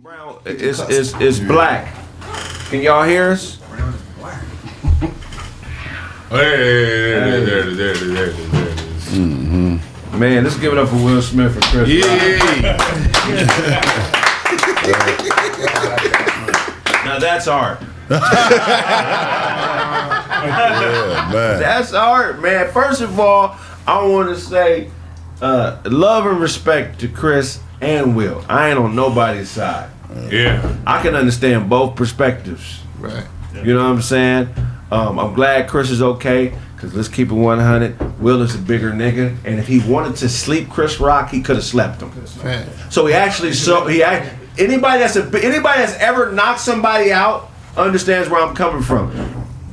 Brown is black. Can y'all hear us? Brown is black. There it is. Mm-hmm. Man, let's give it up for Will Smith and Chris. Yeah. Now that's art. Yeah, man. That's art, man. First of all, I want to say love and respect to Chris and Will. I ain't on nobody's side. Yeah. I can understand both perspectives. Right. You know what I'm saying? I'm glad Chris is okay, because let's keep it 100. Will is a bigger nigga, and if he wanted to sleep Chris Rock, he could have slept him. Right. So anybody that's ever knocked somebody out understands where I'm coming from.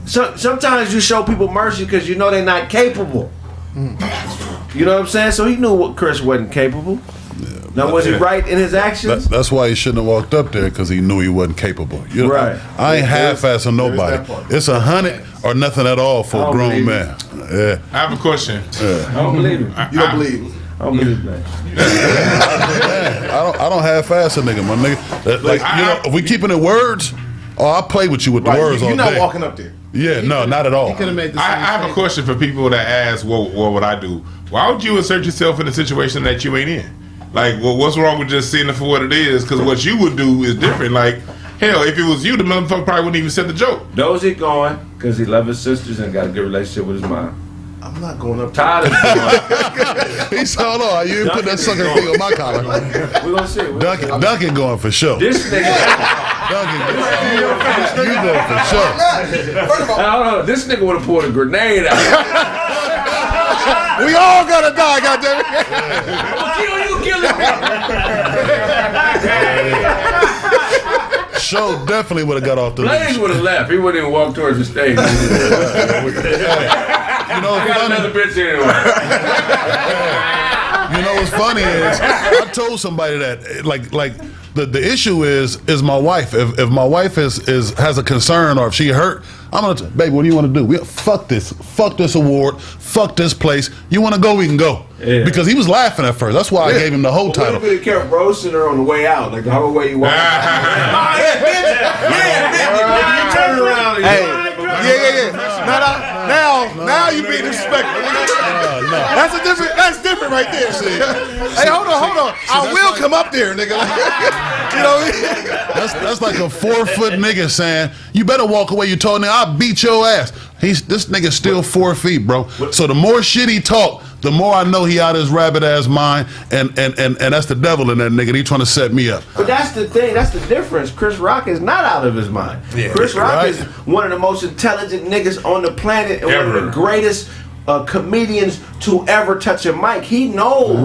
So sometimes you show people mercy because you know they're not capable. You know what I'm saying? So he knew what Chris wasn't capable. Now, was he right in his actions? That's why he shouldn't have walked up there, because he knew he wasn't capable. You know, Right. I ain't half-assing nobody. It's 100 or nothing at all for a grown man. Yeah. I have a question. I don't believe it. You don't believe me? I don't believe that. I don't half-ass a nigga, my nigga. Like, you know, if we keeping it words, I play with you with the words all You're day. not walking up there. Yeah, no, not at all. He could have made the I same have a mistake. question for people that ask, what would I do? Why would you insert yourself in a situation that you ain't in? Like, well, what's wrong with just seeing it for what it is? Because what you would do is different. Like, hell, if it was you, the motherfucker probably wouldn't even set the joke. Dozy going because he loves his sisters and got a good relationship with his mom. I'm not going up there. Tyler's going. He said, hold on, you didn't put that sucker thing on my collar. We're going to see. Duncan going for sure. This nigga. Duncan, you going for sure. I don't know. This nigga would have pulled a grenade out. We all gotta die, goddammit. I'm going to kill you, kill him. Show definitely would have got off the Blaze leash. would have left. He wouldn't even walk towards the stage. You know, I got another bitch anyway. You know what's funny is I told somebody that like the issue is my wife. If my wife has a concern or if she hurt, I'm gonna baby, what do you want to do? Fuck this award, fuck this place. You want to go, we can go. Yeah. Because he was laughing at first. That's why I gave him the whole title. What if he kept roasting her on the way out, like the whole way you walk? Yeah, bitch. You turn around. And Hey, yeah. Now you being disrespectful. That's different right there. Hey, hold on. I will come up there, nigga. You know what I mean? That's like a 4-foot nigga saying, you better walk away. You told me I'll beat your ass. This nigga's still 4 feet, bro. So the more shit he talk, the more I know he out of his rabbit ass mind, and that's the devil in that nigga. He trying to set me up. But that's the thing. That's the difference. Chris Rock is not out of his mind. Yeah. Chris Rock is one of the most intelligent niggas on the planet and one of the greatest comedians to ever touch a mic. He knows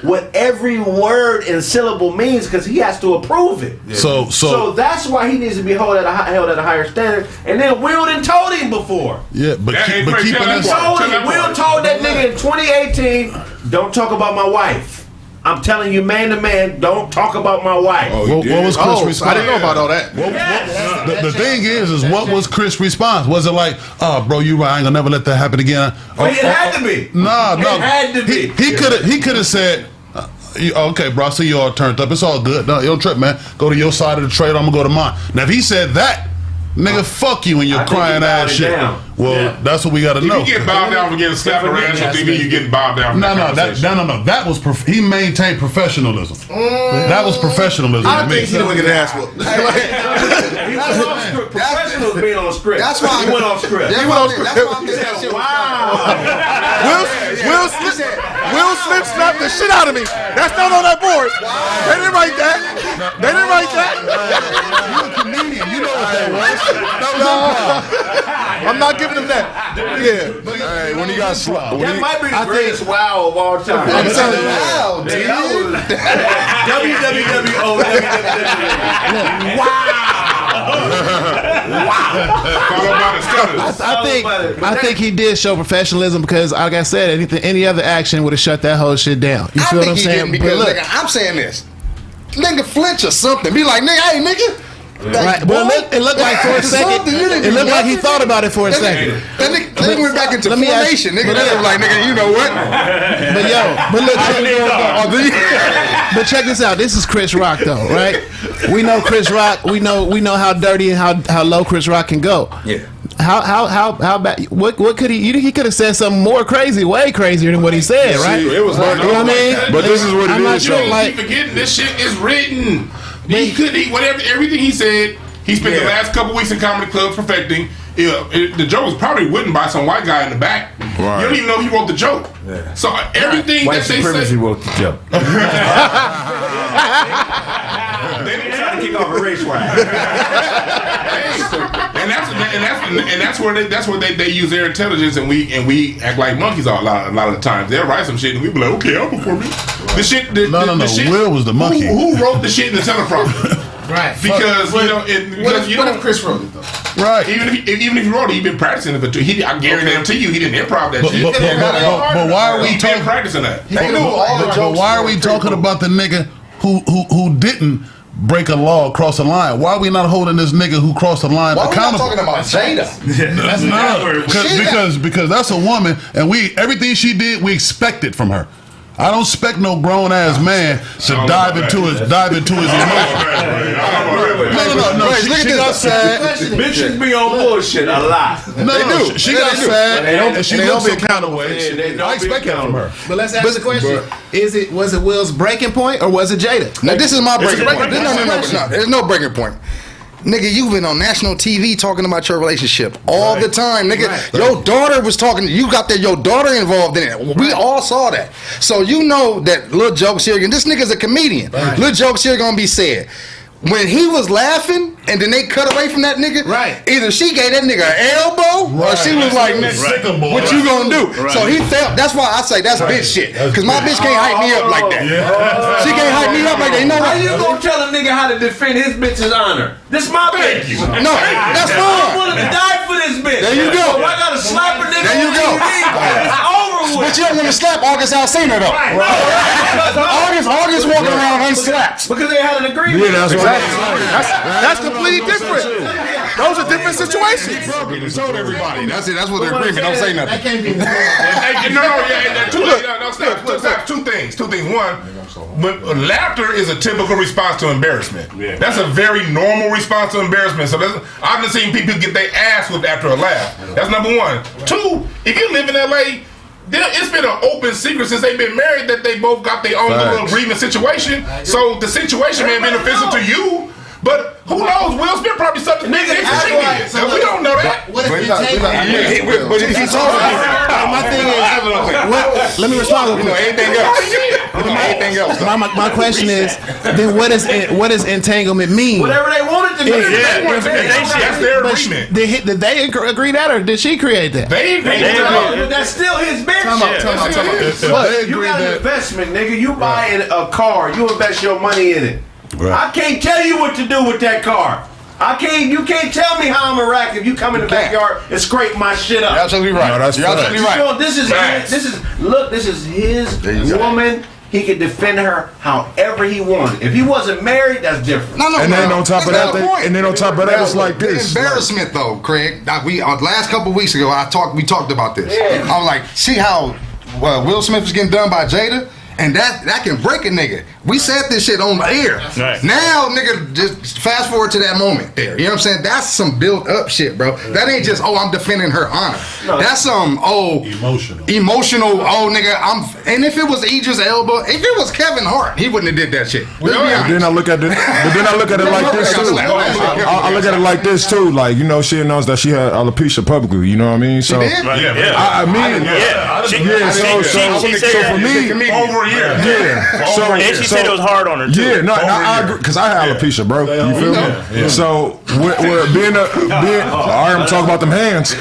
what every word and syllable means because he has to approve it. Yeah. So that's why he needs to be held at a higher standard. And then Will done told him before. Yeah, but keeping us. Will told that nigga in 2018, don't talk about my wife. I'm telling you, man to man, don't talk about my wife. What was Chris' response? I didn't know about all that. The thing is what was Chris' response? Was it like, oh, bro, you right, I ain't gonna never let that happen again? Well, it had to be. No. It had to be. He could have said, okay, bro, I see you all turned up. It's all good. No, you don't trip, man. Go to your side of the trade. I'm gonna go to mine. Now, if he said that, nigga, fuck you and your crying ass shit. Well, that's what we got to know. If you get bowed down for getting slapped around, you think you getting bowed down. No. That was he maintained professionalism. That was professionalism. I think he didn't get an ass whooped. He went off script. Professionals being on script. That's why he went off script. That's why I'm saying, wow. Will Smith slapped the shit out of me. That's not on that board. They didn't write that. You're a comedian. You know what that was. No. I'm not giving him that. Yeah. Hey, when he got slapped. That might be the greatest wow of all time. I'm telling you. wow, dude. WWWO. I think he did show professionalism because, like I said, any other action would have shut that whole shit down. You feel what I'm saying? Because nigga, I'm saying this. Nigga flinch or something. Be like, nigga, hey, nigga. Right. Well, it looked like for a second. It looked like he thought about it for a second. That nigga went back into formation. Nigga, they were like, nigga, you know what? But look. But check this out. This is Chris Rock, though, right? We know Chris Rock. We know how dirty and how low Chris Rock can go. Yeah. How bad? What could he could have said something more crazy, way crazier than what he said, right? It was hard. You know what I mean? But this is what I'm it not is. sure, though. like- Keep forgetting this shit is written. He whatever everything he said. He spent the last couple weeks in comedy clubs perfecting. The joke was probably written by some white guy in the back. Right. You don't even know he wrote the joke. Yeah. So everything White that they supremacy say. wrote the joke. They didn't Trying to kick off a race ride. and that's where they use their intelligence, and we act like monkeys a lot of the times. They'll write some shit and we be like, okay, I'm performing. The shit. No. Will was the monkey. Who wrote the shit in the teleprompter? Right. Because What if Chris wrote it though? Right. Even if he wrote it, he been practicing it. But I guarantee you, he didn't improv that shit. But why are we He been talking? practicing that. But why are we talking about the nigga who didn't break a law, cross a line? Why are we not holding this nigga who crossed the line Why are we not accountable? talking about Jada? That's not Because that's a woman, and everything she did, we expected from her. I don't expect no grown ass man to dive into his emotions. No. She got sad. Bitches be on bullshit a lot. No, she got sad, and she don't looks be some kind of way. I expect that from her. But let's ask the question: was it Will's breaking point or was it Jada? Now this is my breaking point. breaking point. No, there's no breaking point. Nigga, you've been on national TV talking about your relationship all the time, nigga. Right. Your daughter was talking. You got your daughter involved in it. We all saw that. So you know that little jokes here. And this nigga's a comedian. Little jokes here gonna be said. When he was laughing and then they cut away from that nigga, either she gave that nigga an elbow or she was like, what you gonna do? So he felt, that's why I say that's bitch shit. Because my bitch can't hype me up like that. She can't hype me up like that. You know How what? you gonna tell a nigga how to defend his bitch's honor? This my bitch. No, that's I fine. wanted to die for this bitch. There you go. So I gotta slap a nigga There you on go. TV. It's over with. But you don't want to slap August Alsina though. August walking around unslapped. Because they had an agreement. Yeah, that's right. That's completely different. Those are different situations. Told everybody. That's it. That's what the agreement. Don't say nothing. That can't be. Stop. Two things. One, but laughter is a typical response to embarrassment. That's a very normal response to embarrassment. So I've been seeing people get their ass whipped after a laugh. That's number one. Two, if you live in LA, it's been an open secret since they've been married that they both got their own little agreement situation. So the situation may have been offensive to you. But who knows? Will Smith probably sucked the nigga if she did. So we don't know that. What if you take But if he's talking, my thing is, let me respond. anything else. Anything else. My question is, then what does entanglement mean? Whatever they wanted to do. That's their agreement. Did they agree that, or did she create that? They agreed. But that's still his bitch. They You agree got an that. investment, nigga. You buy a car. You invest your money in it. Right. I can't tell you what to do with that car. You can't tell me how I'm a rack if you come in the backyard and scrape my shit up. You're absolutely right. No, that's You're absolutely You right. feel this is his woman. He can defend her however he wanted. If he wasn't married, that's different. No. And then on top of That's that, not the point. it's like this. The embarrassment, though, Craig. Last couple weeks ago, we talked about this. Yeah. I was like, see how Will Smith was getting done by Jada. And that can break a nigga. We said this shit on the air. Right. Now, nigga, just fast forward to that moment there. You know what I'm saying? That's some built up shit, bro. That ain't just, I'm defending her honor. No. That's some, emotional, nigga, and if it was Idris Elba, if it was Kevin Hart, he wouldn't have did that shit. Let's be But honest. then I look at it like this too. I look at it like this too. Like, you know, she announced that she had alopecia publicly. You know what I mean? So did? I mean, She said so for me, Over a year. yeah. So and she said it was hard on her too. yeah, no, I agree because I have alopecia, bro. You feel me? So we're being I'm talking about them hands.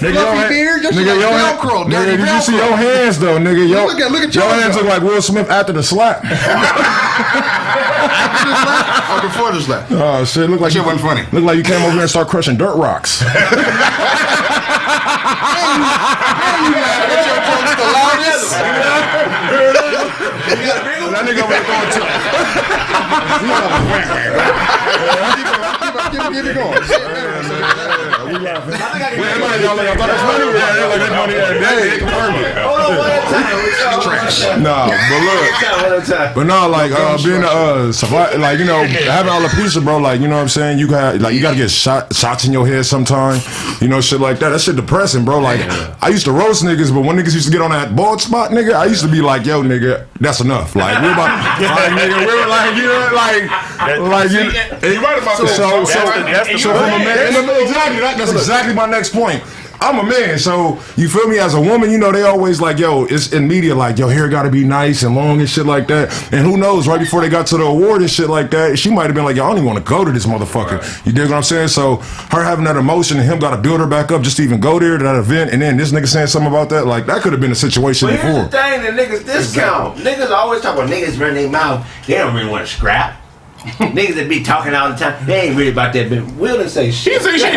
Fluffy beard, just like Velcro, dirty Did you see Velcro. your hands though, nigga? Look at Your yours, hands though. look like Will Smith after the slap. Or before the slap. Oh shit! Look like Shit wasn't funny. Look like you came over here and started crushing dirt rocks. That nigga over there throwing Keep it going. Hold on, one time. Nah, but no, like being like having alopecia, bro. Like you know what I'm saying. You gotta get shots in your head sometime. You know, shit like that. That shit depressing, bro. Like I used to roast niggas, but when niggas used to get on that bald spot, nigga, I used to be like, yo, nigga, that's enough. Like we're about, like nigga, we were like, you know, like you. You're right about that. So from a man, exactly. That's exactly my next point. I'm a man, so you feel me? As a woman, you know, they always like, yo, it's in media, like, yo, hair gotta be nice and long and shit like that. And who knows, right before they got to the award and shit like that, she might have been like, yo, I don't even want to go to this motherfucker. Right. You dig what I'm saying? So her having that emotion and him gotta build her back up just to even go there to that event, and then this nigga saying something about that, like, that could have been a situation but before. Here's the thing that niggas discount. Niggas always talk about niggas running their mouth. They don't really want to scrap. Niggas that be talking all the time, they ain't really about that. But Will didn't say shit. He said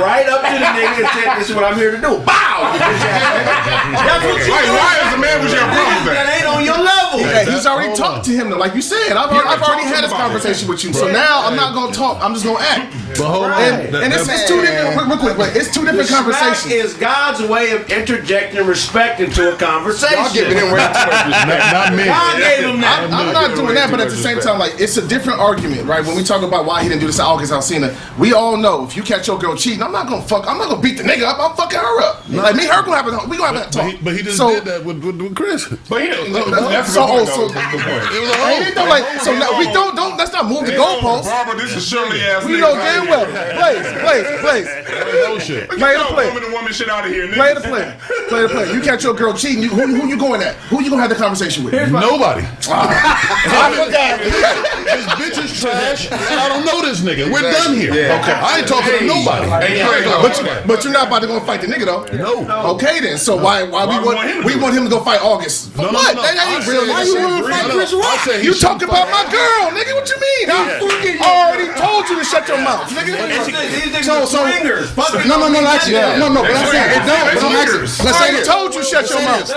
right up to the nigga and said, "This is what I'm here to do." Bow. That's what you do. Why is the man with your problem? That ain't on your level. Yeah, he's already talked to him, though. Like you said, I've already had this conversation with you. So now I'm not gonna talk. I'm just gonna act. But hold on. And it's two different. Real quick, wait. It's two different conversations. Is God's way of interjecting respect into a conversation. Y'all giving him way too much respect. Not me. God gave him that. I'm not doing that, but at the same time, like it's a different argument, right? When we talk about why he didn't do this to August Alsina, we all know if you catch your girl cheating, I'm not gonna beat the nigga up. I'm fucking her up. Like me, her gonna have we gonna have that talk. But he just did that with Chris. But that's so the point. so now we don't let's not move the goalposts. Barbara, this is Shirley ass. We know damn well. Please. Play the play. The woman shit out of here. Play the play. You catch your girl cheating. Who you going at? Who you gonna have the conversation with? Nobody. I forgot. This bitch is trash, and I don't know this nigga. We're done here. Yeah. Okay. I ain't talking to nobody. But you're not about to go fight the nigga though. No. Okay then. So why we want him to go fight August? For what? That ain't real. Why you want to fight Chris Rock? You talking about my girl, nigga? What you mean? I already told you to shut your mouth, nigga. Let's say I told you shut your mouth.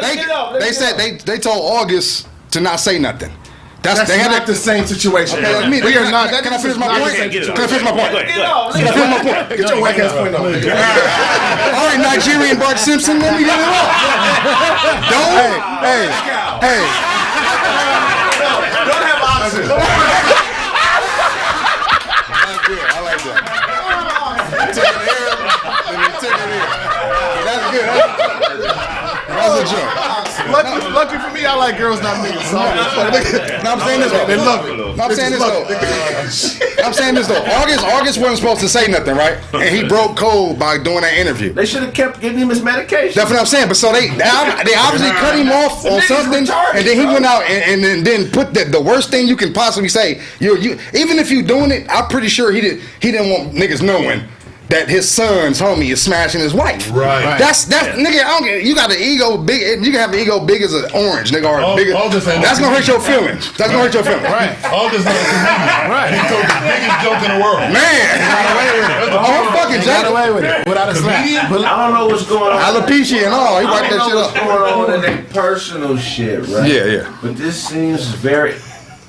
They said they told August to not say nothing. That's not the same situation. We are not. Can I finish my point? Can I finish my point? Get your whack ass point on. All right, Nigerian Bart Simpson, let me get it off. Hey. Don't have options. I like that. That's good. That's a joke. Lucky for me, I like girls, not niggas. So I'm saying this though. They love it. I'm saying this though. August wasn't supposed to say nothing, right? And he broke code by doing that interview. They should have kept giving him his medication. That's what I'm saying. But so they obviously cut him off on something, and then he went out and then put the worst thing you can possibly say. You even if you doing it, I'm pretty sure he didn't want niggas knowing that his son's homie is smashing his wife. Right. That's nigga. I don't get. You got an ego big. You can have an ego big as an orange, nigga. Or bigger. That's gonna hurt your feelings. That's gonna hurt your feelings. Right. August not a comedian. Right. He told the biggest joke in the world. Man. Got away with it. Without a slap. I don't know what's going on. Alopecia and all. He wiped that shit up. What's going on in their personal shit, right? Yeah. But this seems very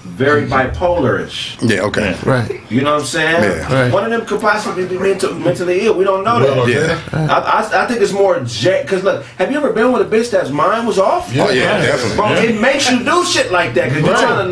bipolar-ish. Yeah, okay. Right. You know what I'm saying? Yeah. Right. One of them could possibly be mentally ill. We don't know that. Yeah. I think it's more because look, have you ever been with a bitch that's mind was off? Oh yeah, definitely. Bro, it makes you do shit like that because you're trying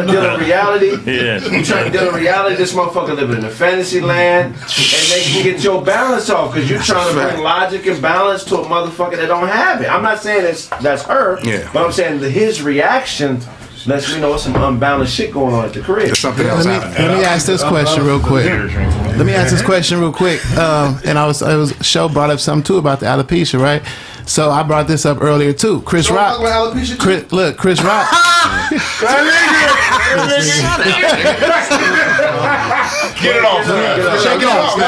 to deal in reality. Yeah. You're trying to deal in reality. This motherfucker living in a fantasy land, and they can get your balance off because you're trying to bring logic and balance to a motherfucker that don't have it. I'm not saying that's her, but I'm saying his reaction lets me know some unbalanced shit going on at the crib. There's something else happening. Let me ask this question real quick. And Show brought up something too about the alopecia, right? So I brought this up earlier too. Chris Rock. Chris Rock. Get it off. Shake it off.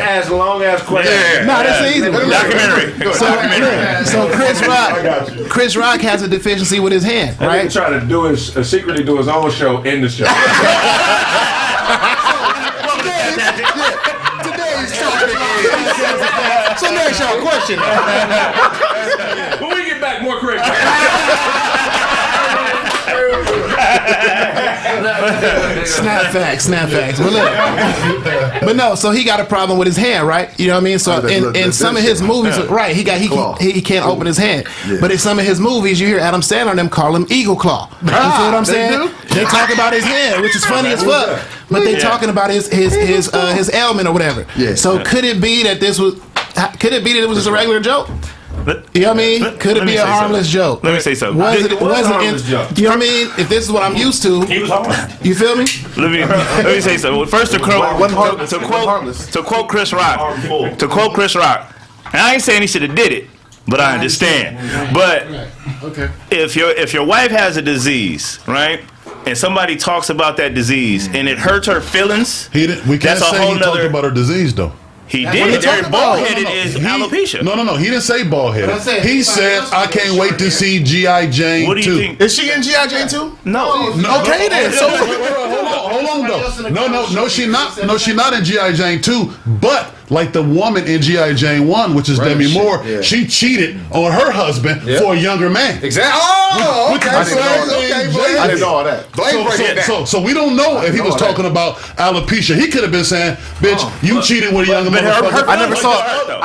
As long as question. No, that's easy. Documentary. So Chris Rock has a deficiency with his hand, right? He tried to secretly do his own show in the show. Today's topic is. So let me ask y'all a question. When we get back, more Kraig. Snap facts. But look, but no. So he got a problem with his hand, right? You know what I mean? So in some of his movies, right? He can't open his hand. But in some of his movies, you hear Adam Sandler and them call him Eagle Claw. You feel what I'm saying? They talk about his hand, which is funny as fuck. But they talking about his ailment or whatever. Yeah. So could it be that it was just a regular joke? You know what I mean? Could it be a harmless joke? Let me say something. Was it harmless joke? You know what I mean? If this is what I'm used to, he was harmless. You feel me? Let me say something. First, to quote Chris Rock, and I ain't saying he should have did it, but I understand. But if your wife has a disease, right? And somebody talks about that disease and it hurts her feelings, we can't say he talked about her disease though. He did. Bald-headed is alopecia. No. He didn't say bald-headed. He said, I can't wait to see G.I. Jane 2. What do you think? Is she in G.I. Jane 2? No. Okay then. So hold on though. No, she not in G.I. Jane 2, but like the woman in G.I. Jane 1, which is Demi Moore, she cheated on her husband for a younger man. Exactly. Oh, okay. I didn't know all that. So we don't know if he was talking about alopecia. He could have been saying, bitch, you cheated with a younger motherfucker. I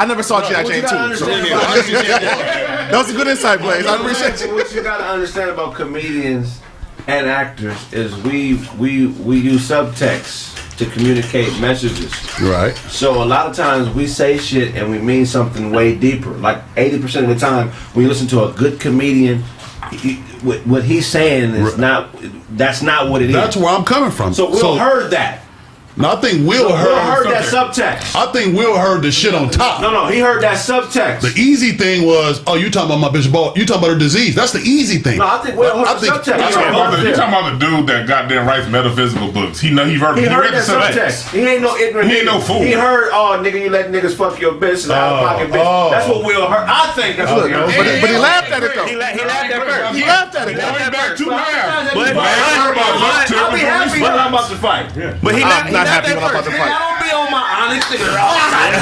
never saw G.I. Jane 2. That was a good insight, Blaze. I appreciate you. What you gotta understand about comedians and actors is we use subtext to communicate messages. Right. So a lot of times we say shit and we mean something way deeper. Like 80% of the time when you listen to a good comedian, what he's saying is that's not what it is. That's where I'm coming from. So Will heard that. No, I think Will heard that subtext. I think Will heard the shit on top. No, he heard that subtext. The easy thing was, oh, you talking about my bitch ball? You talking about her disease? That's the easy thing. No, I think Will heard the subtext. You talking about the dude that goddamn writes metaphysical books? He heard that subtext. He ain't no ignorant. He ain't no fool. He heard, oh nigga, you let niggas fuck your bitch, out of pocket bitch. That's what Will heard. I think that's what Will heard. But he laughed at it though. He laughed at first. He laughed at it. Back to laugh. I'll be happy when I'm about to fight. But he not happy when I'm about to fight. I don't be on my honest nigga all the time.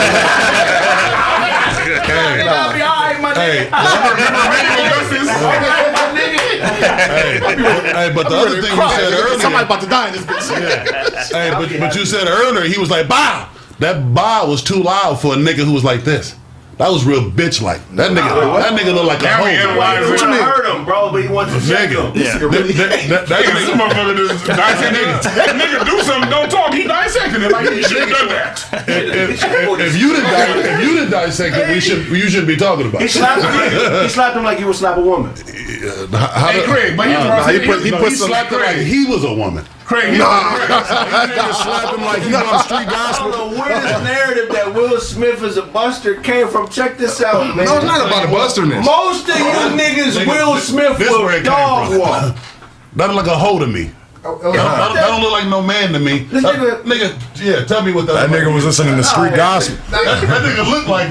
I'll be alright, my nigga. Hey, but the other thing you said earlier, somebody about to die in this bitch. Hey, but you said earlier, he was like, "Bow." That bow was too loud for a nigga who was like this. That was real bitch-like. That nigga looked like a hoe. What you mean? Heard him, bro, but he wanted to check him. That nigga do something, don't talk. He dissected it like he should have done that. If you didn't dissect it, you shouldn't be talking about it. He slapped him like you would slap a woman. Hey, Craig, but he slapped him like he was a woman. Craig, slapped him like he was on street gospel. The weirdest narrative that Will Smith is a buster came from. Check this out, man. No, it's not about the busterness. Most of you niggas, Will Smith will dog walk. That look like a hoe to me. That don't look like no man to me. This nigga, tell me what that nigga was listening to street gospel. That nigga looked like.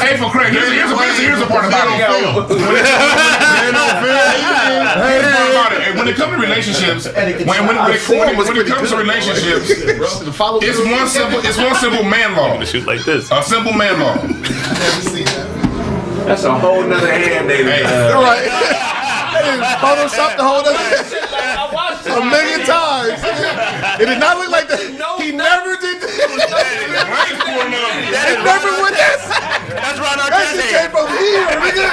Hey, for Craig, here's the part about it. When it comes to relationships, when it comes to relationships, it's one simple man law. Shoot like this. A simple man law. That's a whole nother hand, David. Right. Photoshop the whole other a million times. It did not look like that. He never did this. He never went this. That's right on that shit came from here, nigga.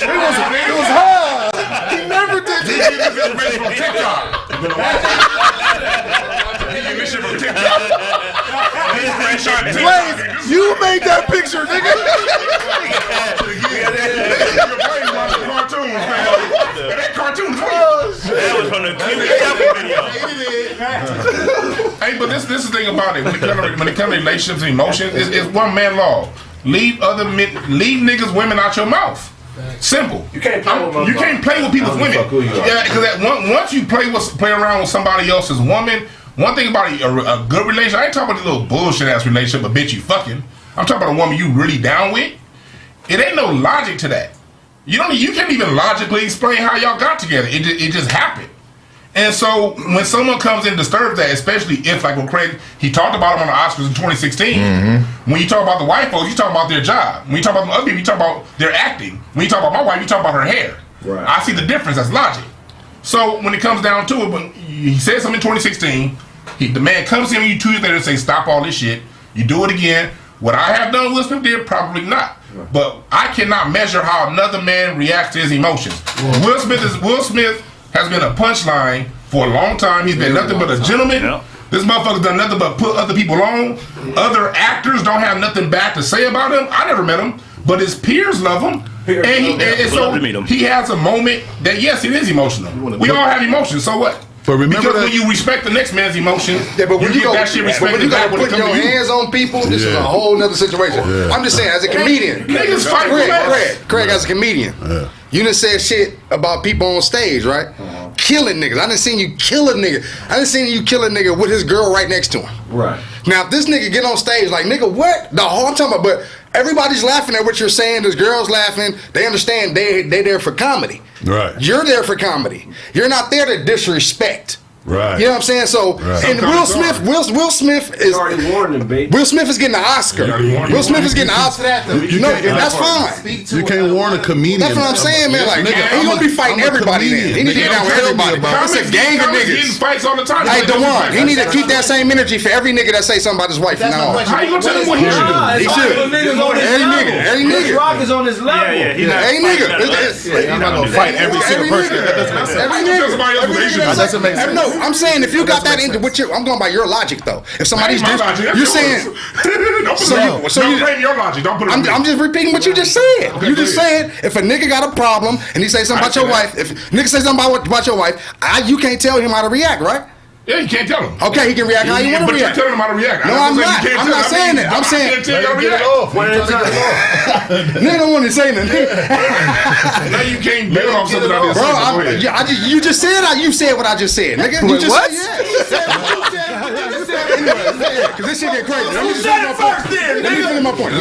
It was hard. He never did this. Blaze, you made that picture, nigga. That cartoon. That was from the video. Hey, but this is the thing about it. When it comes to relationships and emotions, it's one man law. Leave niggas, women out your mouth. Simple. You can't play with people's women. Yeah, because once you play around with somebody else's woman, one thing about a good relationship, I ain't talking about the little bullshit ass relationship, a bitch you fucking. I'm talking about a woman you really down with. It ain't no logic to that. You can't even logically explain how y'all got together. It just happened. And so when someone comes in and disturbs that, especially if, like when Kraig, he talked about him on the Oscars in 2016. When you talk about the white folks, you talk about their job. When you talk about the other people, you talk about their acting. When you talk about my wife, you talk about her hair. Right. I see the difference. That's logic. So when it comes down to it, when he said something in 2016, the man comes to him 2 years later and say, "Stop all this shit." You do it again. Would I have done Will Smith did? Probably not. But I cannot measure how another man reacts to his emotions. Will Smith has been a punchline for a long time. He's been nothing but a gentleman. Yeah. This motherfucker's done nothing but put other people on. Other actors don't have nothing bad to say about him. I never met him, but his peers love him. And so he has a moment that, yes, it is emotional. We all have emotions, so what? But remember because when you respect the next man's emotions, but when you get that shit respected. When you gotta put your hands on people, this is a whole nother situation. I'm just saying, as a comedian, niggas fight Kraig, as a comedian, you done said shit about people on stage, right? Killing niggas. I done seen you kill a nigga. I done seen you kill a nigga with his girl right next to him. Right. Now, if this nigga get on stage like, nigga, what? The whole time, but everybody's laughing at what you're saying. There's girls laughing. They understand they there for comedy. Right. You're there for comedy. You're not there to disrespect. Right. You know what I'm saying? So, and Will Smith is already warned him, baby. Will Smith is getting an Oscar. Will Smith is getting an Oscar. No, that's fine. You can't warn a comedian. That's what I'm saying, man. Like, he gonna be fighting everybody then. He need to get down with everybody. It's a gang of niggas. Fights all the time. Hey, DeJuan, he need to keep that same energy for every nigga that say something about his wife from now on. How you gonna tell him what he should do? He should. Every nigga. Rock is on his level. Every nigga. You're not gonna fight every single person. Every nigga. No, I'm saying if you got that into what I'm going by your logic though. If somebody's you're saying don't blame your logic. Don't put it. I'm just repeating what you just said. You just said if a nigga got a problem and he say something about your wife, if nigga say something about your wife, you can't tell him how to react, right? Yeah, you can't tell him. Okay, he can react how you want to react. But you're telling him how to react. No, I'm not. I'm not saying that. I'm saying. Nigga don't want to say nothing. Now you can't get off something I didn't say. You just said you said what I just said, nigga. You just what? Because this shit get crazy. Let me finish my point.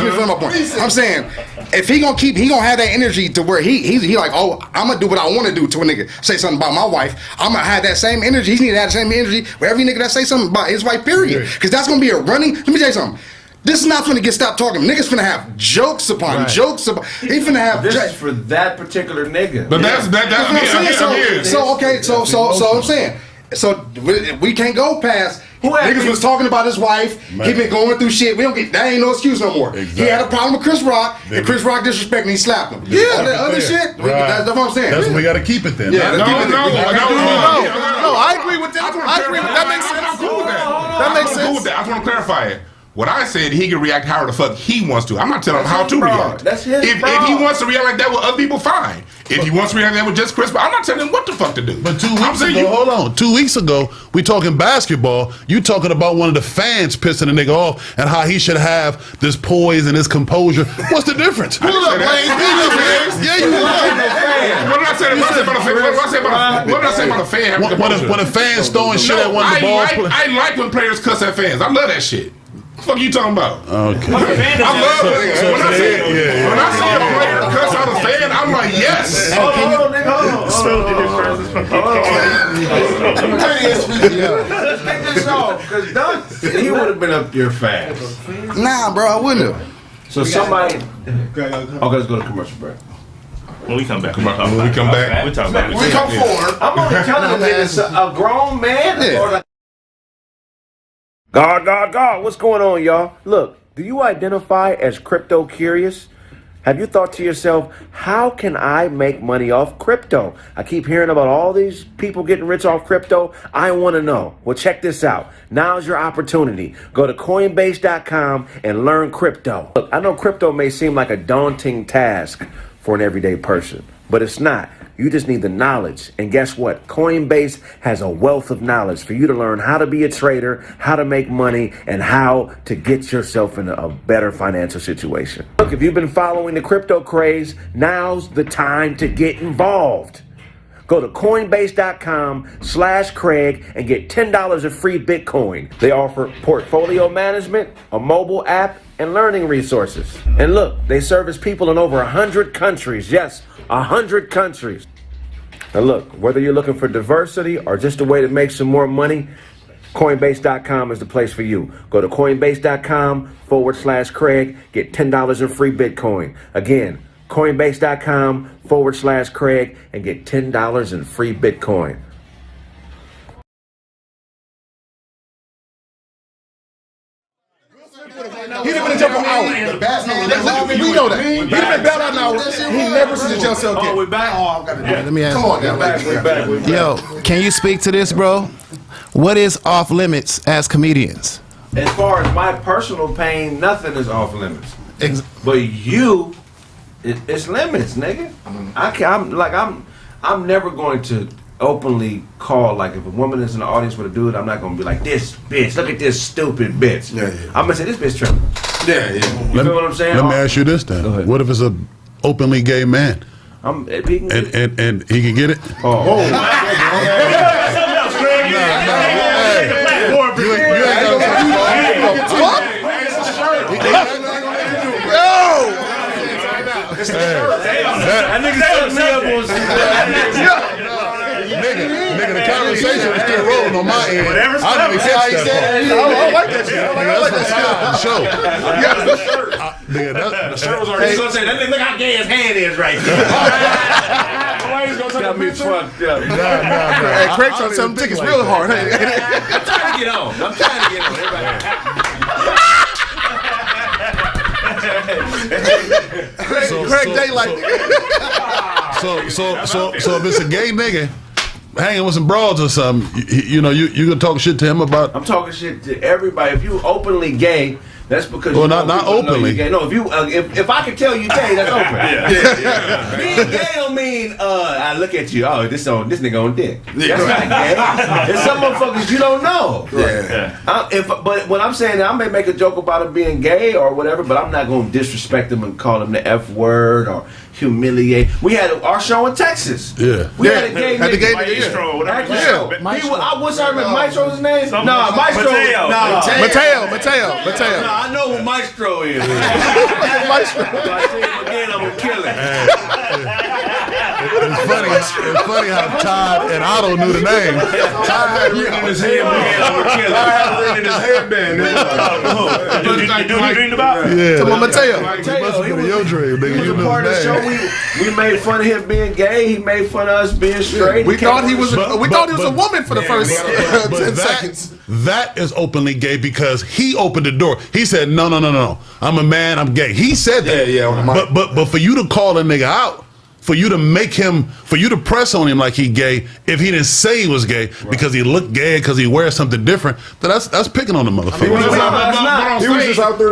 I'm saying if he gonna have that energy to where he like, oh, I'm gonna do what I want to do to a nigga. Say something about my wife. I'm gonna have that same energy. He need to have the same energy with every nigga that say something about his wife. Period. Because that's gonna be a running. Let me tell you something. This is not finna get stopped talking. Niggas finna have jokes upon jokes upon. He finna have. This is for that particular nigga. But that's what I'm saying. So I'm saying. So we can't go past. Niggas was talking about his wife. He been going through shit. That ain't no excuse no more. Exactly. He had a problem with Chris Rock, and Chris Rock disrespected and he slapped him. Yeah, all that other shit. That's what I'm saying. That's what we got to keep it then. Yeah, no. I agree with that. That makes sense. That makes sense. I just want to clarify it. What I said, he can react however the fuck he wants to. I'm not telling him how to react. That's his if he wants to react like that with other people, fine. If he wants to react like that with just Chris, I'm not telling him what the fuck to do. But 2 weeks ago, hold on. 2 weeks ago, we talking basketball. You talking about one of the fans pissing a nigga off and how he should have this poise and his composure. What's the difference? Pull up, Blaze. Yeah, you are. What did I say about a fan? When a fan's throwing shit at one of the balls. I like when players cuss at fans. I love that shit. What the fuck you talking about? Okay. I love it. When I see a player cuss out a fan, I'm like, yes. Hold on. Take this off, because Doug, he would have been up there fast. Nah, bro, I wouldn't have. So somebody. Okay, let's go to commercial break. When we come back, we come back. We talk about it. We come forward. I'm only telling him that it's a grown man. Yeah. God, what's going on, y'all? Look, do you identify as crypto curious? Have you thought to yourself, how can I make money off crypto? I keep hearing about all these people getting rich off crypto. I want to know. Well, check this out. Now's your opportunity. Go to Coinbase.com and learn crypto. Look, I know crypto may seem like a daunting task for an everyday person, but it's not. You just need the knowledge. And guess what? Coinbase has a wealth of knowledge for you to learn how to be a trader, how to make money, and how to get yourself in a better financial situation. Look, if you've been following the crypto craze, now's the time to get involved. Go to Coinbase.com/Kraig and get $10 of free Bitcoin. They offer portfolio management, a mobile app, and learning resources. And look, they service people in over 100 countries. Yes, 100 countries. Now look, whether you're looking for diversity or just a way to make some more money, Coinbase.com is the place for you. Go to Coinbase.com/Kraig, get $10 in free Bitcoin. Again, Coinbase.com/Kraig and get $10 in free Bitcoin. He'd have been in jail for hours. We know that. He'd have been bailed out now. He never seen a jail cell again. Oh, we're back. Let me ask Come on, We're back. Yo, can you speak to this, bro? What is off limits as comedians? As far as my personal pain, nothing is off limits. But it's limits, nigga. I'm never going to openly call, like, if a woman is in the audience with a dude, I'm not gonna be like, this bitch, look at this stupid bitch. Yeah. I'm gonna say this bitch tripping. Yeah. You feel what I'm saying? Let me ask you this then. What if it's a openly gay man? And he can get it? Nigga, the conversation is still rolling on my end. Whatever's I didn't catch that part. I like that shit. I like that shit. The shirt was already. He's gonna say that nigga, look how gay his hand is right there. got me fucked up. Hey, Kraig trying to sell them tickets real hard. I'm trying to get on. Kraig Daylight. So if it's a gay nigga hanging with some broads or something, you gonna talk shit to him about? I'm talking shit to everybody. If you openly gay, that's because not openly. Gay. No, if I can tell you gay, that's open. Being gay don't mean I look at you. Oh, this nigga on dick. That's not gay. It's some motherfuckers you don't know. But when I'm saying that, I may make a joke about him being gay or whatever, but I'm not gonna disrespect him and call him the F word or humiliate. We had our show in Texas. Yeah. We had a gay nigga. Maestro, whatever. What's our Maestro's name? No, Maestro. Mateo. I know who Maestro is. Maestro. If I see him again, I'm gonna kill him. It's funny how Todd and Otto knew the name. Todd had written in his headband. Todd had written in his headband. Do you dreamed about? Yeah. Come on, Mateo. It must have been your dream, nigga. He was a part of the show. We made fun of him being gay. He made fun of us being straight. We thought he was a woman for the first 10 seconds. That is openly gay because he opened the door. He said, no. I'm a man, I'm gay. He said that. But for you to call a nigga out, for you to press on him like he gay, if he didn't say he was gay because he looked gay, because he wears something different, then that's picking on the motherfucker. He was just out there.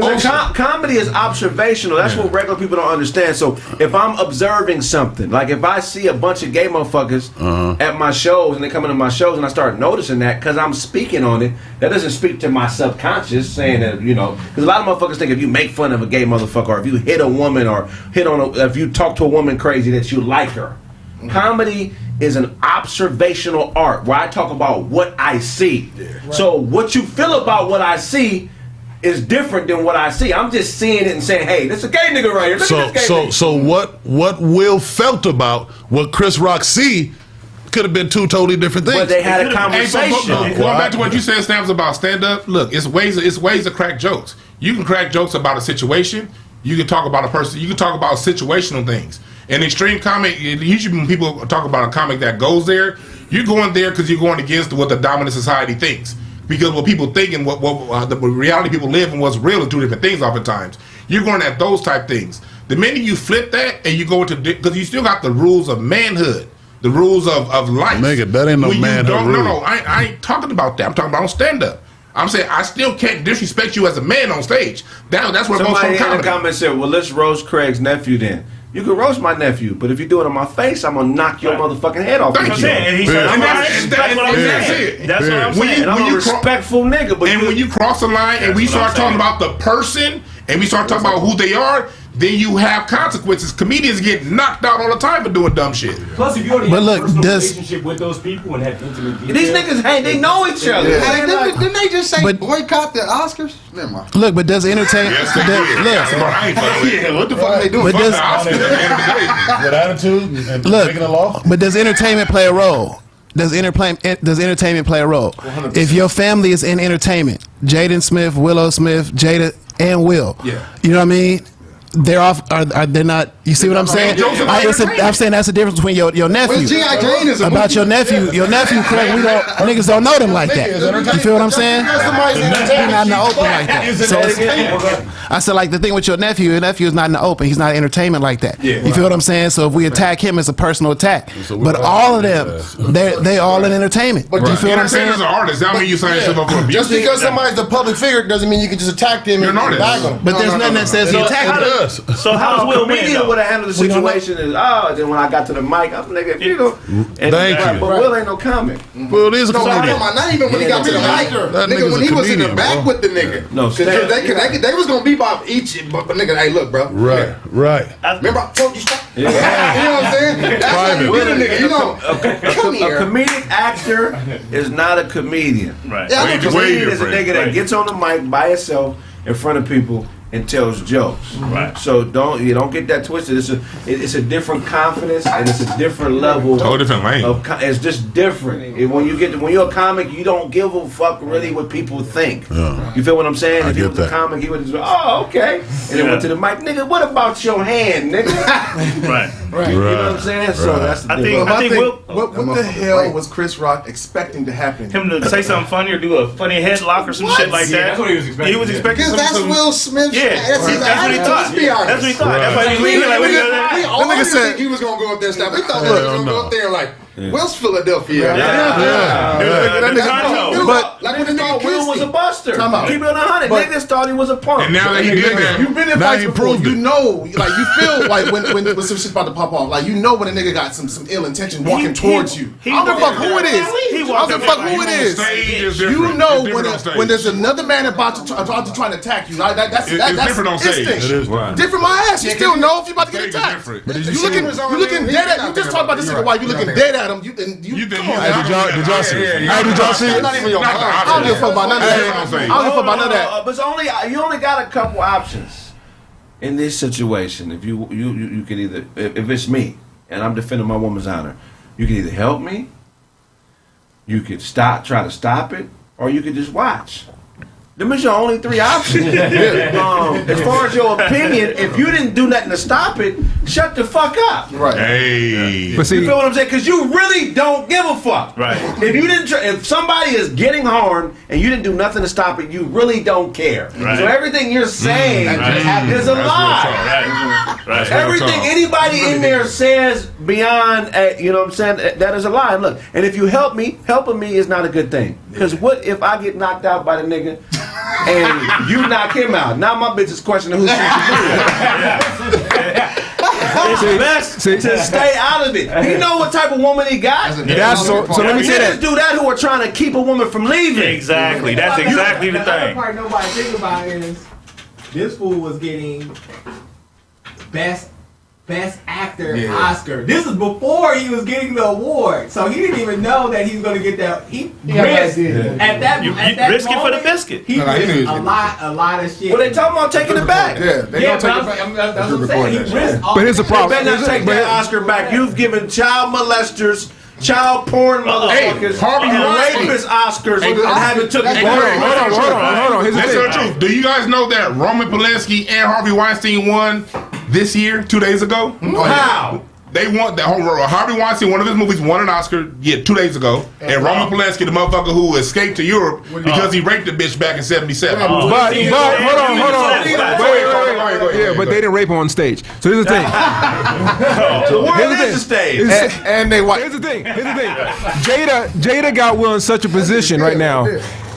Comedy is observational. That's what regular people don't understand. So if I'm observing something, like if I see a bunch of gay motherfuckers at my shows and they come into my shows and I start noticing that because I'm speaking on it, that doesn't speak to my subconscious saying that, because a lot of motherfuckers think if you make fun of a gay motherfucker or if you hit a woman or if you talk to a woman crazy that you like her. Comedy is an observational art where I talk about what I see. So what you feel about what I see is different than what I see. I'm just seeing it and saying, hey, this is a gay nigga right here. Look at this gay nigga. So what Will felt about what Chris Rock see could have been two totally different things. But they had a conversation. Going back to what you said, Stamps, about stand-up, look, it's ways to crack jokes. You can crack jokes about a situation. You can talk about a person. You can talk about situational things. An extreme comic, usually when people talk about a comic that goes there, you're going there because you're going against what the dominant society thinks. Because what people think and what the reality people live and what's real are two different things oftentimes. You're going at those type things. The minute you flip that and you go into, because you still got the rules of manhood, the rules of life. Nigga, that ain't no manhood rule. No, I ain't talking about that. I'm talking about on stand-up. I'm saying I still can't disrespect you as a man on stage. That's where it goes from comedy. Somebody in the comments said, well, let's roast Kraig's nephew then. You can roast my nephew, but if you do it on my face, I'm gonna knock your motherfucking head off. Thank you. And he said, that's what I'm saying. That's what I'm saying. And I'm a respectful nigga. But when you cross the line and we start talking about the person and we start talking about who they are, then you have consequences. Comedians get knocked out all the time for doing dumb shit. Plus, if you already have a personal relationship with those people and have intimate details, these niggas, hey, they know each other. Didn't they just say boycott the Oscars? Never mind. Look, but does entertainment? What the fuck are they doing? But does with attitude and taking a law? But does entertainment play a role? Does entertainment play a role? 100%. If your family is in entertainment, Jaden Smith, Willow Smith, Jada, and Will, you know what I mean? they're off. Are they not? You see what I'm saying? I'm saying that's the difference between your nephew. Well, G.I. Jane is a about movie. your nephew, Kraig. Niggas don't know them like that. You feel what I'm saying? He's not in the open like that. So I said, like the thing with your nephew is not in the open. He's not entertainment like that. You feel what I'm saying? So if we attack him, it's a personal attack. But all of them, they all in entertainment. But you feel what I'm saying? Entertainers are artists. That don't mean you sign yourself up for abuse. Just because somebody's a public figure doesn't mean you can just attack them and back them. But there's nothing that says he attacked him. So how does Will win? Comedian would have handled the situation is, then when I got to the mic, I'm nigga, you know. Thank you. But Will ain't no comic. Well, it is a comedian. Not even when he got to the mic. Nigga, when he was in the back with the nigga. No, they was gonna be about each, but nigga, hey, look, bro. Right. Remember I told you stop. You know what I'm saying? That's how you get a nigga. You know, a comedic actor is not a comedian. Right. Yeah, A comedian is a nigga that gets on the mic by himself in front of people and tells jokes. Right. So don't get that twisted. It's a different confidence and it's a different level. Whole different lane. It's just different. When you're a comic, you don't give a fuck really what people think. You feel what I'm saying? I if he get was a that. comic, he would just go, oh, okay, and then went to the mic, nigga. What about your hand, nigga? Right. You know what I'm saying? So that's the difference. I think Will, What the hell was Chris Rock expecting to happen? him to say something funny or do a funny headlock or some shit like that. That's what he was expecting. He was expecting because that's some. Will Smith. Yeah, that's what he thought. That's what he thought. That's why he was leaving. Like, We all didn't think he was gonna go up there and stop. We thought he was gonna go up there like, Will's Philadelphia. But like when they thought Will was a buster. Keep it on 100. Niggas thought he was a punk. And now that he did that, You've been in Now fights he before. proved You it. know, like you feel like when some shit's about to pop off. Like you know when a nigga got some ill intention walking towards you. I don't give a fuck who it is. I don't give a fuck who it is. You know when there's another man about to try to attack you. Like that's different on stage. instinct. It is. Different my ass. You still know if you about to get Stage is attacked. different. You looking dead at. You just talked about this nigga while you looking dead at him. You come on. Hey, did y'all see it? Hey, did y'all see it? Not even your I don't give a fuck about none of that. I don't give a fuck about none of that. But you only got a couple options in this situation. If you can either, if it's me and I'm defending my woman's honor, you can either help me, you could try to stop it, or you could just watch. Them is your only three options. As far as your opinion, if you didn't do nothing to stop it, shut the fuck up. Right. Hey. But see, You feel what I'm saying? Because you really don't give a fuck. Right. If you didn't, if somebody is getting harmed and you didn't do nothing to stop it, you really don't care. Right. So everything you're saying is a lie. Right. Everything anybody in there says beyond, you know what I'm saying, that is a lie. And look, and if you help me, helping me is not a good thing. Because what if I get knocked out by the nigga and you knock him out? Now my bitch is questioning who she should do. It's best to stay out of it. He know what type of woman he got. so let me say Niggas that. do that who are trying to keep a woman from leaving. Exactly. That's exactly the The other thing. part nobody think about is this fool was getting best actor Oscar. This is before he was getting the award, so he didn't even know that he was going to get that. He risked at that. You at that risk it for moment, the biscuit. He risked a lot of shit. Well, they talking about taking it back. Yeah, they Yeah, gonna but take it back. that's what I'm saying. He risked all But here's the You problem. better not take that Oscar back. You've given child molesters, child porn motherfuckers, Harvey and Weinstein. rapist Oscars and haven't took it Hold back. on. Here's the That's thing. not true. Do you guys know that Roman Polanski and Harvey Weinstein won this year, 2 days ago? How? They won that whole Harvey Weinstein, one of his movies, won an Oscar 2 days ago, and Roman Polanski, the motherfucker who escaped to Europe because he raped a bitch back in '77. But hold on. Yeah, but they didn't rape her on stage. So here's the thing. The world is the stage. And they Here's the thing. Jada got Will in such a position right now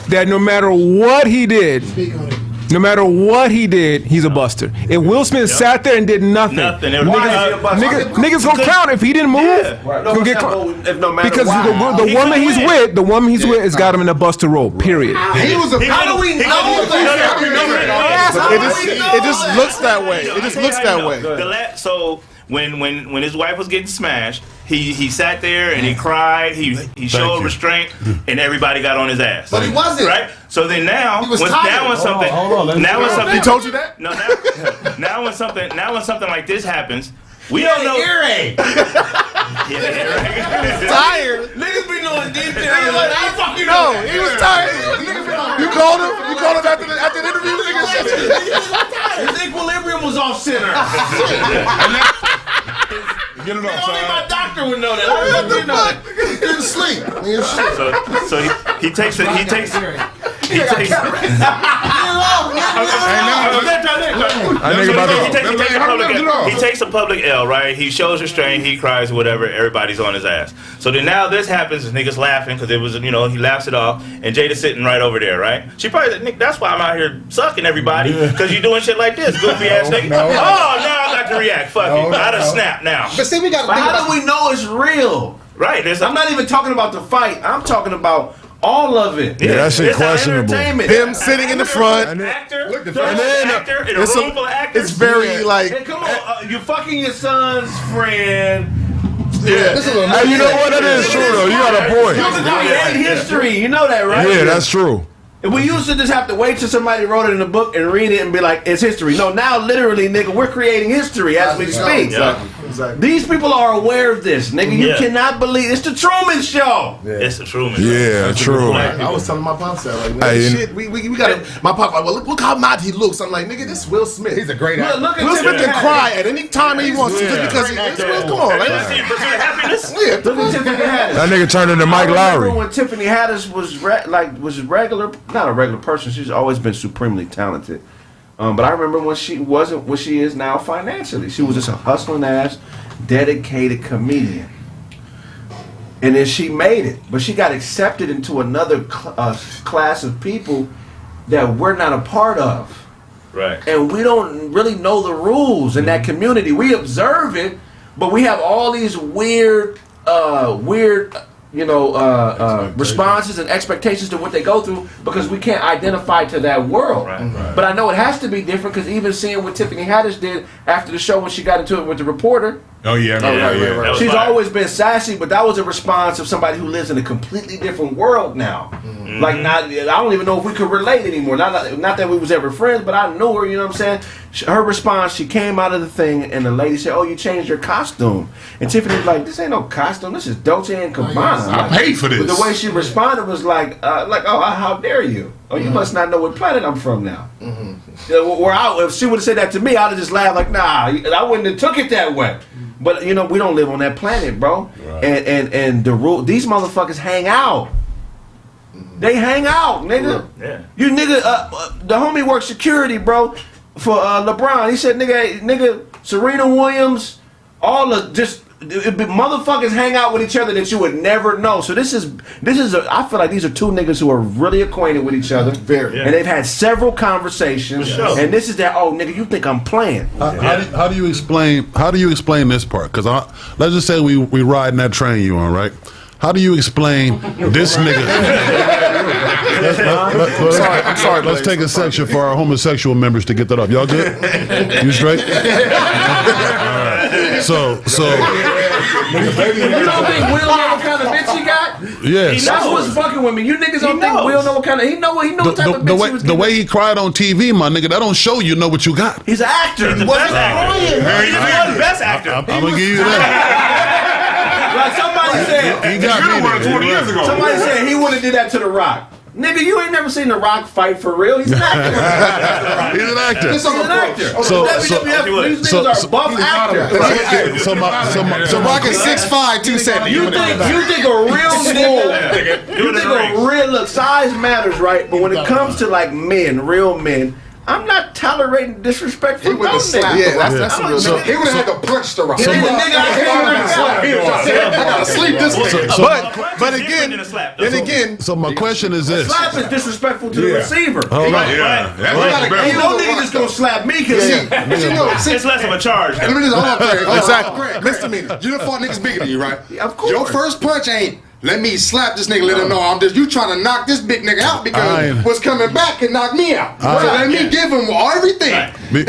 that no matter what he did, he's a buster. If Will Smith sat there and did nothing, niggas gonna count if he didn't move. Gonna get because the woman he's with, has got him in a buster role. Period. he was a. How do we know It just looks that way. It just looks that way. So when his wife was getting smashed, he sat there and he cried. He showed restraint, and everybody got on his ass. But he wasn't. Right. So then now, was tired. when something, He told you that? No, now when something like this happens, we don't know. earache. Tired. Niggas be knowing details. Like, I fucking No, he was tired. You called him. You called him after the interview. His equilibrium was off center. Get it off, Only my son. doctor would know that. I didn't know that. Didn't sleep. So he takes it. He takes. He takes a public L, right? He shows restraint, he cries, whatever. Everybody's on his ass. So then now this happens, and niggas laughing because it was, he laughs it off, and Jada's sitting right over there, right? She probably said, Nick, that's why I'm out here sucking everybody because you doing shit like this, goofy ass nigga. Oh, now I got to react. Fuck it, I done snap now. But see, we got. But how do we know it's real? Right. I'm not even talking about the fight. I'm talking about all of it. Yeah, that shit questionable. Him sitting in the front, and then actor in a room full of actors. it's very like. Hey, come on, you're fucking your son's friend. Yeah. Hey, you know what? That is true though. You got a point. You create history. You know that, right? Yeah, that's true. We used to just have to wait till somebody wrote it in a book and read it and be like, it's history. No, now literally, nigga, we're creating history as we speak. Exactly. These people are aware of this, nigga. You cannot believe it's the Truman Show. It's the Truman Show. Yeah, true. I was telling my pops that, like, shit, we got it. My pop like, well, look how mad he looks. I'm like, nigga, this is Will Smith. He's a great actor. Look at Will Smith Tiffany can cry at any time he wants to just because he's Will. Come on, like, Happiness. yeah. Look at Tiffany Haddish. That nigga turned into Mike I Lowry. remember when Tiffany Haddish was regular, not a regular person. She's always been supremely talented. But I remember when she wasn't what she is now financially. She was just a hustling ass, dedicated comedian. And then she made it. But she got accepted into another class of people that we're not a part of. Right. And we don't really know the rules in that community. We observe it, but we have all these weird responses and expectations to what they go through because we can't identify to that world. Right. But I know it has to be different because even seeing what Tiffany Haddish did after the show when she got into it with the reporter. Oh yeah, Right. She's always been sassy, but that was a response of somebody who lives in a completely different world now. Mm-hmm. Like, I don't even know if we could relate anymore. Not that we was ever friends, but I knew her. You know what I'm saying? Her response, she came out of the thing, and the lady said, "Oh, you changed your costume." And Tiffany was like, "This ain't no costume. This is Dolce and Gabbana." I paid for this. But the way she responded was like, "Oh, how dare you? Oh, you must not know what planet I'm from now." If she would have said that to me, I'd have just laughed like, "Nah, I wouldn't have took it that way." But we don't live on that planet, bro. Right. And the rule, these motherfuckers hang out. They hang out, nigga. Yeah. You nigga, the homie works security, bro, for LeBron. He said, nigga, Serena Williams, all the motherfuckers hang out with each other that you would never know. So this is I feel like these are two niggas who are really acquainted with each other. And they've had several conversations. Sure. And this is that, oh nigga, you think I'm playing. How do you explain this part? Because let's just say we ride in that train you on, right? How do you explain this nigga? I'm sorry. Let's take a section for our homosexual members to get that up. Y'all good? You straight? All right. So. You don't think Will know what kind of bitch he got? Yes. That's what's fucking with me. You niggas don't think Will know what kind of he know what type of bitch he was the way he cried on TV, my nigga, that don't show you know what you got. He's an actor. He's the best actor. He's the best actor. I'm gonna give you that. Like somebody said, he got me 20 years ago. Somebody said he would have did that to The Rock. Nigga, you ain't never seen The Rock fight for real. He's an actor. He's an actor. He's an actor. So WWF, these niggas are buff actors. So Rock is 6'5", 270. You think a real nigga? You think a real look? Size matters, right? But when it comes to like men, real men, I'm not tolerating disrespect from no nigga. Yeah, that's real. He would have had to punch the Rock. But again, so my question is this: slap is disrespectful to the receiver. Hold on. Ain't no nigga just gonna slap me because it's less of a charge. exactly. Misdemeanor. You done fought niggas bigger than you, right? Of course. Your first punch ain't, let me slap this nigga, let him know you trying to knock this big nigga out because what's coming back can knock me out. So let me give him everything. Will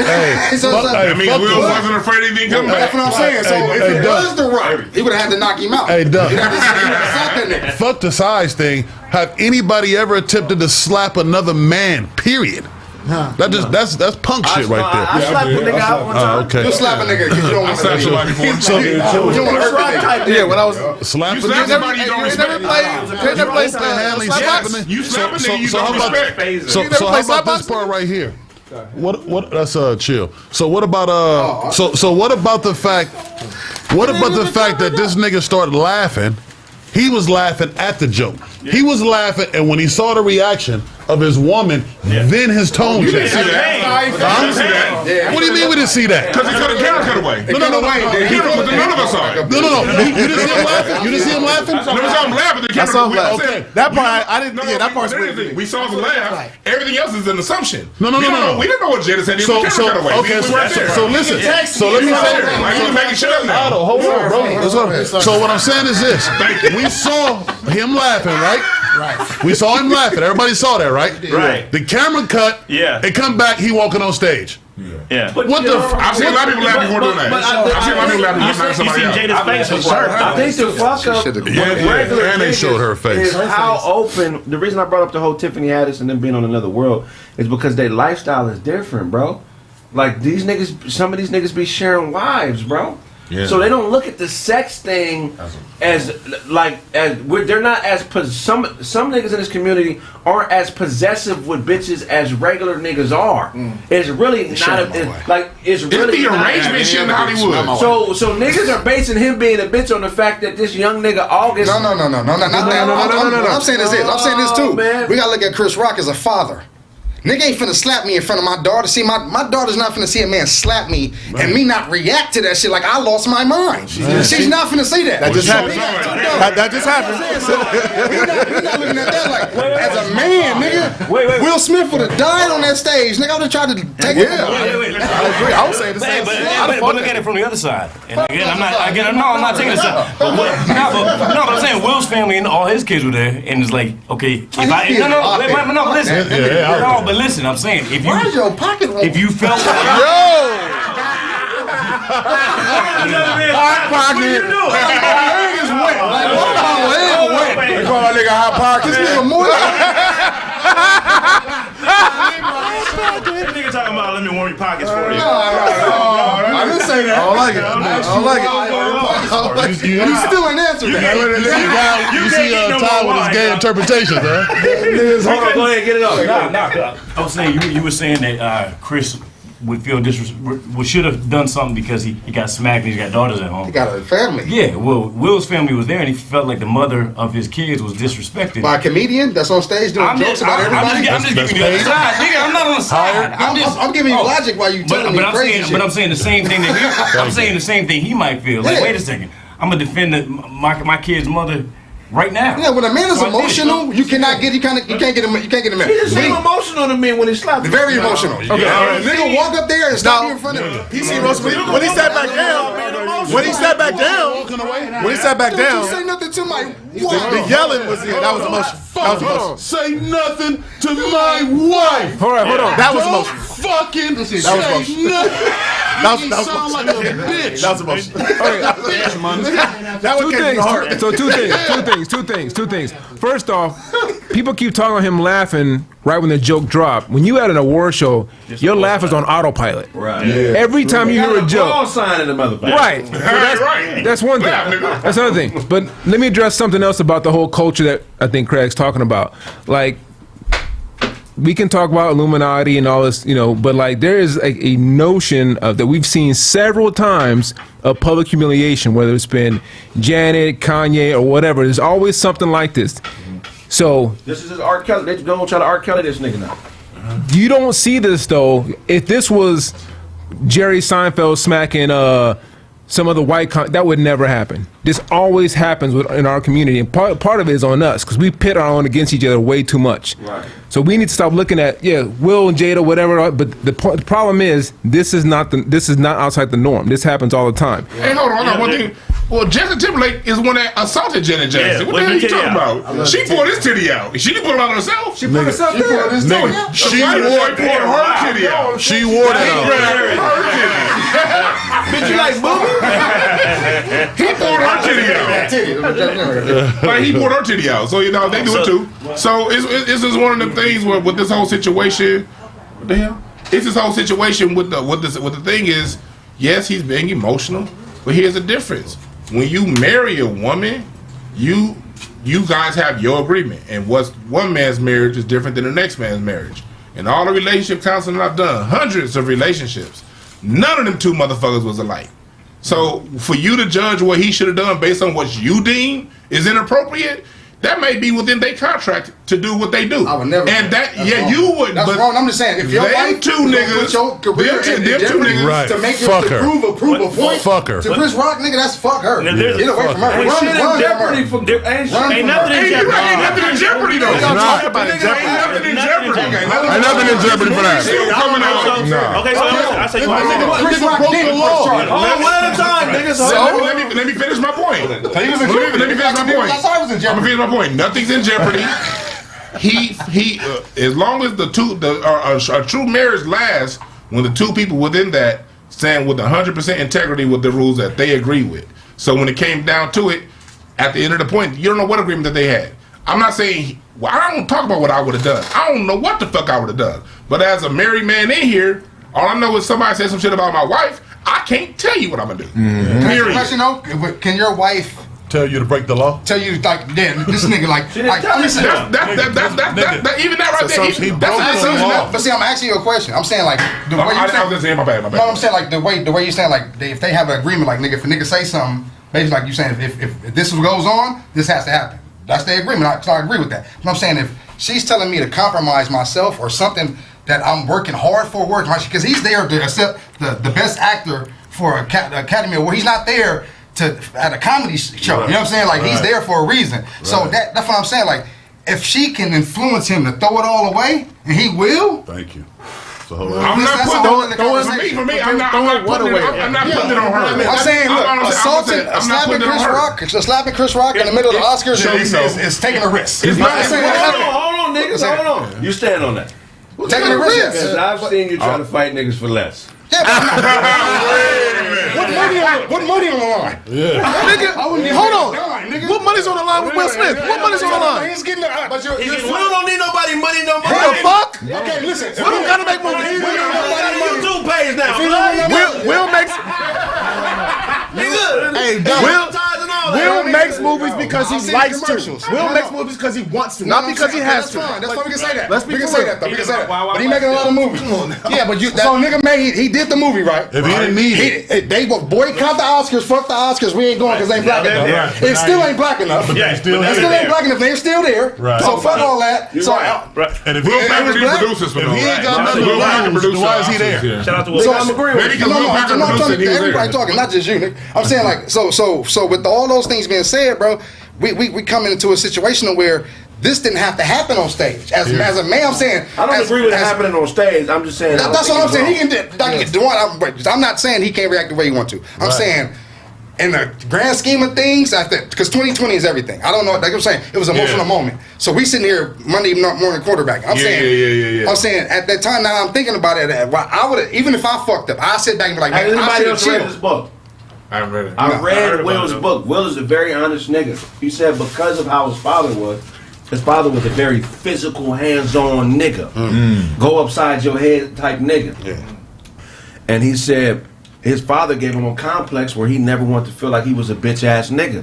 wasn't afraid of anything coming back. That's what I'm saying. So if it was The Rock, he would have had to knock him out. Hey, Doug. That nigga. Fuck the size thing. Have anybody ever attempted to slap another man? Period. That's punk shit right there. I slapped a nigga out one time. Okay. You slap a nigga because you don't want to hurt somebody for you don't want to hurt the nigga. yeah, when I was Slapping You slap somebody you don't respect. never played You slap a nigga you So don't how about respect. so how about this part right here? What? That's chill. So what about So what about the fact? What about the fact that this nigga started laughing? He was laughing at the joke. Yeah. He was laughing, and when he saw the reaction of his woman, then his tone changed. You didn't see that. Yeah. What do you mean we didn't see that? Because he cut a camera cut away. No. None of us saw it. No. You didn't see him laughing? You didn't see him laughing? Never saw him laughing. The camera. Okay. That part I didn't. Yeah, that part's weird. We saw him laugh. Everything else is an assumption. No. We didn't know what Jada said. So listen. So let me say. You making shit up now? Hold on, bro. So what I'm saying is this: we saw him laughing, right? Right. We saw him laughing. Everybody saw that, right? Right. The camera cut. Yeah. It come back. He walking on stage. Yeah. But what the? I've seen a lot of people laugh before doing that. I've seen a lot of people laugh before doing somebody else. Jada's face was hurt. I think the fuck up. And they showed her face. Is how open. The reason I brought up the whole Tiffany Haddish and them being on Another World is because their lifestyle is different, bro. Like these niggas, some of these niggas be sharing wives, bro. Yeah. So they don't look at the sex thing as they're not as some niggas in this community aren't as possessive with bitches as regular niggas are. It's really not it's really the arrangement shit in Hollywood. So niggas are basing him being a bitch on the fact that this young nigga August. No, not that. I'm saying this. I'm saying this too. Man. We gotta look at Chris Rock as a father. Nigga ain't finna slap me in front of my daughter. See, my daughter's not finna see a man slap me and me not react to that shit like I lost my mind. She's not finna see that. That just happened. That just happened. We not looking at that like, as a man, nigga. Will Smith would have died on that stage. Nigga, I would have tried to take it. Wait. I agree. I would say the same thing. But look at it from the other side. And again, I'm not taking this side. But I'm saying Will's family and all his kids were there, and it's like, okay, listen. But listen, I'm saying if you Where's your pocket? If you felt hot pocket. My leg is wet. They call that nigga hot pocket. This nigga more. This nigga talking about let me warm your pockets for you. I didn't say that. I don't like it. You still an answer. You see Ty with his gay interpretations, huh? Hold on, go ahead, get it off. I was saying you were saying that Chris would feel should have done something because he got smacked and he's got daughters at home. He got a family. Yeah, well, Will's family was there and he felt like the mother of his kids was disrespected. By a comedian that's on stage doing jokes about everybody? I'm just giving you the other side. Nigga, I'm not on the side. I'm giving you logic while you telling me crazy shit. But I'm saying the same thing that I'm saying the same thing he might feel. Like, wait a second. I'm going to defend my kid's mother right now. Yeah, when a man is emotional, you can't get him. He just seem emotional to me when he slapped. Very emotional. Okay, nigga walk up there and stop you in front of him. He seemed emotional when he sat back down. When he sat back down, you say nothing to my wife. The yelling was it. That was emotional. That was emotional. Say nothing to my wife. Hold on. That was emotional. Fucking that was emotional. That was sound like a bitch. That was emotional. That one came from the heart. So two things. First off, people keep talking about him laughing right when the joke dropped. When you at an award show, your laugh is on autopilot. Right. Yeah. Every time you hear a joke. Ball sign in the motherfucker. Right. So that's one thing. That's another thing. But let me address something else about the whole culture that I think Craig's talking about. Like, we can talk about Illuminati and all this, but like there is a notion of that we've seen several times of public humiliation, whether it's been Janet, Kanye, or whatever. There's always something like this. So this is R. Kelly. They don't try to R. Kelly this nigga now. You don't see this though. If this was Jerry Seinfeld smacking some other white, that would never happen. This always happens in our community, and part of it is on us because we pit our own against each other way too much. Right. So we need to stop looking at Will and Jada, whatever. But the problem is this is not outside the norm. This happens all the time. Hey, hold on. One thing. Well, Justin Timberlake is one that assaulted Janet Jackson. What the hell are you talking about? She pulled his titty out. She didn't pull it out herself. She pulled herself out. She poured her titty out. She wore that out. Bitch, you like booby? He poured her titty out. Like he poured her titty out. So they do it too. So it's just one of them things where with this whole situation. What the hell? It's this whole situation with the thing is, yes, he's being emotional, but here's the difference. When you marry a woman, you guys have your agreement, and what's one man's marriage is different than the next man's marriage. and all the relationship counseling I've done, hundreds of relationships, none of them two motherfuckers was alike. So for you to judge what he should have done based on what you deem is inappropriate, that may be within their contract to do what they do. I would never. And that, you would. That's wrong. I'm just saying, if your wife two niggas, put your career in jeopardy Right. to make Fuck it her. to prove a point Fuck her. to Chris Rock, nigga, that's fuck her. Now, Get away from her. Ain't Run shit in from jeopardy her. for Run ain't from nothing in her. jeopardy. Ain't nothing in jeopardy though. It's not. Ain't nothing in jeopardy. Ain't nothing in jeopardy for that. Still coming out. Okay, so I say Chris Rock did the law. One at a time, niggas. Let me finish my point. Let me finish my point. I'm gonna finish my point. Nothing's in jeopardy. He as long as a true marriage lasts, when the two people within that stand with 100% integrity with the rules that they agree with. So when it came down to it, at the end of the point, you don't know what agreement that they had. I'm not saying, well, I don't talk about what I would have done. I don't know what the fuck I would have done. But as a married man in here, all I know is somebody said some shit about my wife. I can't tell you what I'm gonna do. Period. Question though, can your wife Tell you to break the law? tell you like, damn, this nigga listen, Even that right there. He broke the law. but see, I'm asking you a question. I'm saying like the way I you was saying, just saying my bad. no, I'm saying like the way you saying like if they have an agreement, like nigga, if a nigga say something, basically like you saying if this goes on, this has to happen. That's the agreement. So I agree with that. But I'm saying if she's telling me to compromise myself or something that I'm working hard for, because he's there to accept the best actor for Academy Award. He's not there at a comedy show. Right. You know what I'm saying? Like he's there for a reason. Right. So that's what I'm saying. Like if she can influence him to throw it all away, and he will. Thank you. I'm not putting for me. I'm not putting it on her. I'm saying, look, slapping Chris Rock in the middle of the Oscars is taking a risk. Hold on, niggas, hold on. You stand on that. Taking a risk. Because I've seen you try to fight niggas for less. Yeah, what money on the line? Yeah. Nigga, hold on. What money's on the line with Will Smith? What money's on the line? He's getting but Will don't need nobody money no more. What the fuck? Okay, listen. Will don't gotta make movies. YouTube page now. Will makes. Hey, Will makes movies because he likes to. Will makes movies because he wants to, not because he has to. That's why we can say that. Let's be say that. But he making a lot of movies. Yeah, but so nigga made he did the movie right. If he didn't need it, they will boycott the Oscars. Fuck the Oscars. We ain't going because they ain't black enough. It still ain't black enough. Yeah, it still ain't black enough. They're still there. Right. So fuck all that. So and if he ain't got nothing to lose, why is he there? Shout out to Will. So I'm agreeing with you. I'm talking to everybody talking, not just you, nigga. I'm saying like so with all those things being said, bro, we coming into a situation where this didn't have to happen on stage. As a man, I'm saying I don't agree with it happening on stage. I'm just saying that's what I'm saying. He can do. I'm not saying he can't react the way he wants to. I'm saying in the grand scheme of things, I think because 2020 is everything. I don't know. Like I'm saying, it was an emotional moment. So we sitting here Monday morning quarterback. I'm saying, I'm saying at that time. Now I'm thinking about it. I would even if I fucked up, I sit back and be like, man, anybody else read this book? I haven't read it. I read Will's book. Will is a very honest nigga. He said because of how his father was a very physical, hands-on nigga. Go upside your head type nigga. Yeah. And he said his father gave him a complex where he never wanted to feel like he was a bitch-ass nigga.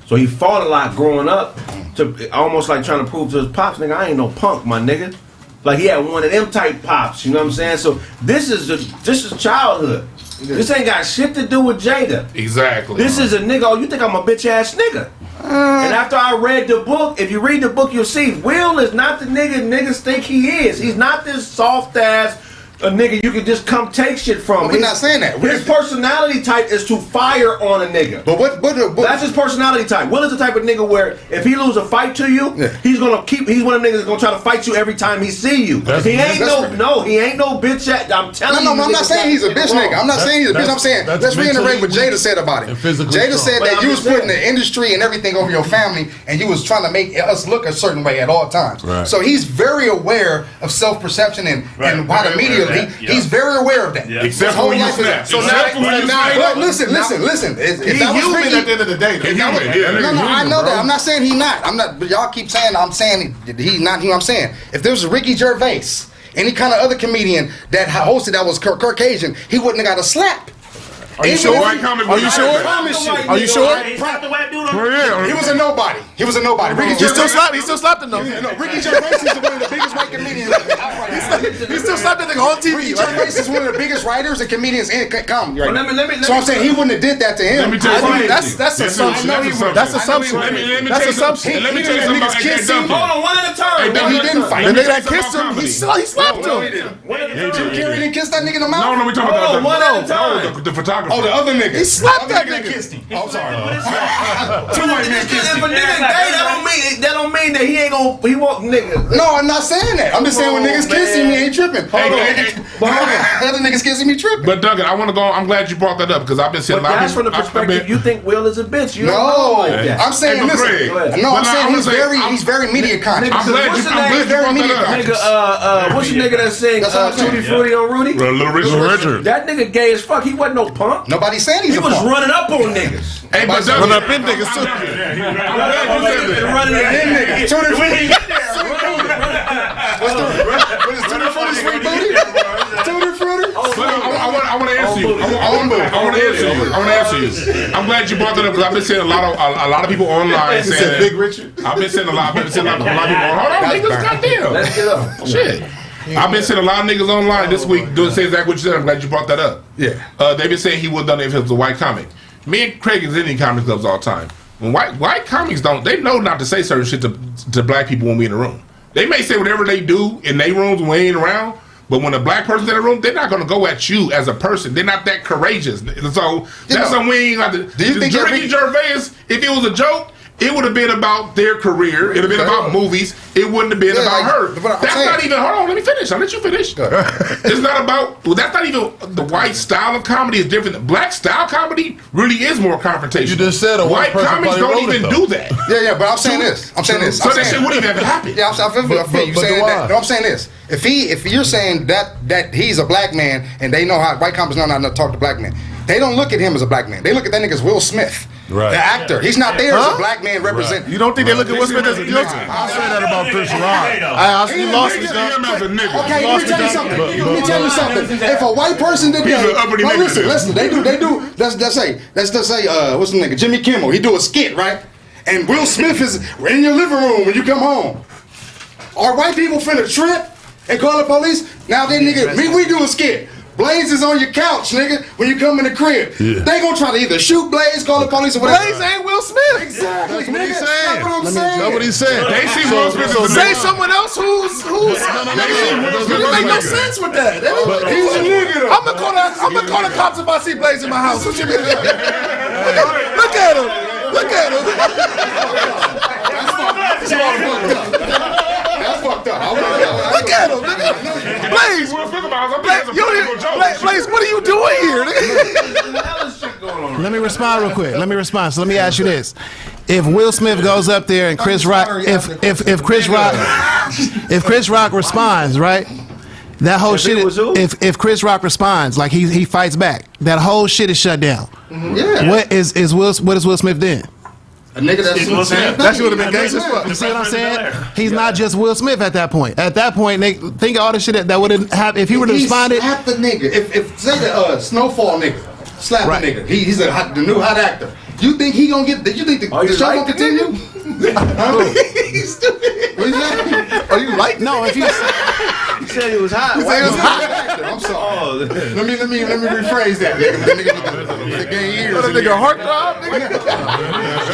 So he fought a lot growing up, to almost like trying to prove to his pops, nigga, I ain't no punk, my nigga. Like he had one of them type pops, you know what I'm saying? So this is childhood. This ain't got shit to do with Jada. Exactly. This is a nigga, oh, you think I'm a bitch-ass nigga. And after I read the book, if you read the book, you'll see Will is not the nigga niggas think he is. He's not this soft-ass a nigga you can just come take shit from. We're not saying that. His personality type is to fire on a nigga. But what that's his personality type. Will is the type of nigga where if he lose a fight to you, he's one of them niggas that's gonna try to fight you every time he see you. He ain't no bitch ass. I'm telling you. No, I'm not saying he's a bitch nigga. I'm not saying he's a bitch. I'm saying let's reiterate what Jada said about it. Jada said that you was putting the industry and everything over your family, and you was trying to make us look a certain way at all times. Right. So he's very aware of self-perception and how the media. He's very aware of that. Yeah. Except for when you snap. So now, listen. If that was human at the end of the day. No, I know that. I'm not saying he's not. I'm not. But y'all keep saying I'm saying he's not who I'm saying. If there was Ricky Gervais, any kind of other comedian that hosted that was Caucasian, he wouldn't have got a slap. Are you sure? Are you sure? Are you sure? He was a nobody. He was a nobody. He still slapped him though. No, Ricky Gervais is one of the biggest white comedians. He still slapped that nigga on TV. Ricky Gervais is one of the biggest writers and comedians in comedy right now. Let me, so I'm saying he wouldn't have did that to him. Let me tell you something. That's assumption. That's assumption. That's assumption. Let me tell you something about that. Hold on, one at a time. He didn't fight. The nigga that kissed him, he slapped him. Jim Carrey didn't kiss that nigga in the mouth. No, we talking about one at a time. the photographer. Oh, the other nigga. He slapped that nigga. Kissed him. Oh, sorry. Two white men kissing. If a nigga gay, that don't mean that he won't nigga. No, I'm not saying that. I'm just saying when niggas kissing me, ain't tripping. Other niggas kissing me tripping. But Duncan, I want to go. I'm glad you brought that up because I've been saying. But that's from the perspective you think Will is a bitch. You don't know like that. I'm saying this. No, I'm saying he's very media conscious. I'm glad you brought that up. What's the nigga that sings Tutti Frutti on Rudy? Little Richard. That nigga gay as fuck. He wasn't no punk. Nobody said he's a punk. He was running up on niggas. Hey, but run up in niggas too. Running in niggas. Tutti Frutti. What is Tutti Frutti sweet booty? Tutti Frutti. I want to answer you. I want to answer you. I'm glad you brought that up because I've been seeing a lot of people online saying Big Richard. I've been seeing a lot of people. Hold on, niggas, goddamn. Let's get up. Shit. I've been seeing a lot of niggas online this week doing say exactly what you said. I'm glad you brought that up. Yeah. They've been saying he would have done it if it was a white comic. Me and Kraig is in comedy clubs all the time. When white comics they know not to say certain shit to black people when we in the room. They may say whatever they do in their rooms when we ain't around, but when a black person's in the room, they're not going to go at you as a person. They're not that courageous. So that's something we ain't got to. Do you think Ricky Gervais, if it was a joke, it would have been about their career. It would have been about movies. It wouldn't have been about her. That's not even. Hold on, let me finish. I'll let you finish. It's not about. Well, that's not even the white style of comedy is different. The black style comedy really is more confrontational. You just said white comics don't even do that. Yeah, but I'm saying this. So that shit wouldn't even ever happen. Yeah, I feel you saying that. No, I'm saying this. If you're saying that he's a black man and they know how white comics know how to talk to black men, they don't look at him as a black man. They look at that nigga as Will Smith. Right. The actor. He's not there as a black man represent. You don't think they look at Will Smith as a I'll say that about Chris Rock. He lost his Okay, let me tell you something. Let me tell you something. If a white person did that, listen, they do. Let's just say, what's the nigga? Jimmy Kimmel. He do a skit, right? And Will Smith is in your living room when you come home. Are white people finna trip and call the police? Now they nigga, we do a skit. Blaze is on your couch, nigga, when you come in the crib. Yeah. They gonna try to either shoot Blaze, call the police, or whatever. Blaze ain't Will Smith. Exactly. That's what he's saying. That's what I'm saying. That's what he's saying. They see Will Smith as Say someone else who's you make no sense with that. He's a nigga. I'm gonna call the cops if I see Blaze in my house. What you mean? Look at him. Look at him. That's fucked up. Look at him. Blaze. Blaze, what are you doing here? Let me respond real quick. So let me ask you this: if Will Smith goes up there and Chris Rock, if Chris Rock responds, right? That whole shit. If Chris Rock responds, like he fights back, that whole shit is shut down. Yeah. What is Will Smith then? A nigga that's that should have been gangsta as fuck. You see what I'm saying? He's not just Will Smith at that point. At that point, they think of all the shit that would have happened if he would have responded. Slap the nigga. If say the Snowfall nigga, slap the nigga. He's the new hot actor. You think he gonna get? You think the show gonna continue? He's stupid. What you saying? Are you like? No, if you. He said he was hot. He said he was hot. I'm sorry. Let me rephrase that, nigga. The nigga with the gay ears. What a nigga heartthrob, nigga?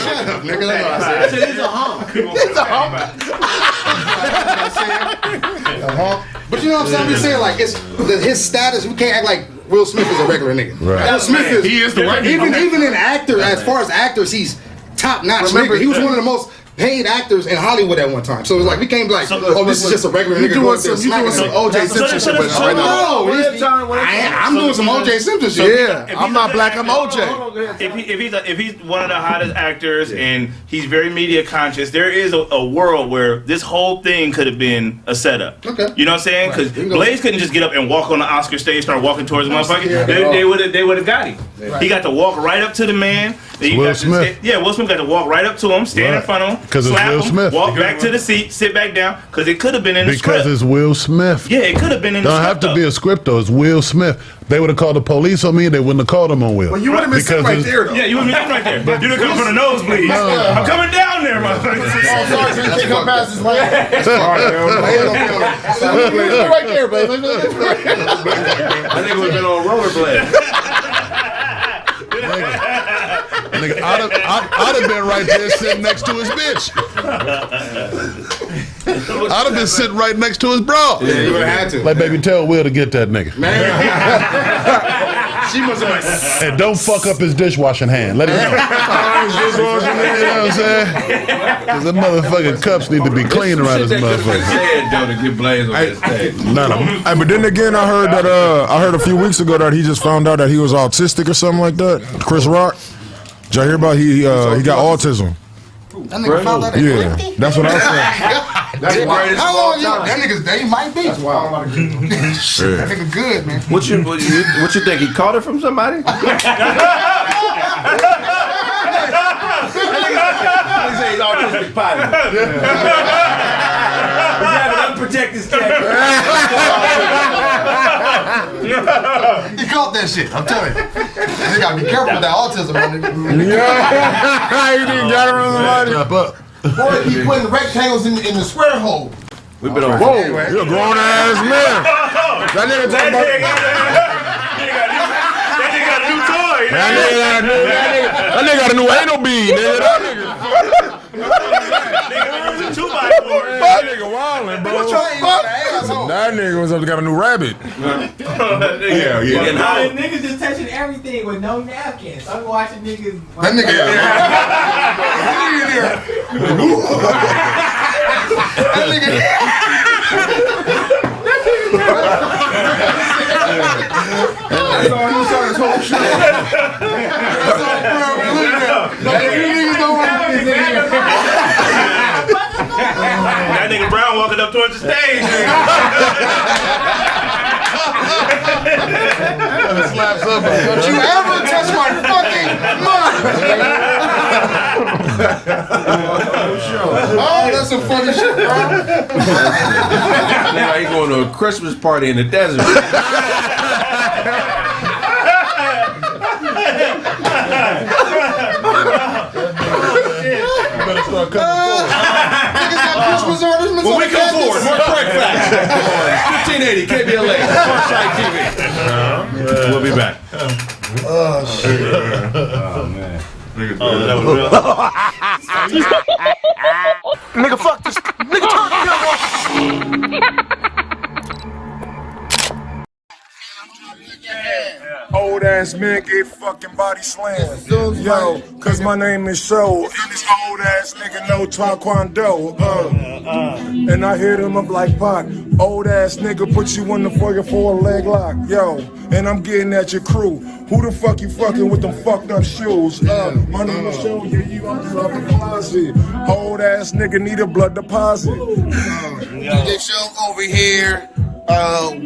Shut up, nigga. I said he's a hump. He's a hump. A hump. But you know what I'm saying? I'm saying like it's his status. We can't act like Will Smith is a regular nigga. Right. Will Smith is. He is the white. Even in actor, as far as actors, he's top notch. Remember, he was one of the most paid actors in Hollywood at one time. So it's like we can't be like, this is just a regular nigga. You doing some OJ Simpson shit right now. No, I'm doing some OJ Simpson shit. Yeah, I'm not black. I'm OJ. If he's one of the hottest actors and he's very media conscious, there is a world where this whole thing could have been a setup. Okay. You know what I'm saying? Because Blaze couldn't just get up and walk on the Oscar stage, start walking towards the motherfucker. They would have got him. He got to walk right up to the man. Will Smith. Will Smith got to walk right up to him, stand in front of him, because it's Will Smith. Walk back to the seat, sit back down, because it could have been in the script. Because it's Will Smith. Yeah, it could have been in the script. Don't have to be a script though. It's Will Smith. They would have called the police on me. They wouldn't have called him on Will. Well, you would have been sitting right there, though. Yeah, you would have been right there. You'd have come from the nosebleeds. I'm coming down there, motherfucker. Oh, sorry, so you can't come past his lane. That's all right, Right there, baby. I think it would have been on rollerblades. Nigga, I'd have been right there sitting next to his bitch. I'd have been sitting right next to his bra. Yeah, you would have had to. Like, baby, tell Will to get that nigga. She must have been. And don't fuck up his dishwashing hand. Let him know. You know what I'm saying? Because the motherfucking cups need to be clean around this motherfucker. Said though to get Blaze on this stage. Hey, but then again, I heard that I heard a few weeks ago that he just found out that he was autistic or something like that. Chris Rock. Did y'all hear about he got autism? That nigga found out at 50? That's what I said. That's wild. How long you? That nigga's day might be. That's wild. That nigga good, man. What you think? He caught it from somebody? He said he's autistic potty. He's having unprotected sex. He caught that shit. I'm telling you. They gotta be careful with that autism, man. Yeah, he didn't got around somebody. Boy, he putting rectangles in the square hole. We've been on. Whoa, you're a grown ass man. That nigga talking about. That nigga got a new toy. That nigga got a new anal bead, nigga. That nigga. That nigga wildin', bro. What the fuck? That nigga got a new rabbit. Yeah. Niggas just touching everything with no napkins. I'm watching niggas. That nigga. That nigga. That's all you saw this whole show. That nigga Brown walking up towards the stage. Slaps up. Don't you ever touch my fucking mind. Oh, that's some funny shit, bro. Now he going to a Christmas party in the desert. Better start coming forward. Niggas got Christmas orders. When we come forward, more Kraig facts. 1580 KBLA, Pharcyde TV. We'll be back. Oh shit. Oh man. That was real. Nigga, fuck this. Nigga, turn the gun off. Old ass man get fucking body slammed. Yo, cause my name is Show, and this old ass nigga know Taekwondo. And I hit him up like Pac. Old ass nigga put you in the foyer for a leg lock. Yo, and I'm getting at your crew. Who the fuck you fucking with them fucked up shoes? My name is Show, yeah, you out there up in the closet. Old ass nigga need a blood deposit. DJ Show over here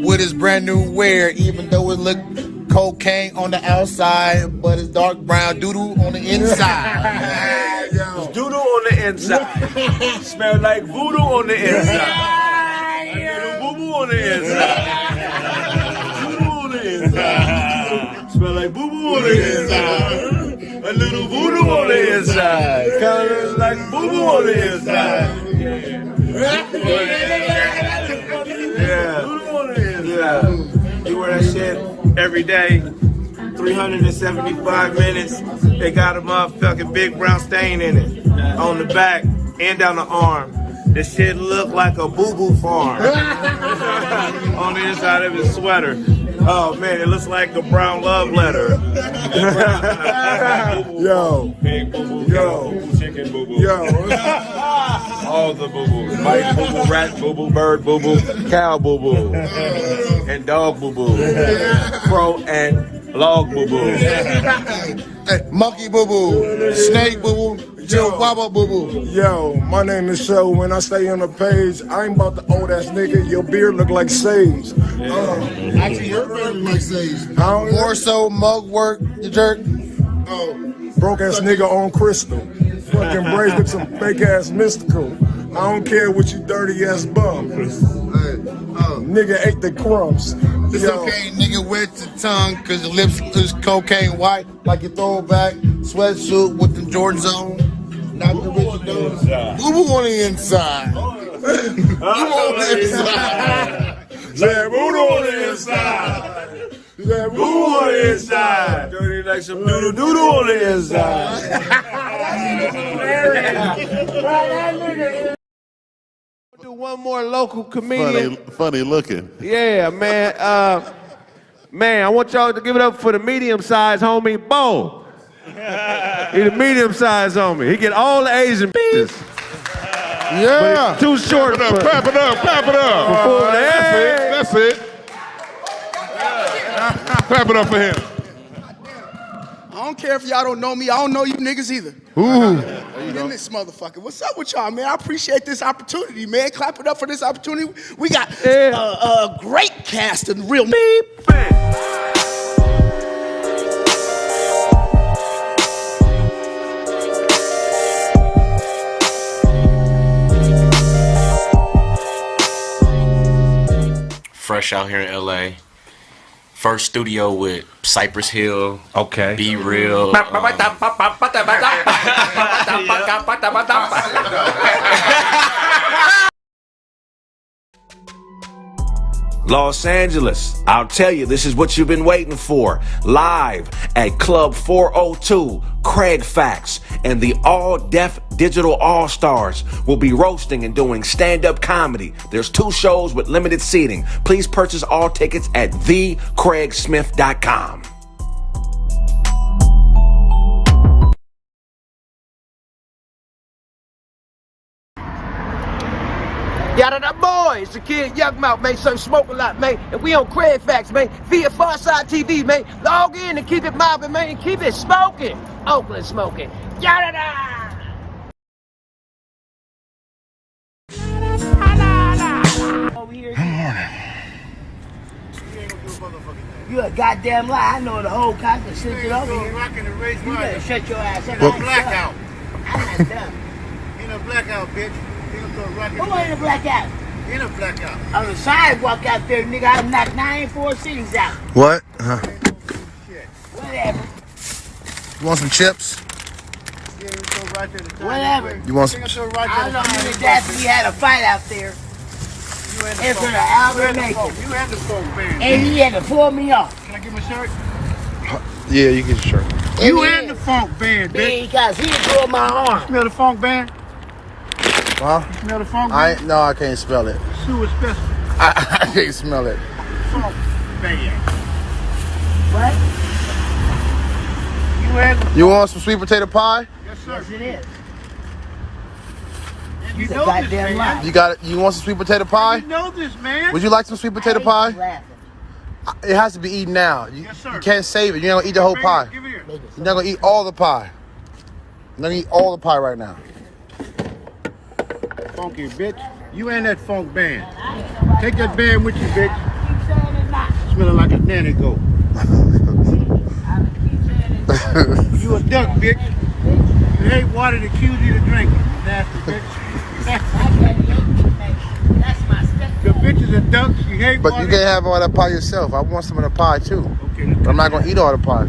with his brand new wear, even though it look cocaine on the outside, but it's dark brown doodoo on the inside. Doodoo on the inside. Smell like voodoo on the inside. Boo boo on the inside. Voodoo on the inside. Smell like boo boo on the inside. A little voodoo on the inside. Kind of like boo boo on the inside. Yeah. Voodoo on the inside. You wear that shit every day, 375 minutes. They got a motherfucking big brown stain in it on the back and down the arm. This shit look like a boo-boo farm on the inside of his sweater. Oh man, it looks like a brown love letter. Yo, Big boo-boo, yo, chicken boo-boo. yo. All the boo-boos. Mike boo-boo, rat boo-boo, bird boo-boo, cow boo-boo, and dog boo-boo, crow and log boo-boo. Monkey boo boo, snake boo boo, chihuahua boo boo. Yo, my name is Show. When I stay on the page, I ain't about the old ass nigga. Your beard look like sage. Actually, your beard look like sage. How? More so mug work, you jerk. Oh, Broke ass nigga on crystal. Fucking bracelet, some fake ass mystical. I don't care what you dirty ass bum. Nigga ate the crumbs. It's okay, nigga, wet your tongue, cause your lips is cocaine white, like your throwback sweatsuit with the Jordans on. Not the original. Boo on the inside. Boo on the inside. Say boo on the inside. Say boo on the inside. Dirty like some doodle doodle on the inside. Do one more local comedian. Funny looking. Yeah, man. Man, I want y'all to give it up for the medium-sized homie, Bo. He's a medium-sized homie. He get all the Asian bitches. Yeah. Too short. Clap it up. That's it. Clap it up for him. I don't care if y'all don't know me. I don't know you niggas either. Ooh. In this motherfucker. What's up with y'all, man? I appreciate this opportunity, man. Clap it up for this opportunity. We got a great cast of real beep. Fresh out here in LA. First studio with Cypress Hill. Okay. Be Real. Los Angeles, I'll tell you, this is what you've been waiting for. Live at Club 402, Kraig Facts and the all-deaf Digital All-Stars will be roasting and doing stand-up comedy. There's 2 shows with limited seating. Please purchase all tickets at thekraigsmith.com. Yada boy, it's the kid Young Mouth, man. So smoke a lot, man. And we on Kraig Facts, man. Via Pharcyde TV, man. Log in and keep it mobbing, man. And keep it smoking. Oakland smoking. Yada. You a goddamn lie. I know the whole cop can sit it over here. You better shut your ass up. Blackout. I'm not done. In a blackout, bitch. Who in a blackout? In a blackout. On the sidewalk out there, nigga, I knocked 9 4 cities out. What? Whatever. You want some chips? Whatever. You want some? I know you and Daffy had a fight out there. In front of Albert Macon. You had the folk band. And he had to pull me off. Can I get my shirt? Yeah, you get your shirt. You in the funk band, bitch. Because he pulled my arm. Smell the funk band? Huh? You smell the funk band? No, I can't smell it. Sewer special. I can't smell it. Funk band. What? You want some sweet potato pie? Yes, sir. Yes, it is. You It's a know goddamn this, lie. man. You got it. You want some sweet potato pie? You know this, man. Would you like some sweet potato pie? It has to be eaten now. You can't save it. You're not gonna eat the whole pie. Give it here. You're not gonna eat all the pie. You're not gonna eat all the pie right now. Funky bitch. You in that funk band. Take that band with you, bitch. Smelling like a nanny goat. You a duck, bitch. You hate water that kills you to drink it. Nasty bitch. The bitch is a duck. She hate But water. you can't have all that pie yourself. I want some of the pie too. Okay, But I'm not gonna eat all the pie.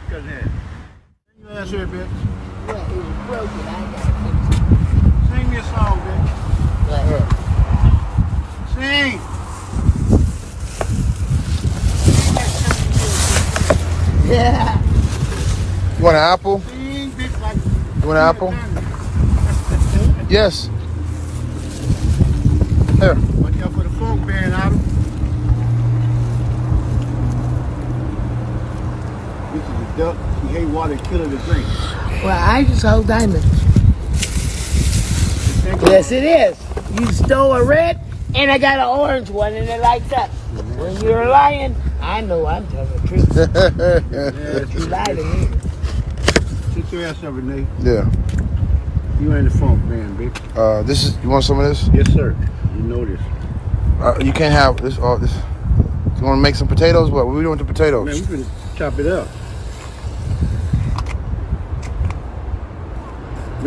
Cut that. You ass here, bitch. Sing me a song, bitch. Sing. Yeah. You want an apple? Sing, bitch, like You want an apple? Yes. Here. watch out for the funk band, Adam. Bitch is a duck. She hate water that kill her to drink. Well, I just hold diamonds. Yes, it is. You stole a red, and I got an orange one, and it lights up. When you're lying, I know I'm telling the truth. You lie to me. Sit your ass up, Renee. Yeah. You ain't the funk man, bitch. This is. You want some of this? Yes, sir. You know this. You can't have this. All this. You want to make some potatoes? What are we doing with the potatoes? Man, we finna chop it up.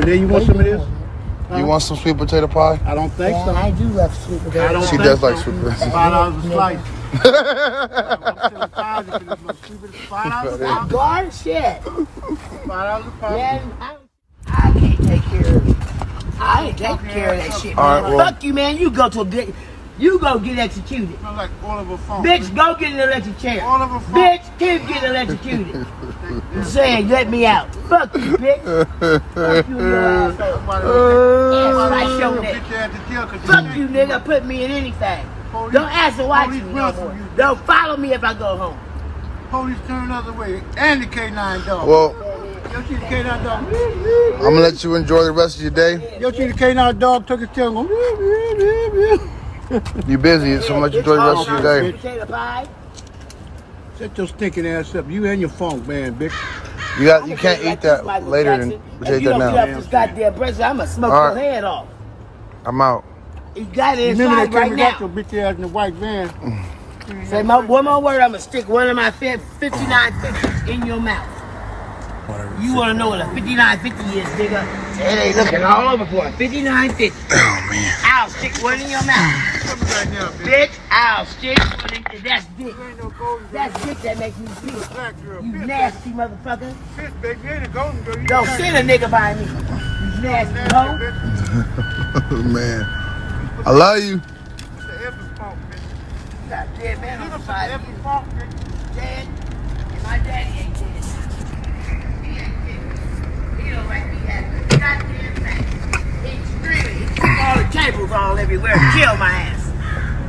Renee, you want some of this? You want some sweet potato pie? I don't think so. I do love sweet potato. She does like sweet potato. $5 a slice. I'm gone shit. $5 a pie. Man, I can't take care of it. I ain't taking care of that shit, man. All right, well. Fuck you, man. You go to a dick. You go get executed. Smell like Oliver Funk. Bitch, go get an electric chair. Oliver Funk. Bitch, keep getting electrocuted. I'm saying, let me out. Fuck you, bitch. Fuck you, your asshole. Ass right show that. Fuck you, nigga. Put me in anything. Don't ask to watch me no more. Don't follow me if I go home. Police turn the other way. And the K9 dog. Well, Yo, see the K9 dog. I'm gonna let you enjoy the rest of your day. Yo, see the K9 dog took his tail and go. You busy, so much enjoy the rest of your day. Potato pie. Shut your stinking ass up. You and your funk, man, bitch. You can't eat that later than we take that If you don't get now. off this goddamn pressure, I'm gonna smoke All your right. head off. I'm out. You got it Remember inside that right time we got now. your bitch ass in the white van? Say one more word, I'm gonna stick one of my 5950s in your mouth. You wanna know what a 5950 is, nigga? It ain't looking all over for it. 5950. Oh man. I'll stick one in your mouth. Bitch, I'll stick one in. That's dick. That's dick that makes me feel. You nasty motherfucker. Don't send a nigga by me. You nasty hoe. Oh man. I love you. Got dead man on the side of you. Dead. And my daddy ain't dead. He ain't dead. He don't like me having a goddamn thing. He's screaming. He took all the cables all everywhere and killed my ass.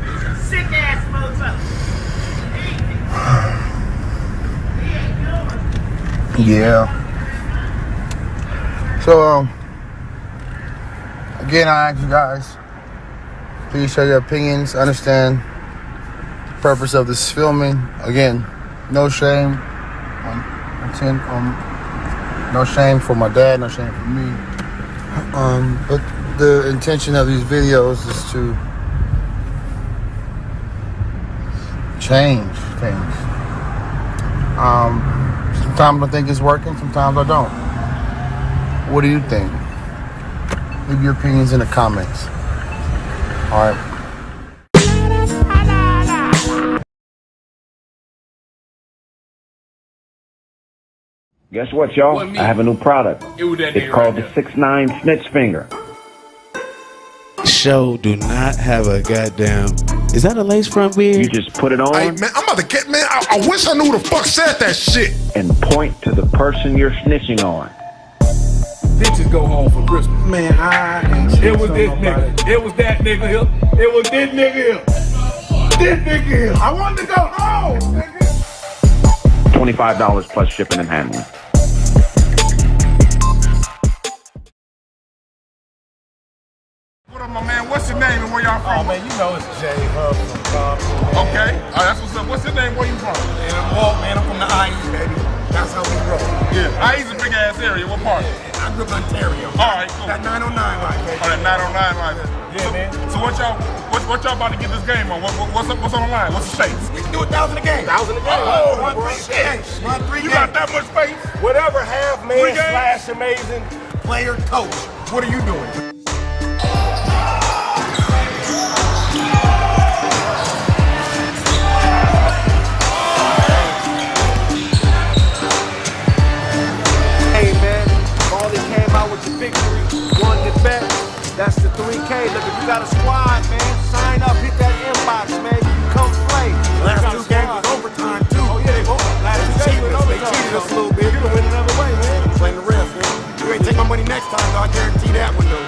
He's a sick ass motherfucker. He ain't Yeah. So again, I ask you guys, please share your opinions. Understand the purpose of this filming. Again, no shame. No shame for my dad. No shame for me. But the intention of these videos is to change things. Sometimes I think it's working. Sometimes I don't. What do you think? Leave your opinions in the comments. All right. Guess what, y'all? I have a new product. It's called the 6ix9ine Snitch Finger. Show do not have a goddamn. Is that a lace front beard? You just put it on. Hey, man, I'm about to get, man. I wish I knew who the fuck said that shit. And point to the person you're snitching on. Bitches go home for Christmas. Man, it was this nigga. It was that nigga here. It was this nigga here. This nigga here. I wanted to go home, nigga. $25 plus shipping and handling. What up, my man? What's your name and where y'all from? Oh, man, you know it's Jay Hub from Compton. Okay. That's what's up. What's your name? Where you from? And man, I'm from the IE, baby. That's how we roll. Yeah. IE's a big ass area. What part? I grew up in Ontario. All right, cool. That 909 line, baby. Oh, that 909 line. Yeah, man. So what y'all about to get this game on? What's on the line? What's the stakes? We can do 1,000 a game. 1,000 a game. Oh, Run 3 games. Run 3 games. You got that much space? Whatever half man / amazing player coach. What are you doing? Victory, won the bet. That's the 3K. Look, if you got a squad, man, sign up, hit that inbox, man. You can come play. Last 2 games was overtime too. Oh yeah, they both. Last 2 games they cheated us a little bit. You can win another way, man. Playing the rest, man. You ain't take my money next time, though. I guarantee that one, though.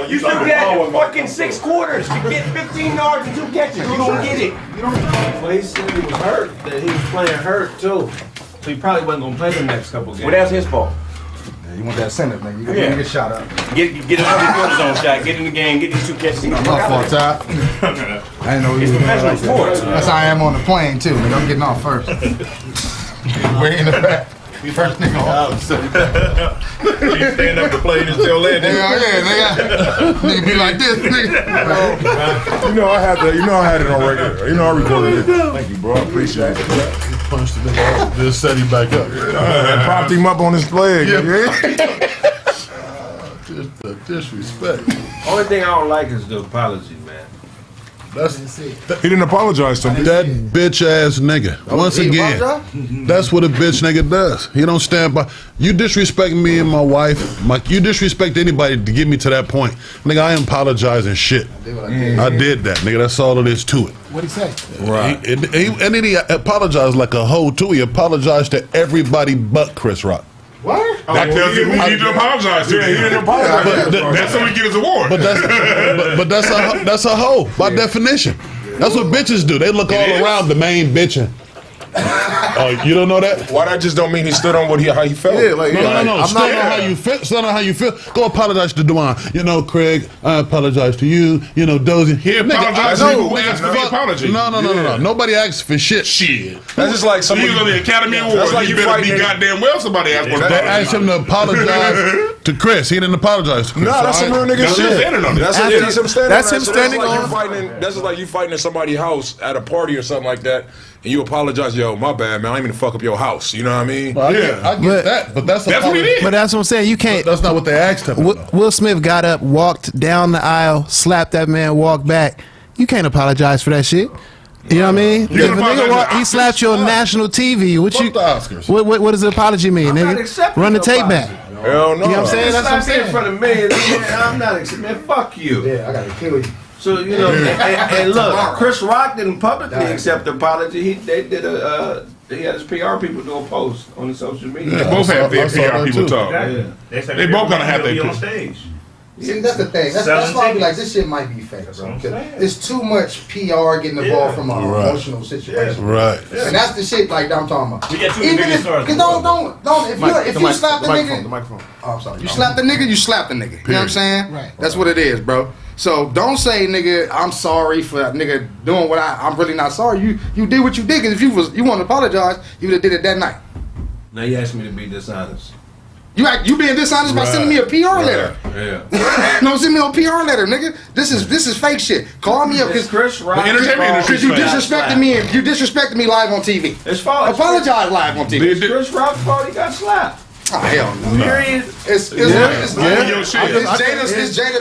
You still got fucking 6 quarters to get 15 yards and 2 catches. You don't get it. You don't get it. Well, he said he was hurt. That he was playing hurt too, so he probably wasn't gonna play the next couple games. Well, that's his fault. You want that center, man. You get shot up. Get another quarter zone shot. Get in the game. Get these 2 catches. My fault, Ty. I didn't know it's professional sports. That's how I am on the plane too. Nigga, I'm getting off first. Way in the back. First nigga off. You stand up to play and still landing. Yeah, nigga. Nigga be like this, nigga. You know I had it on record. You know I recorded it. Thank you, bro. I appreciate it. Punched the nigga up. Just set him back up. Propped him up on his leg. Just the disrespect. Only thing I don't like is the apology, man. He didn't apologize to me. That bitch ass nigga. Once again, that's what a bitch nigga does. He don't stand by. You disrespect me and my wife. You disrespect anybody to get me to that point. Nigga, I ain't apologizing shit. I did that, nigga. That's all it is to it. What'd he say? Right. And then he apologized like a hoe too. He apologized to everybody but Chris Rock. What? That tells you who you need to apologize to. He didn't apologize. That's how he get his award. But that's a hoe by definition. That's what bitches do. They look all around the main bitching. Oh, you don't know that? Why that just don't mean he stood on how he felt? No. I'm not on how you feel. Stand on how you feel. Go apologize to Dwan. You know, Kraig, I apologize to you. You know, Dozy. He apologized to people who asked for the apology. No. Nobody asked for shit. That's just like somebody. He was on the Academy Awards. That's like you you better be fighting. goddamn well somebody asked for an They apology. asked him to apologize to Chris. He didn't apologize to Chris. No, that's some real nigga shit. That's him standing. That's him standing on. That's just like you fighting in somebody's house at a party or something like that, and you apologize. Yo, my bad, man. I didn't mean to fuck up your house. You know what I mean? Well, I get that, but that's what he did. But that's what I'm saying. You can't. That's not what they asked him. Will Smith got up, walked down the aisle, slapped that man, walked back. You can't apologize for that shit. You know what I mean? If a nigga he slapped you on national TV, what you? The Oscars. What does the apology mean, nigga? Run the tape back. Hell no. You know what I'm saying? That's what I'm saying. In front of me, I'm not accepting. Man, fuck you. Yeah, I gotta kill you. So you know, and look, Chris Rock didn't publicly accept the apology. He had his PR people do a post on the social media. They both have their PR people too. talk. Yeah. They both gonna have their on stage. See, that's the thing. That's why I be like, this shit might be fake, bro. It's too much PR getting involved from an emotional situation. Right. And that's the shit like I'm talking about. We got two big stars. Cause don't. If you slap the nigga, The microphone. Oh, I'm sorry. You slap the nigga, you slap the nigga. You know what I'm saying? Right. That's what it is, bro. So don't say, nigga, I'm sorry for nigga doing what I'm really not sorry. You did what you did, cause if you want to apologize, you would have did it that night. Now you asked me to be dishonest. You being dishonest by sending me a PR letter. Yeah. No, send me a PR letter, nigga. This is fake shit. Call me up because Chris Rock. Because you disrespected me and you disrespected me live on TV. It's false. Apologize live on TV. It's Chris Rock's fault he got slapped. Oh, hell no. Period. It's Jada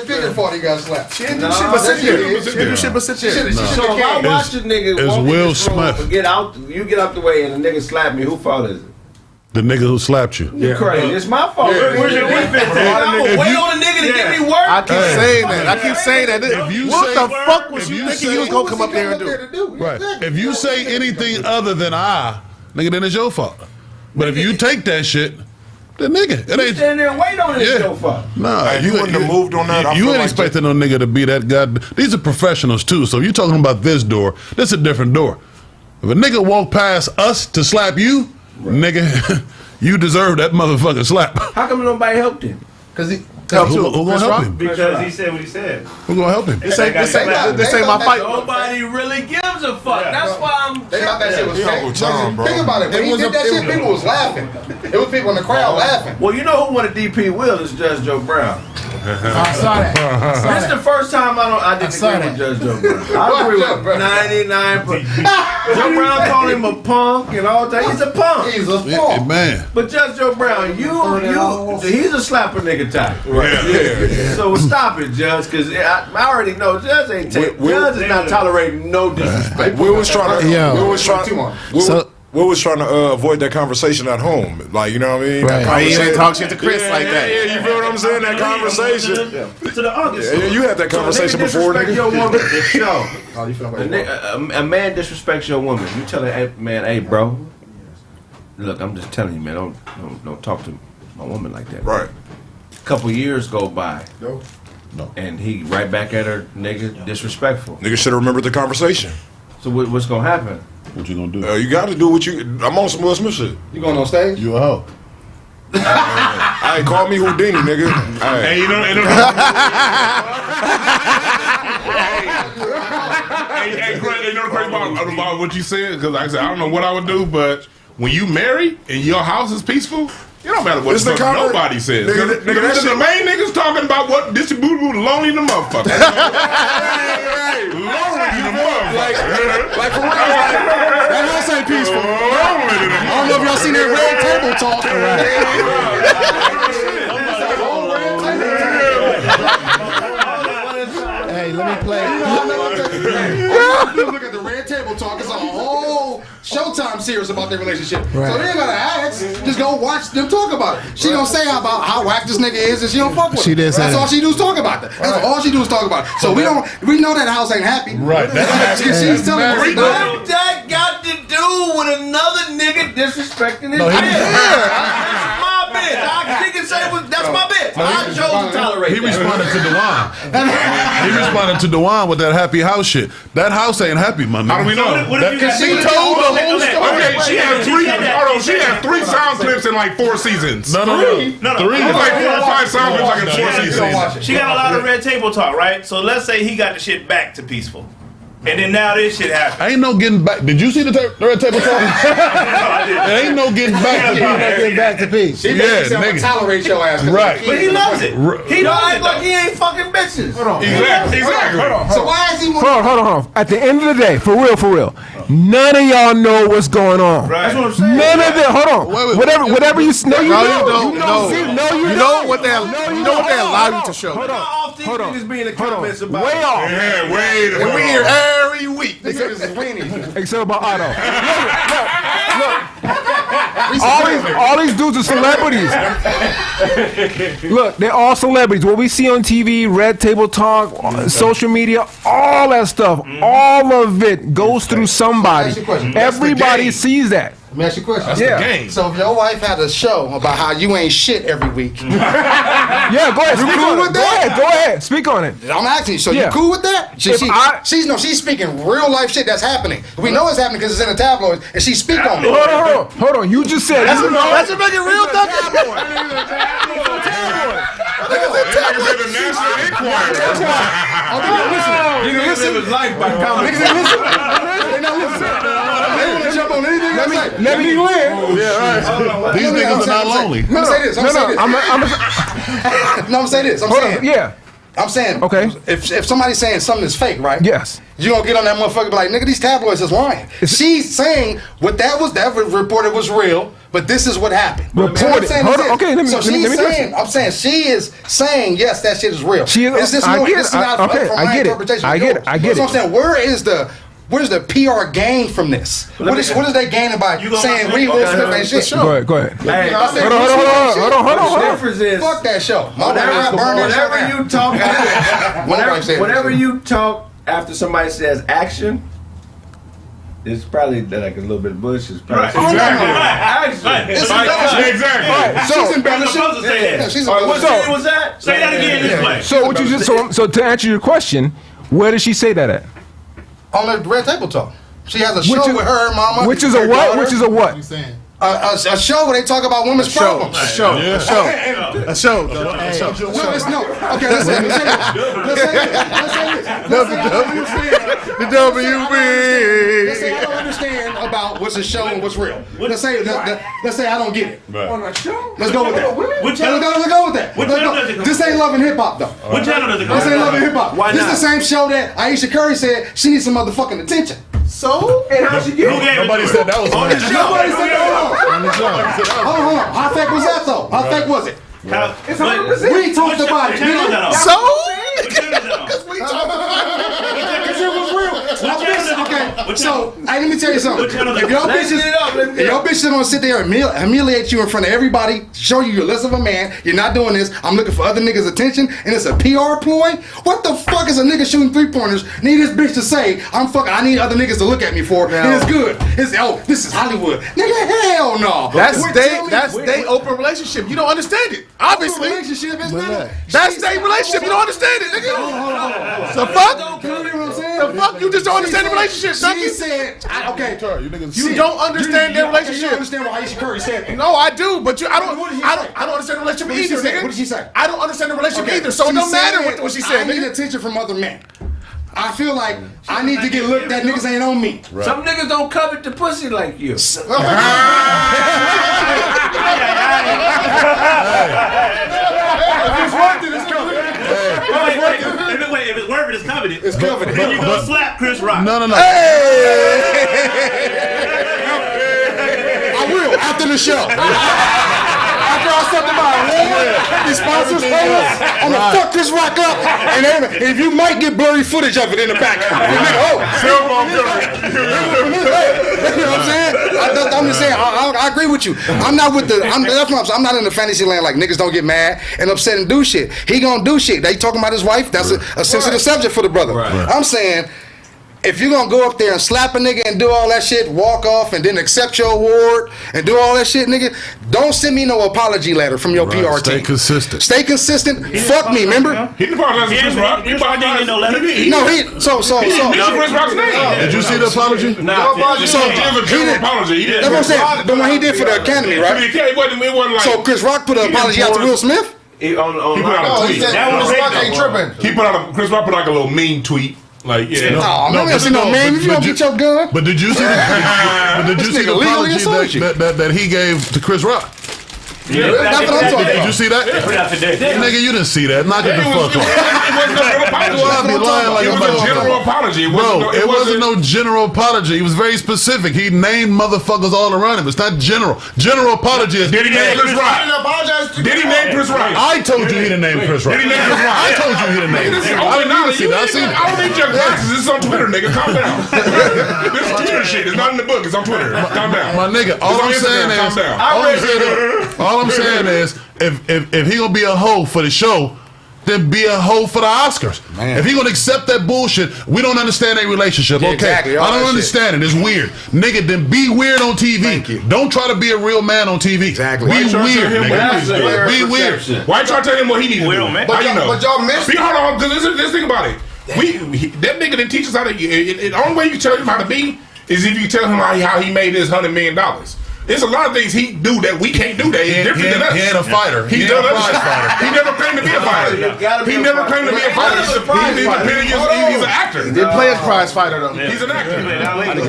Pinkett fault he got slapped. She didn't do shit but sit there. She didn't do shit but sit there. So if I watch a nigga walk in Will this room Smith. and you get out the way and the nigga slap me, who fault is it? The nigga who slapped you. You crazy. It's my fault. Where's your defense? I'm gonna wait on a nigga to give me work. I keep saying that. I keep saying that. What the fuck was you thinking he was gonna come up there and do? Right. If you say anything other than nigga, then it's your fault. But if you take that shit, then nigga, it ain't. Stand there and wait on it. It's your fault. Nah, you wouldn't have moved on that. You ain't expecting no nigga to be that guy. These are professionals too. So you talking about this door? This is a different door. If a nigga walk past us to slap you, nigga, you deserve that motherfucking slap. How come nobody helped him? Cause he Who gonna help him? Because he said what he said. Who gonna help him? This ain't my fight. Nobody really gives a fuck. That's why I'm. They thought that shit was fake. Think about it. When he did that shit, people was laughing. It was people in the crowd laughing. Well, you know who wanted DP Will is Judge Joe Brown. I saw that. This is the first time I didn't agree with Judge Joe Brown. I agree with 99%. Joe Brown called him a punk and all that. He's a punk. He's a punk. Man. But Judge Joe Brown, he's a slapper nigga type. Yeah. So stop it, Judge, because I already know Judge ain't taking. Judge is not tolerating no disrespect. Will was trying to. Will was trying to avoid that conversation at home. Like, you know what I mean? Right. He didn't talk shit to Chris like that. Yeah, you feel what I'm saying? That conversation. To the August. Yeah, you had that conversation before, nigga. Your woman, Oh, a man disrespects your woman. You tell her, hey, man, hey, bro. Look, I'm just telling you, man. Don't talk to my woman like that. Right. A couple years go by. No. And he right back at her, nigga, disrespectful. Nigga should have remembered the conversation. So what's gonna happen? What you gonna do? You got to do what you. I'm on some Will Smith shit. You going on stage? You a hoe. Hey, call me Houdini, nigga. Hey, you know. Hey, Kraig, you know Kraig about what you said? Because like I said, I don't know what I would do, but when you marry and your house is peaceful, It don't matter what It's the nobody says. Nigga, that The main niggas talking about what this boo boo lonely the motherfucker. Lonely the motherfucker. Like for real. That house ain't peaceful. I don't know if y'all seen that red table talk. Hey, let me play. Look at the red table talk. It's a whole Showtime series about their relationship. Right. So they ain't gotta ask. Just go watch them talk about it. She gonna say about how whack this nigga is, and she don't fuck with She him. did say That's that. all she do is talk about that. That's all she do is talk about it. So we know that house ain't happy. Right. She's telling us. What that got to do with another nigga disrespecting his No, he- bitch? That's my bitch. He can say that's my bitch. I chose to tolerate He that. responded to Dewan. He responded to Dewan with that happy house shit. That house ain't happy, my man. How do we know? She told the whole story. Okay, she had three sound clips in like 4 seasons. No. Three. It's like 4 or 5 sound clips like in 4 seasons. She got a lot of red table talk, right? So let's say he got the shit back to Peaceful. And then now this shit happened. Ain't no getting back. Did you see the red table talk? There ain't no getting back to Get back to peace. She basically said, I'm gonna tolerate your ass. Right. But he loves it. He Don't loves act it like though. he ain't fucking bitches. Exactly. So why is he? Hold on. At the end of the day, for real, none of y'all know what's going on. Right. That's what I'm saying. None of it. Hold on. Whatever you know, you No, know. you don't. No. You know what they allow you to show. Hold on. Hold on. Niggas be in the comments about Way off. Yeah, wait. And we here every week. This is weenie. Except about Otto. Look. All these dudes are celebrities. Look, they're all celebrities. What we see on TV, red table talk, social media, all that stuff, all of it goes through somebody. Ask you a question. Everybody sees that. Let me ask you a question. That's Yeah. the game. So if your wife had a show about how you ain't shit every week, Yeah, go ahead. You Speak cool on with it. that? Go ahead. Speak on it. I'm asking you. So Yeah. you cool with that? If She's speaking real life shit that's happening. We know it's happening because it's in the tabloids, and she speak on it. Hold on. You just said. That's what make it real tough. Niggas live his life by comments. Let me win. These niggas are not lonely. I'm gonna say this. I'm gonna say this. Hold on. Yeah. I'm saying, Okay. If somebody's saying something is fake, right? Yes. You gonna get on that motherfucker and be like, nigga, these tabloids is lying. She's saying that reported was real, but this is what happened. Reported. Hold on. Okay, let me saying, I'm saying she is saying yes, that shit is real. It's just I no, get this it. is not Okay, from I my get it. interpretation. I get it. I get So it. I'm saying, where's the PR gain from this? What is they gaining by saying we will Smith ain't shit? Go ahead. Hey, Hold on. The difference is, Fuck that show. whenever you talk after somebody says action, it's probably like a little bit of bush. It's probably action. Exactly. Right. So, She's embellishing. Yeah, she's what embellishing. was that? Say that again this way. So what you just so to answer your question, where did she say that at? On the red table talk. She has a show with her mama. Which is a her what? daughter. Which is a what? A show where they talk about women's problems. A show. No, it's no. Okay, let's say this. The WB. Let's say I don't understand about what's a show and what's real. Let's say I don't get it. On a show? Let's go with that. What channel? Let's go with that. What channel does it go? This ain't Love and Hip Hop though. What channel does it go? This ain't Love and Hip Hop. Why This not? is the same show that Aisha Curry said she needs some motherfucking attention. So? And how she get it? Nobody said that was on the show. Nobody said that. Hold on. How fake was that though? How fake was it? It's 100%. We talked about it. So? Because it was real. Okay, so hey, let me tell you something. If your bitch is gonna sit there and humiliate you in front of everybody, show you you're less of a man, you're not doing this, I'm looking for other niggas' attention, and it's a PR ploy, what the fuck is a nigga shooting 3-pointers need this bitch to say, I need other niggas to look at me for, and it's good. This is Hollywood. Nigga, hell no. That's they open relationship. You don't understand it. Obviously. Relationship is not. That's their relationship. You don't understand it, nigga. The fuck? The fuck? You just don't understand the relationship, She Ducky. said, okay. You don't understand their You relationship. understand why Aisha Curry said that. No, I do, but I don't understand the relationship What did she either, say? nigga. What did she say? I don't understand the relationship Okay. either, so it She don't matter said, what she said, I need nigga. attention from other men. I feel like I need to get looked at. Niggas ain't on me. Some niggas don't covet the pussy like you. you gonna slap Chris Rock? No. I will after the show. After I sent them out, these sponsors pay us, I'm gonna fuck Chris Rock up, and then if you might get blurry footage of it in the back. You know what I'm saying? I'm just saying. I agree with you. I'm not with the. That's what I'm not in the fantasy land like niggas don't get mad and upset and do shit. He gonna do shit. They talking about his wife. That's a sensitive subject for the brother. Right. I'm saying. If you're gonna go up there and slap a nigga and do all that shit, walk off and then accept your award and do all that shit, nigga, don't send me no apology letter from your PR team. Stay consistent. Fuck me, remember? He didn't apologize to Chris Rock. He apologized. No, so. Chris Rock's name. Did you see the apology? No. So give a general apology. That's what I'm saying. The one he did for the Academy, right? It wasn't like. So Chris Rock put an apology out to Will Smith? He put out a tweet. Chris Rock put like a little mean tweet. Like, yeah. No, I'm not no man. If you don't get your gun. But did you see the apology that he gave to Chris Rock? Yeah, that's what I'm talking about. Did you see that? Nigga, you didn't see that. Knock it the fuck off. It was a general apology. Bro, it wasn't no general apology. It was very specific. He named motherfuckers all around him. It's not general. General apology is. Did he name Chris Rock? Did he name Chris Rock? I told you he didn't name Chris Rock. Did he name Chris Rock? I told you he didn't name Chris Rock. I didn't see that. I don't need your glasses. This is on Twitter, nigga. Calm down. This is Twitter shit. It's not in the book. It's on Twitter. Calm down. My nigga, all I'm saying is, if he gonna be a hoe for the show, then be a hoe for the Oscars. Man. If he gonna accept that bullshit, we don't understand their relationship. Yeah, okay, exactly. I don't understand it. It's weird, nigga. Then be weird on TV. Don't try to be a real man on TV. Exactly. Be weird, nigga. Be weird. Why you try to tell him what he needs to do? But y'all missed. Hold on, because let's think about it. That nigga didn't teach us how to. The only way you can tell him how to be is if you tell him how he made his $100 million. There's a lot of things he do that we can't do that is different than us. He ain't a fighter. He done other shit. He never claimed to be a fighter. He never claimed to be a fighter. He's an actor. He did play a prize fighter though. He's an actor.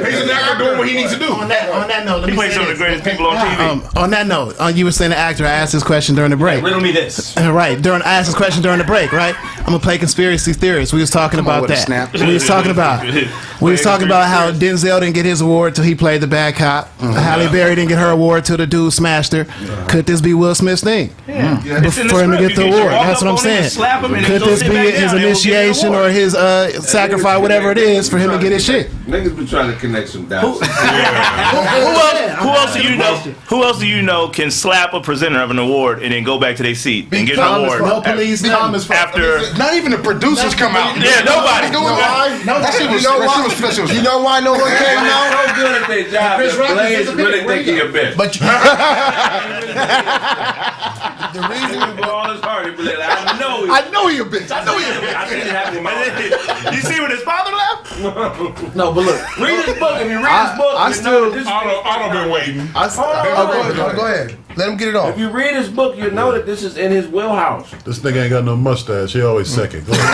He's an actor doing what he needs to do. On that note, he plays some of the greatest people on TV. On that note, you were saying the actor. I asked this question during the break. Riddle me this. Right. I asked this question during the break. Right. I'm gonna play conspiracy theories. We was talking about that. We was talking about how Denzel didn't get his award till he played the bad cop. Halle Berry didn't get her award till the dude smashed her. Could this be Will Smith's thing? For him to get the award. That's what I'm saying. Could this be his initiation or his sacrifice, whatever it is, for him to get his shit? Niggas been trying to connect some dots. Who else do you know? Who else do you know can slap a presenter of an award and then go back to their seat and get an award? No police. After not even the producers come out. Yeah, nobody. That shit was special. You know why no one came out? So good at their job. Blaze really think he a bitch. But the reason he put all his heart, I know he a bitch. I know he a bitch. I seen it happen in my life. You see when his father left? No, but look, read his book. If you read his book, I've been waiting. Go ahead. Let him get it off. If you read his book, you know that this is in his wheelhouse. This nigga ain't got no mustache. He always second. Go ahead.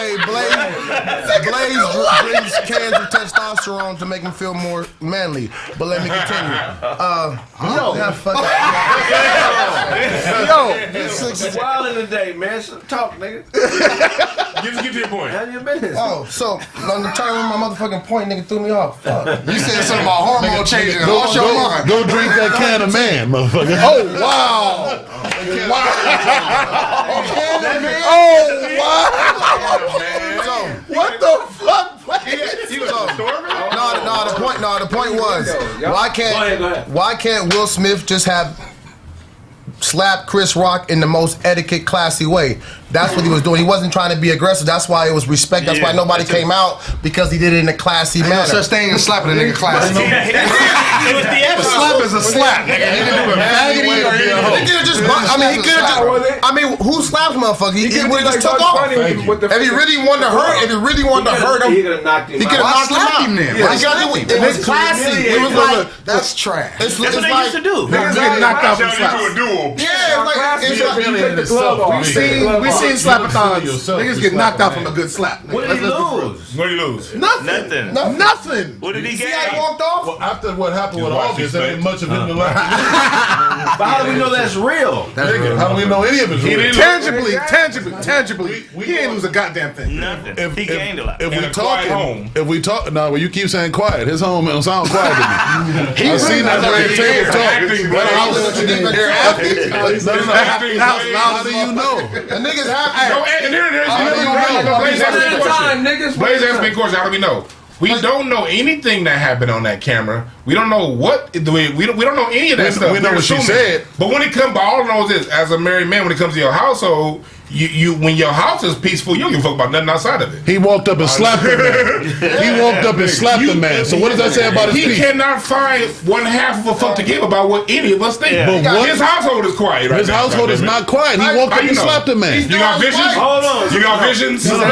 Hey, Blaze drinks cans of testosterone to make him feel more manly. But let me continue. It's wild in the day, man. So talk, nigga. Get to your point. How your business? Oh, so on the turn my motherfucking point, nigga threw me off. Fuck. You said something about hormone changing. Lost your mind. Go drink that can of man, motherfucker. Oh, wow. What the fuck? The point was, why can't Will Smith just have slapped Chris Rock in the most etiquette, classy way? That's what he was doing. He wasn't trying to be aggressive. That's why it was respect. That's why nobody came out, because he did it in a classy manner. No such thing as slapping a nigga classy. It was the A slap is a slap, nigga. He didn't do it faggoty or anything. He could have just. I mean, who slapped motherfucker? He would have just took off. If he really wanted to hurt, him, he could have knocked him. He could have knocked him out. It was classy. It was like that's trash. That's what they used to do. Niggas get knocked out from slaps. We seen slap-a-thons. Niggas get knocked out from a good slap. What did he lose? What did he lose? Nothing. What did he See get? how he walked off? Well, after what happened with August, there ain't much of him left. But how do we know that's real? How do we know any of it's real? Tangibly. He ain't lose a goddamn thing. Nothing. He gained a lot. If we talk, no, well, you keep saying quiet. His home don't sound quiet to me. I seen that red table talk. How do you know? The niggas happy. Blaze asked me a question. How do we know? We don't know anything that happened on that camera. We don't know what we don't know any of that stuff. We know what she said. But when it comes, all I know is this: as a married man, when it comes to your household, you when your house is peaceful, you don't give a fuck about nothing outside of it. He walked up and slapped the man. He walked up and slapped the man. So what does that say about his peace? He cannot find one half of a fuck to give about what any of us think. Yeah. But his household is quiet. His household is not quiet. He walked up and slapped the man. You got visions? Hold on. You got visions? You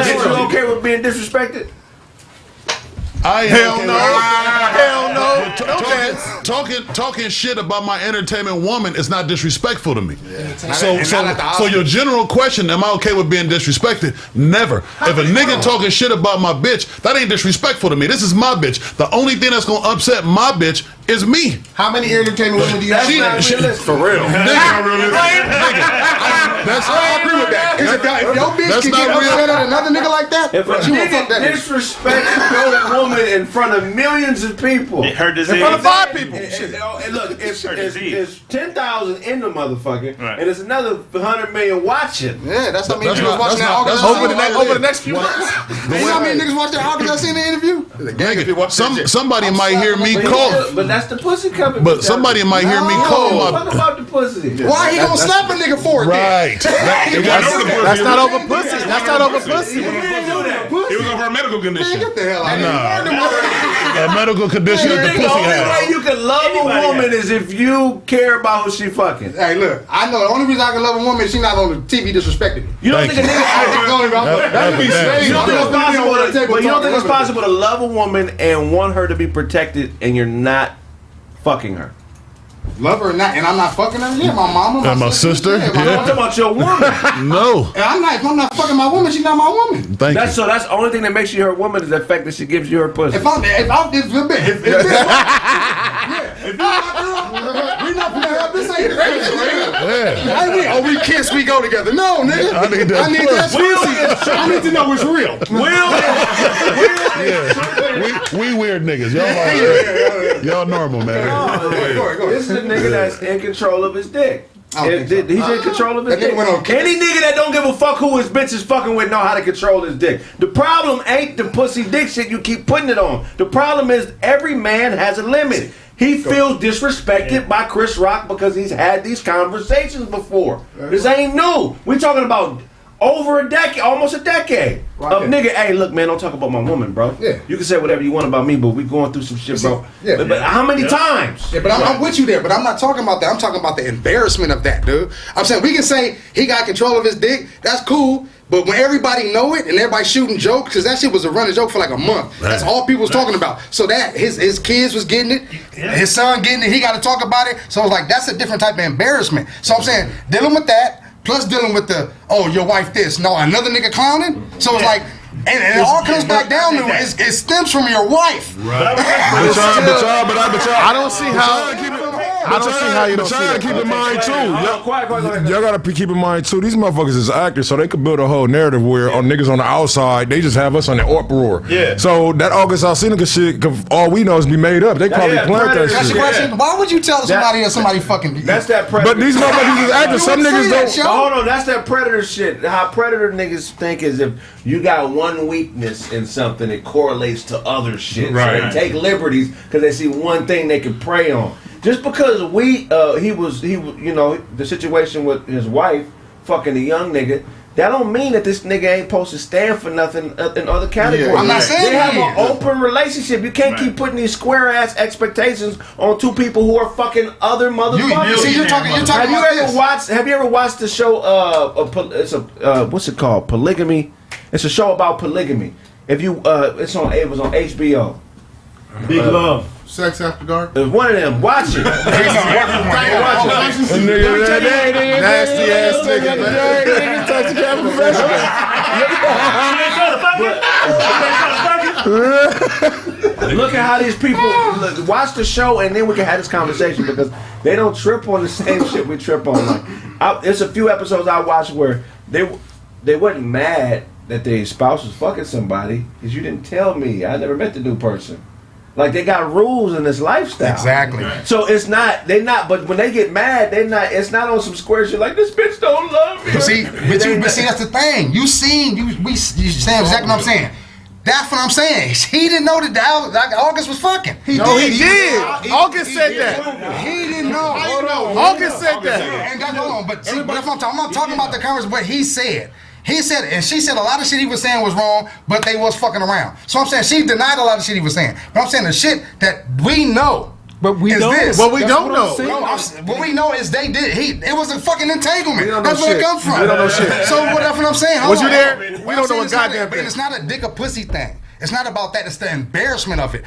okay with being disrespected? Hell no. Talking shit about my entertainment woman is not disrespectful to me. So your general question, am I okay with being disrespected? Never. If a nigga talking shit about my bitch, that ain't disrespectful to me. This is my bitch. The only thing that's gonna upset my bitch is me. How many entertainment women do you have? For real. I agree with that. Because if your bitch can get upset at another nigga like that, if a nigga disrespects your woman in front of millions of people, her disease. in front of 5 people, look, it's 10,000 in the motherfucker, and it's another 100 million watching. Yeah, that's how many niggas watching that August. Over the next few months. You know how many niggas watch that August I seen the interview? Somebody might hear me call. But that's the pussy coming. But somebody might hear me call my. Talk about the pussy. Why he gonna slap a nigga for it? Right. That's not over pussy. That's not over pussy. It was over a medical condition. Get the hell out of here. A medical condition that the The pussy only way has. you can love a woman is if you care about who she fucking. Hey, look, I know the only reason I can love a woman is she not on the TV disrespecting me. You don't think a nigga? That'd be You don't think it's possible? But But you don't think it's possible to love a woman and want her to be protected, and you're not fucking her? Love her or not, and I'm not fucking her. Yeah, my mama, And my sister. Yeah, I'm talking about your woman. No. And if I'm not fucking my woman, she's not my woman. Thank you. So that's the only thing that makes you her woman is the fact that she gives you her pussy. If you're my girl, we not gonna have this ain't crazy, Yeah. Oh, we kiss, we go together. No, nigga. I need that pussy. I need to know it's real. Yeah. We weird niggas. Y'all normal, man. This is a nigga that's in control of his dick. He's in control of his That dick. nigga went on kick. Any nigga that don't give a fuck who his bitch is fucking with know how to control his dick. The problem ain't the pussy dick shit you keep putting it on. The problem is every man has a limit. He feels disrespected by Chris Rock because he's had these conversations before. This ain't new. We talking about over a decade, almost a decade of nigga. Hey, look, man, don't talk about my woman, bro. Yeah. You can say whatever you want about me, but we going through some shit, bro. Yeah. But how many times? Yeah, but I'm with you there, but I'm not talking about that. I'm talking about the embarrassment of that, dude. I'm saying we can say he got control of his dick. That's cool. But when everybody know it and everybody shooting jokes, because that shit was a running joke for like a month. That's all people was talking about. So that his kids was getting it, his son getting it, he got to talk about it. So it's like that's a different type of embarrassment. So I'm saying dealing with that, plus dealing with the your wife this, no another nigga clowning. So it's like. And it all comes back down to it stems from your wife. Right. I don't see how. I don't see how you don't see that. Keep in mind too. Y'all gotta keep in mind too. These motherfuckers is actors, so they could build a whole narrative where on niggas on the outside, they just have us on the uproar. Yeah. So that August Alsina shit, all we know is be made up. They probably planned that That's shit. your question. Why would you tell somebody that somebody fucking? That's that predator. But these motherfuckers is actors. Some niggas don't. But hold on, that's that predator shit. How predator niggas think is if you got one weakness in something, it correlates to other shit. Right. So they take liberties because they see one thing they can prey on. Just because he was you know the situation with his wife fucking a young nigga, that don't mean that this nigga ain't supposed to stand for nothing in other categories. Yeah. I'm not saying they have an open relationship. You can't keep putting these square ass expectations on two people who are fucking other motherfuckers. You're talking Have you ever watched the show? What's it called? Polygamy. It's a show about polygamy. If you, it was on HBO. Big love. Sex After Dark. There's one of them. Watch it. Nasty ass nigga, man. Touch the camera professional. Look at how these people watch the show, and then we can have this conversation because they don't trip on the same shit we trip on. Like, there's a few episodes I watched where they wasn't mad that their spouse was fucking somebody because you didn't tell me. I never met the new person. Like, they got rules in this lifestyle. Exactly. So it's not, but when they get mad, it's not on some square shit like, this bitch don't love me. But see, that's the thing. You saying exactly what I'm saying. That's what I'm saying. He didn't know that August was fucking. He did. August said that. He didn't know. August said that. And that's hold on, but see, that's what I'm not talking about the conversation, what he said. He said, and she said a lot of shit he was saying was wrong, but they was fucking around. So I'm saying she denied a lot of shit he was saying. But I'm saying the shit that we know. But we don't. This. Well, we don't know. What we know is they did. It was a fucking entanglement. That's where it comes from. We don't know shit. So that's what I'm saying. Was you there? We don't know a goddamn thing. It's not a dick or pussy thing. It's not about that. It's the embarrassment of it.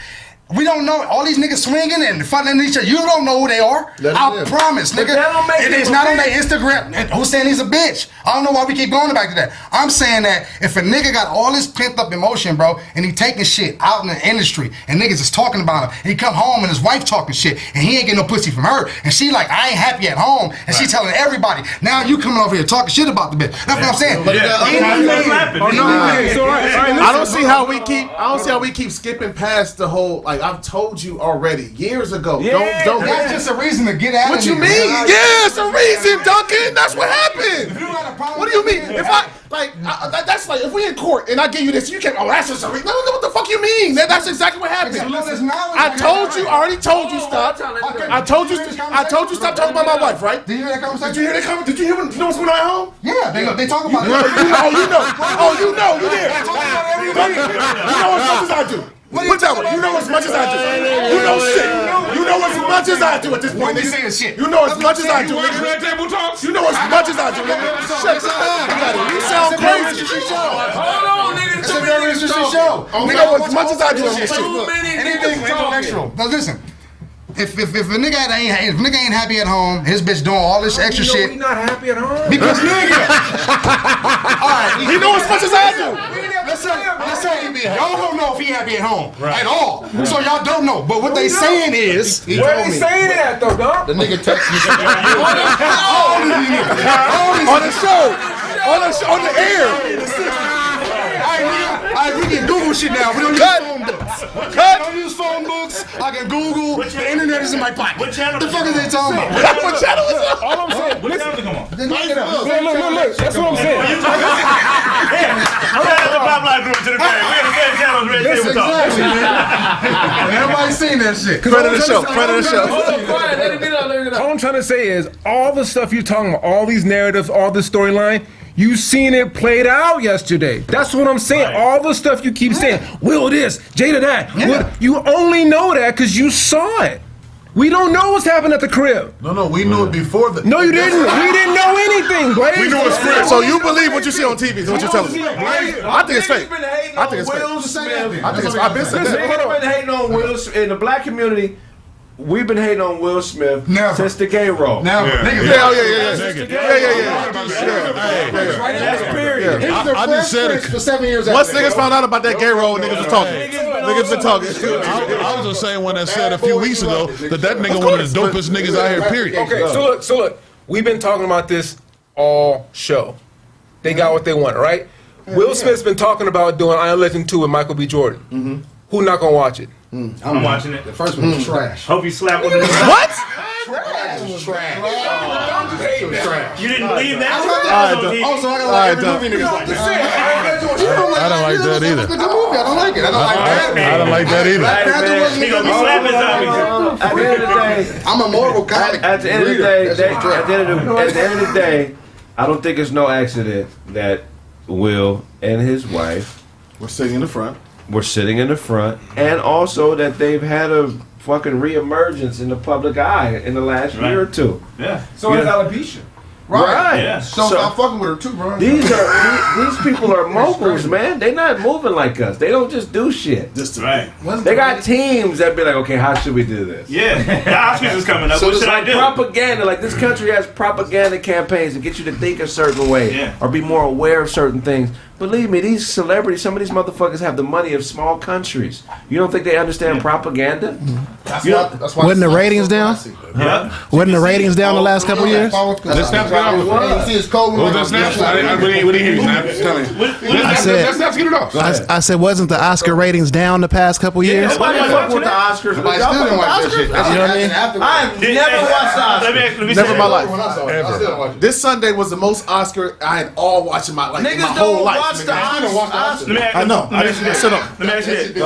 We don't know. All these niggas swinging and fighting each other. You don't know who they are. I promise, nigga. It is not on their Instagram. And who's saying he's a bitch? I don't know why we keep going back to that. I'm saying that if a nigga got all this pent up emotion, bro, and he taking shit out in the industry, and niggas is talking about him, and he come home and his wife talking shit, and he ain't getting no pussy from her, and she like, I ain't happy at home, and she telling everybody. Now you coming over here talking shit about the bitch. That's what I'm saying. I don't see how we keep skipping past the whole. Like, I've told you already years ago. Yeah, don't. That's just a reason to get out. What you mean? Yeah, it's a reason, Duncan. That's what happened. What do you mean? If I that's like if we in court and I give you this, you can't. Oh, that's just a reason. No, what the fuck you mean? That's exactly what happened. I told you. I already told you stop. I told you stop talking about my wife. Right? Did you hear that conversation? Did you hear that conversation? Did you hear what's going on at home? Yeah, they talk about it. You know. You there? You know as much as I do. Put that one. You know as much as I do. You know shit. You know as much as I do at this point. Shit. You know as much as I do. You know as much as I do. Shut up. You sound crazy. Hold on, nigga. It's a very interesting show. You know as much as I do. Anything intellectual. Now listen. If a nigga ain't happy at home, his bitch doing all this extra shit. We not happy at home because nigga. All right, he know as much as I do. Let's say y'all don't know if he happy at home at all. So y'all don't know. But what they saying is, where they saying that though, dog? The nigga text me on the show, on the air. We can Google shit now. We don't use phone books. I don't use phone books. I can Google. The internet is in my pocket. What channel? The fuck is they talking about? What channel is it? All I'm saying. What channel to come on? Look. That's what I'm saying. I'm at the Pop Live group to the band. We have the same channels ready to talk. Everybody's seen that shit. Friend of the show. All I'm trying to say is all the stuff you're talking about, all these narratives, all this storyline. You seen it played out yesterday. That's what I'm saying. Right. All the stuff you keep saying, Will this, Jada that. Yeah. Will, you only know that because you saw it. We don't know what's happening at the crib. No, we knew it before the. No, you didn't. We didn't know anything, Blake. We knew it's real. So you believe what you see on TV is what you're telling me. I think it's fake. I think it's fake. I've been saying that. We've been hating on Will in the black community. We've been hating on Will Smith since the gay role. Yeah. That's period. I just said it for 7 years. Once niggas found out about that gay role, niggas was talking. Niggas been talking. I was just saying when I said a few weeks ago that nigga one of the dopest niggas out here. Period. Okay, so look, we've been talking about this all show. They got what they want, right? Will Smith's been talking about doing I Am Legend 2 with Michael B. Jordan. Mm-hmm. Who not gonna watch it? I'm watching it. The first one was trash. Hope you slap one of them. What? Trash. You didn't believe that? Also, I gotta like every movie niggas like that. I don't like that either. It's a good movie. I don't like it. I don't like that. I don't like that either. He gonna be slapping zombies. At the end of the day, I'm a Marvel comic. At the end of the day, at the end of the day, I don't think it's no accident that Will and his wife were sitting in the front. And also that they've had a fucking reemergence in the public eye in the last year or two. Yeah. So is alopecia. Right. Yeah. So stop fucking with her too, bro. These people are moguls, man. They not moving like us. They don't just do shit. Right. They got teams that be like, okay, how should we do this? Yeah. The Oscars is coming up. So What it's should I like do? propaganda. Like this country has propaganda campaigns to get you to think a certain way or be more aware of certain things. Believe me, these celebrities, some of these motherfuckers have the money of small countries. You don't think they understand propaganda? That's why wasn't the ratings down? Yeah. Wasn't the ratings down the last couple of years? Let's snap get off. What was that snap? I didn't hear you, snap. Tell me. Let's snap get it off. I said, wasn't the Oscar ratings down the past couple years? Nobody fuck with the Oscars. Nobody still didn't watch that shit. You know what I mean? I have never watched the Oscars. Let me Never in my say- life. Ever. This Sunday was the most Oscar I had all watched in my life. Niggas my whole don't life. watch the Oscars. Let me ask I know. Let me ask you this. Sit up. Let me ask you this.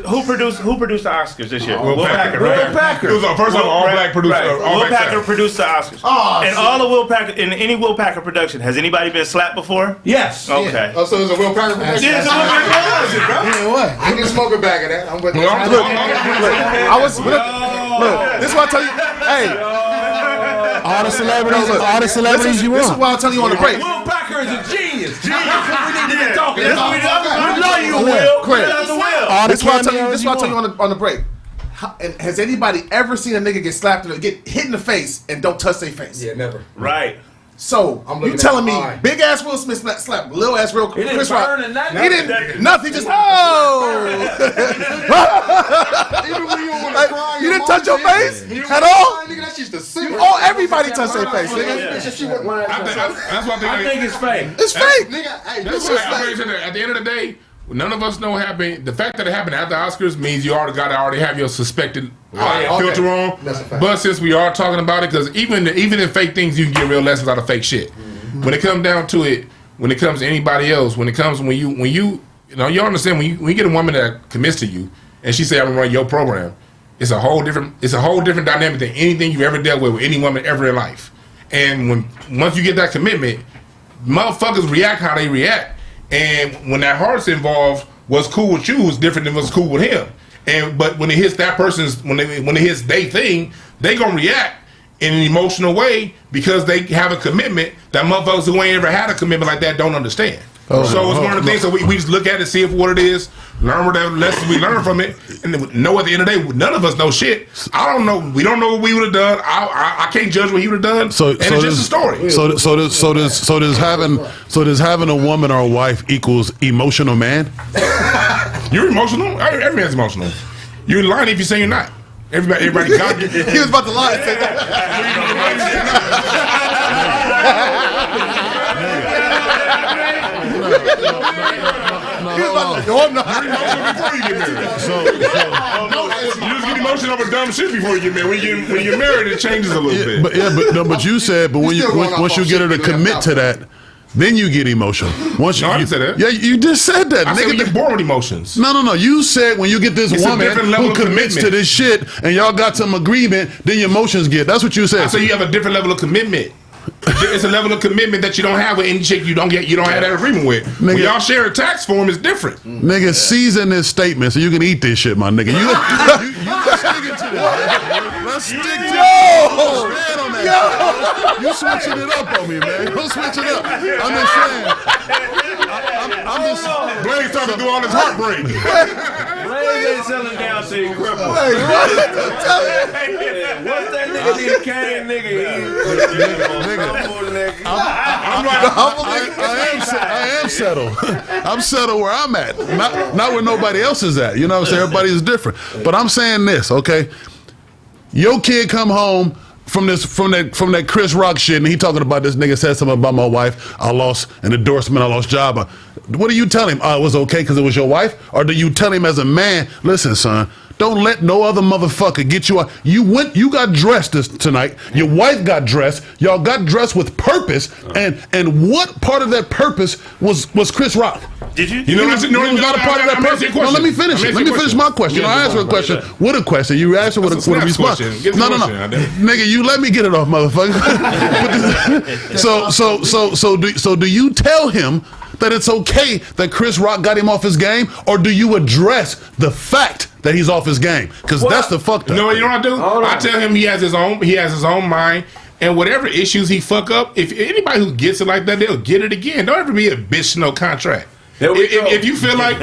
Who produced the Oscars this year? Will Packer, right? Will Packer. It was our first all black producer. Will Packer produced the Oscars. Oh, and all of Will Packer, in any Will Packer production, has anybody been slapped before? Yes. Okay. Oh, so it was a Will Packer production? Yeah, so What? I can smoke a bag of that. I'm with I was look. This is what I tell you. Hey, All the celebrities you This is want. what I'll tell you on the break. Will Packer is a genius. We need to be talking We about. love you, Will. Craig. We love the Will. All the This is what I'll tell you. cameos This is what I'll tell you on the break. And has anybody ever seen a nigga get slapped or get hit in the face and don't touch their face? Yeah, never. Right. So I'm you looking telling at me my eye. big ass Will Smith slapped little ass real He didn't Chris Rock? burn and nothing. He didn't nothing. He just Even when you want to cry, you didn't touch your face at all. Nigga, that's just the simple. Oh, everybody touched their face, nigga. That's what I think it's fake. It's fake. Nigga, hey, That's this why is I'm fake. saying that at the end of the day, none of us know what happened. The fact that it happened after Oscars means you already got to already have your suspected filter on. That's a fact. But since we are talking about it, because even in fake things, you can get real lessons out of fake shit. When it comes down to it, when it comes to anybody else, when you understand when you get a woman that commits to you and she say I'm gonna run your program, it's a whole different dynamic than anything you ever dealt with any woman ever in life. And once you get that commitment, motherfuckers react how they react. And when that heart's involved, what's cool with you is different than what's cool with him. But when it hits that person's when it hits their thing, they gonna react in an emotional way because they have a commitment that motherfuckers who ain't ever had a commitment like that don't understand. So it's one of the things that we just look at it, see what it is, learn whatever lessons we learn from it, and then know at the end of the day, none of us know shit. I don't know. We don't know what we would have done. I can't judge what he would have done. And it's just a story. So does having a woman or a wife equals emotional man? You're emotional. Every man's emotional. You're lying if you say you're not. Everybody got you. He was about to lie and say that. You're emotional before you get married. You just get emotional over dumb shit before you get married. When you get married, it changes a little bit. But you said, once you get her to commit to that, then you get emotional. I didn't say that. Yeah, you just said that. I said we get bored with emotions. No. You said when you get this It's a woman different level who of commits commitment. to this shit and y'all got some agreement, then your emotions get. That's what you said. I say you have a different level of commitment. It's a level of commitment that you don't have with any chick you don't have that agreement with. When y'all share a tax form, it's different. Nigga, season this statement so you can eat this shit, my nigga. You stick it to that. Let's stick to it. Stand on that. You switching it up on me, man. Don't switch it up. I'm just saying. I'm just. Blade's talking through all his heartbreak. Blaze ain't selling down, so you crippled. What's that nigga need a cane, nigga? I am settled. I'm settled where I'm at. Not where nobody else is at. You know what I'm saying? Everybody is different. But I'm saying this, okay? Your kid come home from that Chris Rock shit, and he talking about this nigga said something about my wife. I lost an endorsement. I lost job. What do you tell him? It was okay because it was your wife? Or do you tell him as a man, listen, son, don't let no other motherfucker get you out. You got dressed tonight. Your wife got dressed. Y'all got dressed with purpose. And what part of that purpose was Chris Rock? Did you? He was not a part of that purpose. No, let me finish it. Let me finish my question. I asked her a question with a question. You asked her with a response. No. Nigga, you let me get it off, motherfucker. So do you tell him that it's okay that Chris Rock got him off his game, or do you address the fact that he's off his game? Because that's the fucked up. You know what I do? I tell him he has his own mind, And whatever issues he fuck up, if anybody who gets it like that, they'll get it again. Don't ever be a bitch to no contract. If you feel like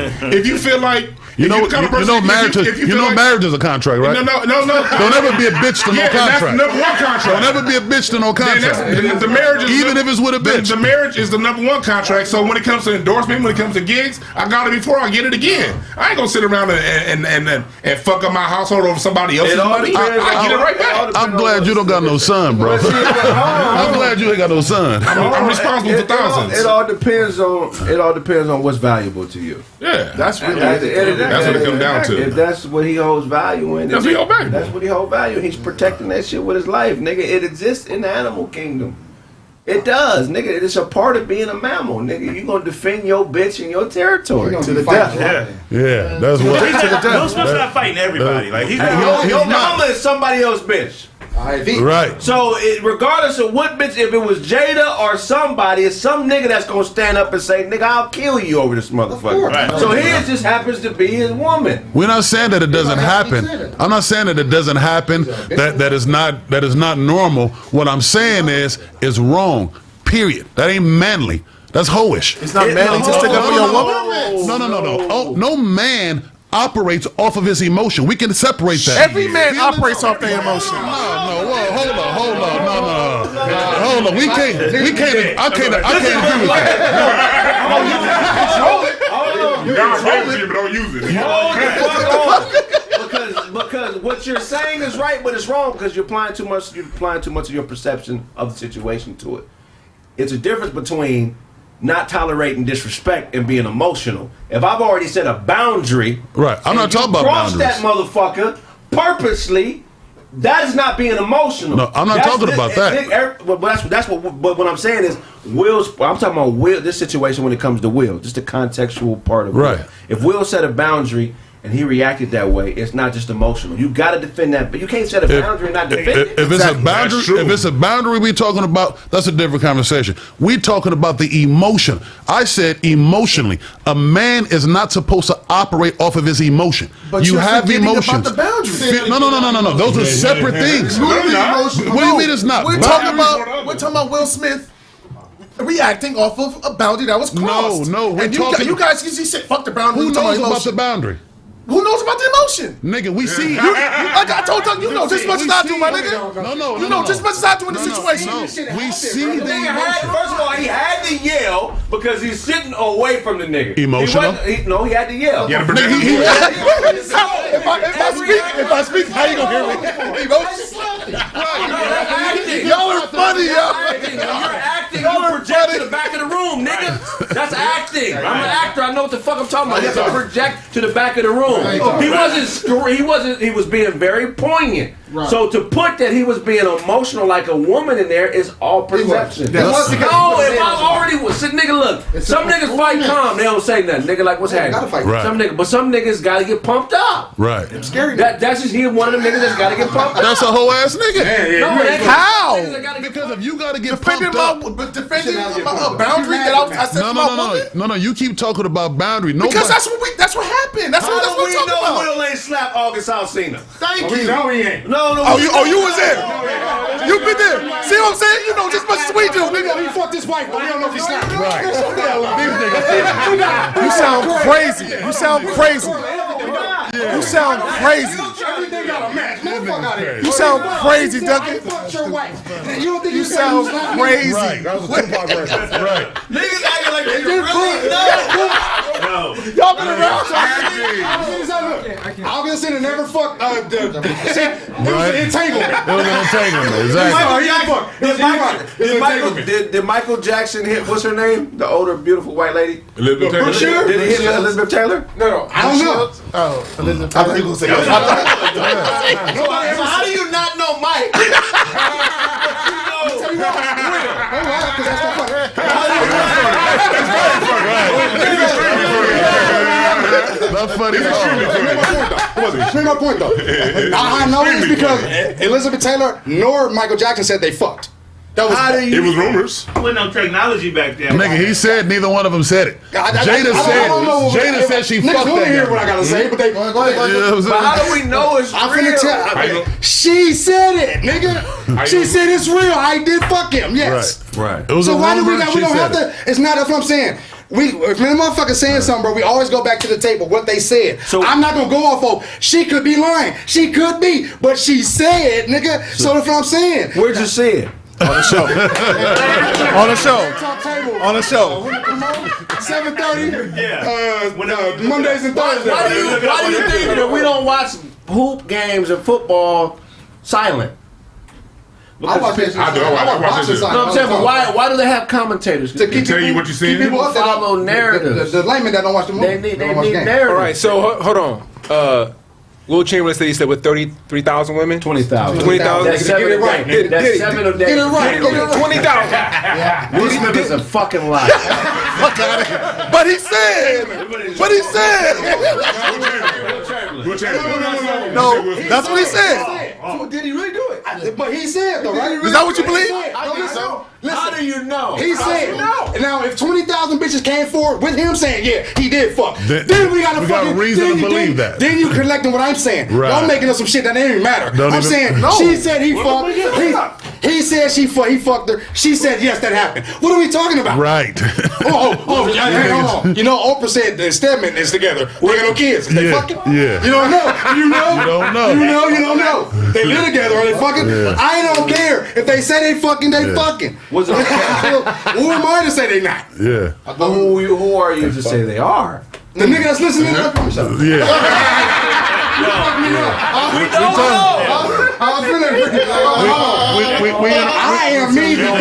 marriage is a contract, right? No. Don't ever be a bitch to no contract. That's the number one contract. Don't ever be a bitch to no contract. The marriage is even if it's with a bitch. The marriage is the number one contract. So when it comes to endorsement, when it comes to gigs, I got it before I get it again. I ain't gonna sit around and fuck up my household over somebody else's money. I get it right back. I'm glad you don't got no son, bro. I'm glad you ain't got no son. I'm responsible for thousands. It all depends on what's valuable to you. Yeah, that's really that's what it comes down to. If that's what he holds value in, that's what he holds value. That's what he holds value. He's protecting that shit with his life, nigga. It exists in the animal kingdom. It does, nigga. It's a part of being a mammal, nigga. You gonna defend your bitch in your territory to the death. Yeah, that's what. Will Smith's not fighting everybody. Like your mama is somebody else's bitch. Right. So regardless of what bitch, if it was Jada or somebody, it's some nigga that's gonna stand up and say, "Nigga, I'll kill you over this motherfucker." Right. So his just happens to be his woman. We're not saying that it doesn't happen. I'm not saying that it doesn't happen. That is not normal. What I'm saying is wrong. Period. That ain't manly. That's hoish. It's not manly to stick up for your woman. No. Oh, no man operates off of his emotion. We can separate that. Every man operates off their emotion. No, hold on. No. Hold on. We can't I can't agree with that. Don't use it. Because what you're saying is right, but it's wrong because you're applying too much of your perception of the situation to it. It's a difference between not tolerating disrespect and being emotional. If I've already set a boundary, right? I'm not talking about cross boundaries. That motherfucker purposely. That is not being emotional. No, I'm not talking about that. But what I'm saying is, I'm talking about Will. This situation when it comes to Will, just the contextual part of right. Will. If Will set a boundary and he reacted that way, it's not just emotional. You got to defend that, but you can't set a boundary and not defend it. If it's a boundary we talking about, that's a different conversation. We talking about the emotion. I said emotionally. A man is not supposed to operate off of his emotion. But you have emotions. About the boundaries. No. Those are separate things. What do you mean it's not? We're talking about Will Smith reacting off of a boundary that was crossed. No. You guys said fuck the boundary. Who knows about the boundary? Who knows about the emotion? Nigga, we see. Like I told you, you know just as much as I do, my nigga. No. You know just as much as I do in the situation. We see the emotion. First of all, he had to yell because he's sitting away from the nigga. Emotional? He had to yell. If I speak, how you gonna hear me? Y'all are funny, You're acting. You project to the back of the room, nigga. That's acting. I'm an actor. I know what the fuck I'm talking about. You have to project to the back of the room. He was being very poignant. Right. So to put that he was being emotional like a woman in there is all perception. If I already was, nigga, look, some niggas fight calm, they don't say nothing. Nigga, like what's happening? Right. Some niggas gotta get pumped up. Right. I'm scary. That's just one of them niggas that's gotta get pumped up. That's a whole ass nigga. How? Because if you gotta get pumped up, defending a boundary that I said to my woman. No. You keep talking about boundary. Because that's what happened. That's what we're talking about. Will ain't slap August Alsina. Thank you. No, he ain't. No. You was there. You been there. See what I'm saying? You know just as much as we do, nigga. He fucked his wife, but we don't know if he slapped her. Right. You sound crazy. You sound crazy. You sound crazy. Everything got a match. Get the fuck out of here. You sound crazy, Duncan. Fuck your wife. You don't think You sound crazy. Right. That was a Tupac version. Right. Niggas acting like they really know. Y'all been around. August and never fucked. It was Right. an entanglement. It was an entanglement. Exactly. Did Michael Jackson hit, what's her name? The older, beautiful white lady? Elizabeth Taylor. Sure. Did he hit Elizabeth Taylor? No. I don't know. Oh, Elizabeth. I thought you were going to say So how do you not know Mike? That's funny. Explain my point though. I know it's because Elizabeth Taylor nor Michael Jackson said they fucked. It was rumors. Wasn't no technology back then. Nigga, he said neither one of them said it. Jada said she fucked that guy. Hear what I gotta say, but they go ahead. But how do we know it's real? I'm finna tell. She said it, nigga. She said it's real. I did fuck him. Yes. Right. It was So a why do we rumor, got? she We don't have said to. It's not. That's what I'm saying. If a motherfucker saying something, bro, we always go back to the table what they said. So I'm not gonna go off of she could be lying. She could be, but she said, nigga. So that's what I'm saying. Where'd you see it? On the show. On the show. Top table. On the show. 7:30. Yeah. Mondays and Thursdays. Why do you think that we don't watch hoop games and football silent? I watch this. I do. I watch this. No, I'm saying, but why do they have commentators? To keep tell you what you're seeing. People up follow narratives. The layman that don't watch the movie. They need games. narratives. All right, so hold on. Will Chamberlain said he said with 33,000 women? 20,000. 20,000. That's seven a day. Get That's it. 7 a day. Get it right. 20,000. Yeah. Will Smith is a fucking liar. Fuck out of here. But he said. No, that's what he said. Did he really do it? But he said though, right? Is that what you believe? Listen, How do you know? He said. Now, if 20,000 bitches came forward with him saying, "Yeah, he did fuck," Then we got a reason to believe that. Then you collecting what I'm saying. Right. Y'all making up some shit that didn't even matter. I'm saying she said he fucked. He said he fucked her. She said yes, that happened. What are we talking about? Right. Hold on. You know, Oprah said the Stedman is together. We got no kids. They fucking. Yeah. You don't know. You know. You don't know. You don't know. They live together. Are they fucking? Yeah. I don't care if they say they fucking. They fucking. What's Who am I to say they not? Yeah. But who are you to say they are? The nigga that's listening to the show. Yeah. You fucked me up. I'm I am me because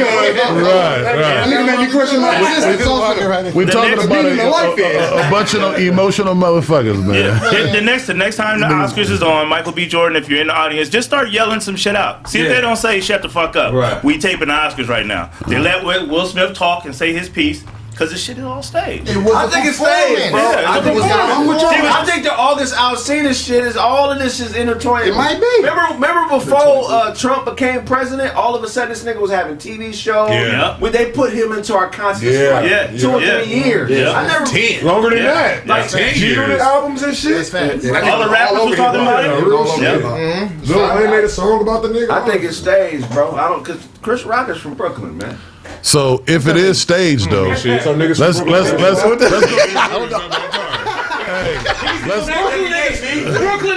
Right. nigga made me question my existence. We're talking about a bunch of emotional motherfuckers, man. Yeah. The next time the Oscars is on, Michael B. Jordan, if you're in the audience, just start yelling some shit out. See if they don't say shut the fuck up. Right. We taping the Oscars right now. They let Will Smith talk and say his piece. Because this shit is all staged. I think it's staged, bro. Yeah, I think that all this Alcina shit is all of this is intertwined. It might be. Remember before Trump became president, all of a sudden this nigga was having TV shows. Yeah. When they put him into our consciousness for like 2 or 3 years. Yeah. I never 10. Longer than that. Like 10 years. Albums and shit. All the rappers were talking about it. Lil Wayne made a song about the nigga. I think it's staged, bro. Because Chris Rock is from Brooklyn, man. So if it is staged though, let's go. Brooklyn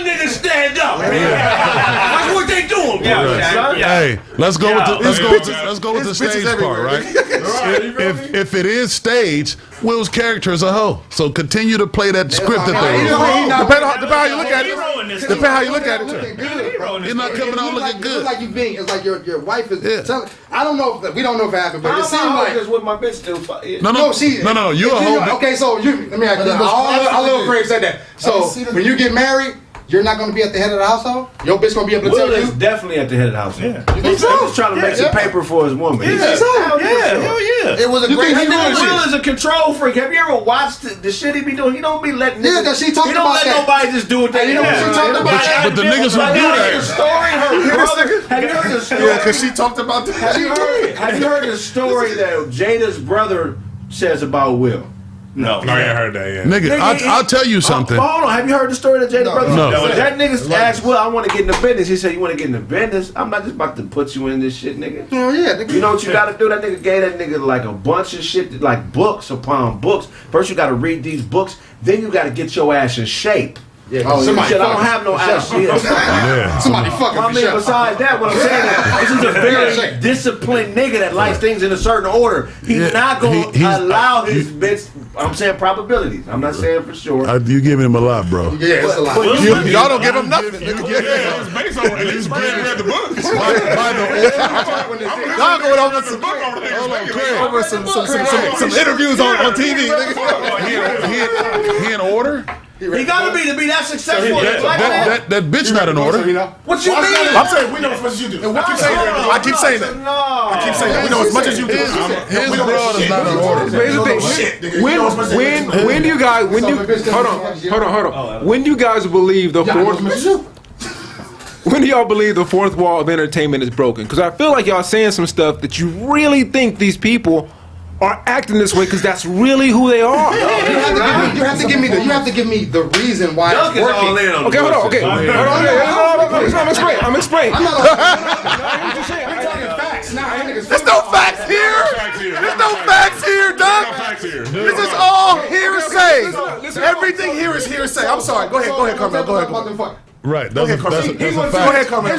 niggas stand up. That's what they doing, bro. Hey, let's go with the stage part, right? If it is staged, Will's character is a hoe. So continue to play that script that they wrote. Depending how you look at it. Depending how you look at it. You're not coming out looking good. It's like you being. It's like your wife is telling. I don't know. We don't know if it happened, but it seems like just with my bitch still. No. You a hoe. Okay, so let me ask you. I love Kraig said that. So when you get married, you're not going to be at the head of the household. Your bitch going to be able to tell you. Will is definitely at the head of the household. Yeah. You think so? He's trying to make some paper for his woman. Yeah. Hell yeah. It was a great. Will is a control freak. Have you ever watched the shit he be doing? He don't be letting. Yeah, because she talked about that. He don't let nobody just do it. You know what she talked about? But the niggas who do that. Have you heard the story? Yeah, because she talked about that. Have you heard the story that Jada's brother says about Will? No, I ain't heard that yet. Nigga, I'll tell you something. Hold on, have you heard the story that Jada brother? No. That nigga asked Will, I want to get in the business. He said, you want to get in the business? I'm not just about to put you in this shit, nigga. Hell yeah, nigga. You know what you got to do? That nigga gave that nigga like a bunch of shit, like books upon books. First you got to read these books, then you got to get your ass in shape. Yeah, somebody said, I don't have no ass. Somebody fucking. I mean, besides that, what I'm saying is, this is a very disciplined nigga that likes things in a certain order. He's not going to allow his bitch. I'm saying probabilities. I'm not saying for sure. You giving him a lot, bro. Yeah, it's a lot. Y'all don't give him nothing. Yeah, it's based on at least read the books. Y'all going over some interviews on TV. He in order? He gotta be that successful. That bitch not in order. What you mean? I'm saying we know as much as you do. I keep saying that. I keep saying that. We know as much as you do. His broad is not in order. When do you guys? Hold on. When do you guys believe the fourth? When do y'all believe the fourth wall of entertainment is broken? Because I feel like y'all saying some stuff that you really think these people are acting this way because that's really who they are. You have to give me the reason why it's All in working. on Okay, hold on. Okay, hold on. I'm explaining. I'm talking facts now. There's no facts here. There's no facts here, Doug. This is all hearsay. Everything here is hearsay. I'm sorry. Go ahead, Carmel. Go ahead. Right. That's a Go ahead, fact. Carmel.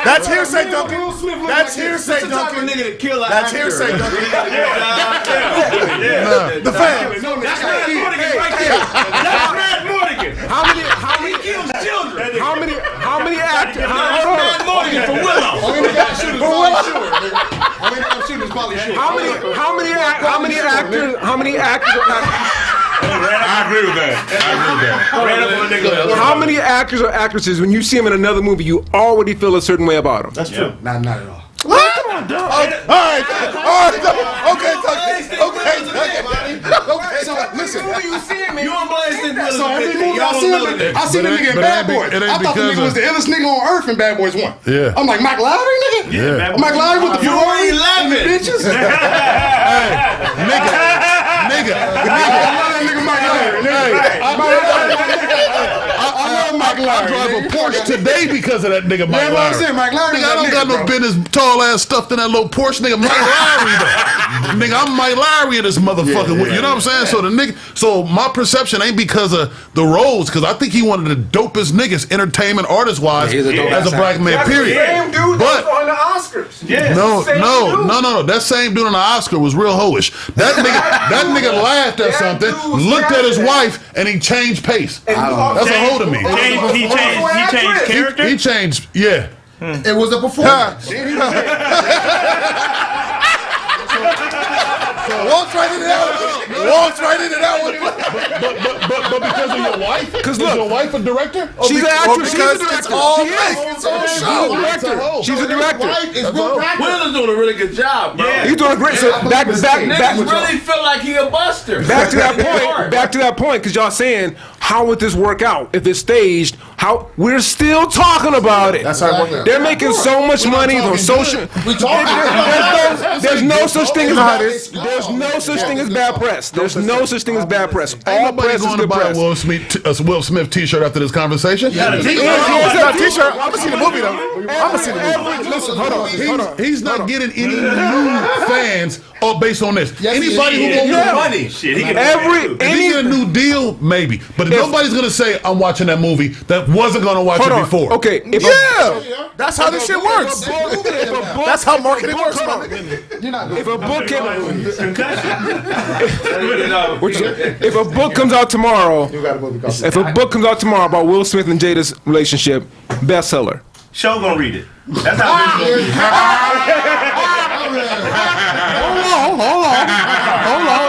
That's hearsay, Duncan. That's hearsay, Duncan. That's hearsay, Duncan. The fam. That's Red Morgan right there. That's Red Morgan. How many kills children? How many actors? Red Morgan for Willow. How many actors? I agree with that. How many actors or actresses, when you see them in another movie, you already feel a certain way about them? That's true. Not at all. What? Come on, dog. All right. Okay, so listen. You don't blame this So every movie I see the nigga in Bad Boys. I thought the nigga was the illest nigga on earth in Bad Boys 1. Yeah. I'm like, Mike Lowry, nigga? Yeah. I'm Mike Lowry with the You Ferrari were 11. and the bitches? Nigga. I love Mike Lowry. I drive a Porsche today because of that nigga Mike Yeah, Lowry. I'm saying, Mike Lowry. Nigga, I don't got no business tall ass stuffed in that little Porsche. Nigga, Mike Lowry though. Nigga, I'm Mike Lowry in this motherfucker. You know what I'm saying? So the nigga, so my perception ain't because of the roles, because I think he one of the dopest niggas, entertainment artist wise, as a black man. Period. Same dude that was on the Oscars. No. That same dude on the Oscar was real hoish. That nigga laughed at something, looked at his wife, and he changed pace. That's a hoe to me. He changed character? He changed, yeah. It was a performance. Walt's right into that one. But because of your wife? Is your wife a director? She's an actress. She's a director. It's all fake. It's all show. She's a director. Will is doing a really good job, bro. He's doing great. So back. Niggas really feel like he a buster. Back to that point, because y'all saying, how would this work out if it's staged? How we're still talking about it. That's how it works. They're making so much money on social. There's no such thing as there's no such thing as bad press. There's no such thing as bad press. All press is going to good buy press. a Will Smith t-shirt after this conversation. T-shirt. I'm gonna see the movie though. I'm gonna see the movie. Listen, hold on. He's not getting any new fans based on this. Anybody who wants money, if he get a new deal, maybe. But nobody's gonna say I'm watching that movie that wasn't gonna watch it before. Okay. That's how this shit works. That's how marketing works, man. If a book comes out tomorrow, about Will Smith and Jada's relationship, bestseller. Show gonna read it. That's how Hold on.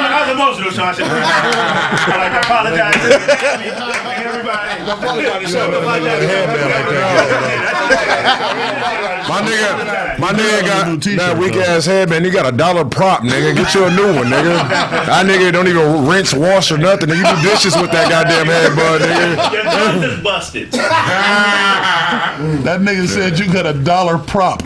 I was emotional, Sean. I like to apologize to everybody. My nigga got that weak ass headband. You got $1 prop, nigga. Get you a new one, nigga. That nigga don't even rinse, wash, or nothing. You do dishes with that goddamn headband, nigga. Your nose is busted. That nigga said you got $1 prop.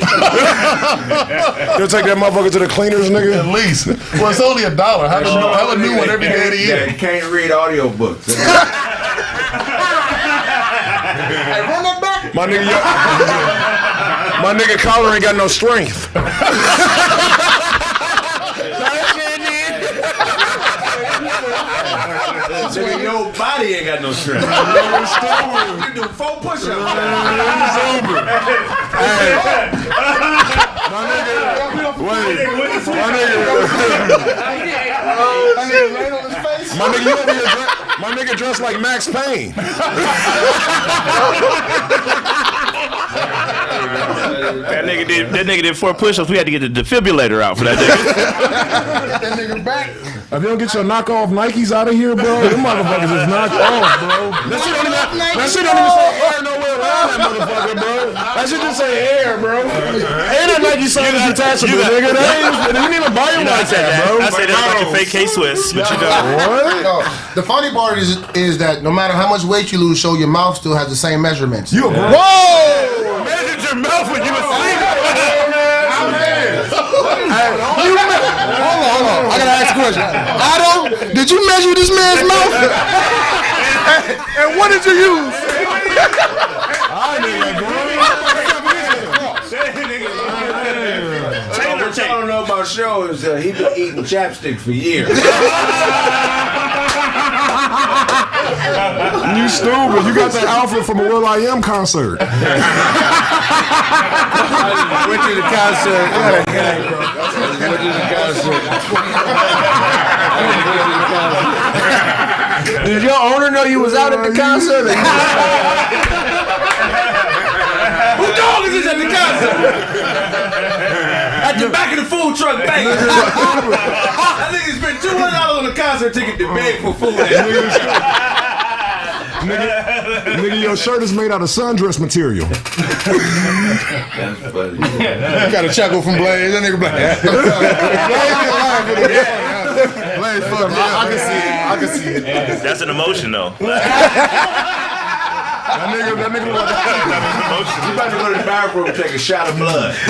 You'll take that motherfucker to the cleaners, nigga? At least. Well, it's only $1. Have a new one every day of the year. You can't read audiobooks. My nigga collar ain't got no strength. Your body ain't got no strength. You do 4 push-ups. My nigga dressed like Max Payne. That nigga did 4 push-ups. We had to get the defibrillator out for that nigga. That nigga back. If you don't get your knockoff Nikes out of here, bro, them motherfuckers is knocked off, bro. That shit don't even say air nowhere around that motherfucker, bro. That shit just say air, bro. And that Nike sign is detachable, nigga. You didn't even buy them like that, bro. I say that's like a fake K-Swiss, but you know. What? No, the funny part is that no matter how much weight you lose, show your mouth still has the same measurements. You a whoa! Measured your mouth when you was sleeping. Hold on. I gotta ask a question. Otto, did you measure this man's mouth? And what did you use? What y'all don't know about Show is he been eating chapstick for years. You stupid. You got that outfit from a Will I Am concert. Went to the concert. Went to the concert. Did your owner know you was out at the concert? Who dog is this at the concert? At the back of the food truck bank. I think he spent $200 on a concert ticket to beg for food. Nigga, your shirt is made out of sundress material. That's funny. You got a chuckle from Blaze. That nigga Blaze. Blaze, fuck, I can see it. That's an emotion, though. That nigga You about to go to the bathroom and take a shot of blood. That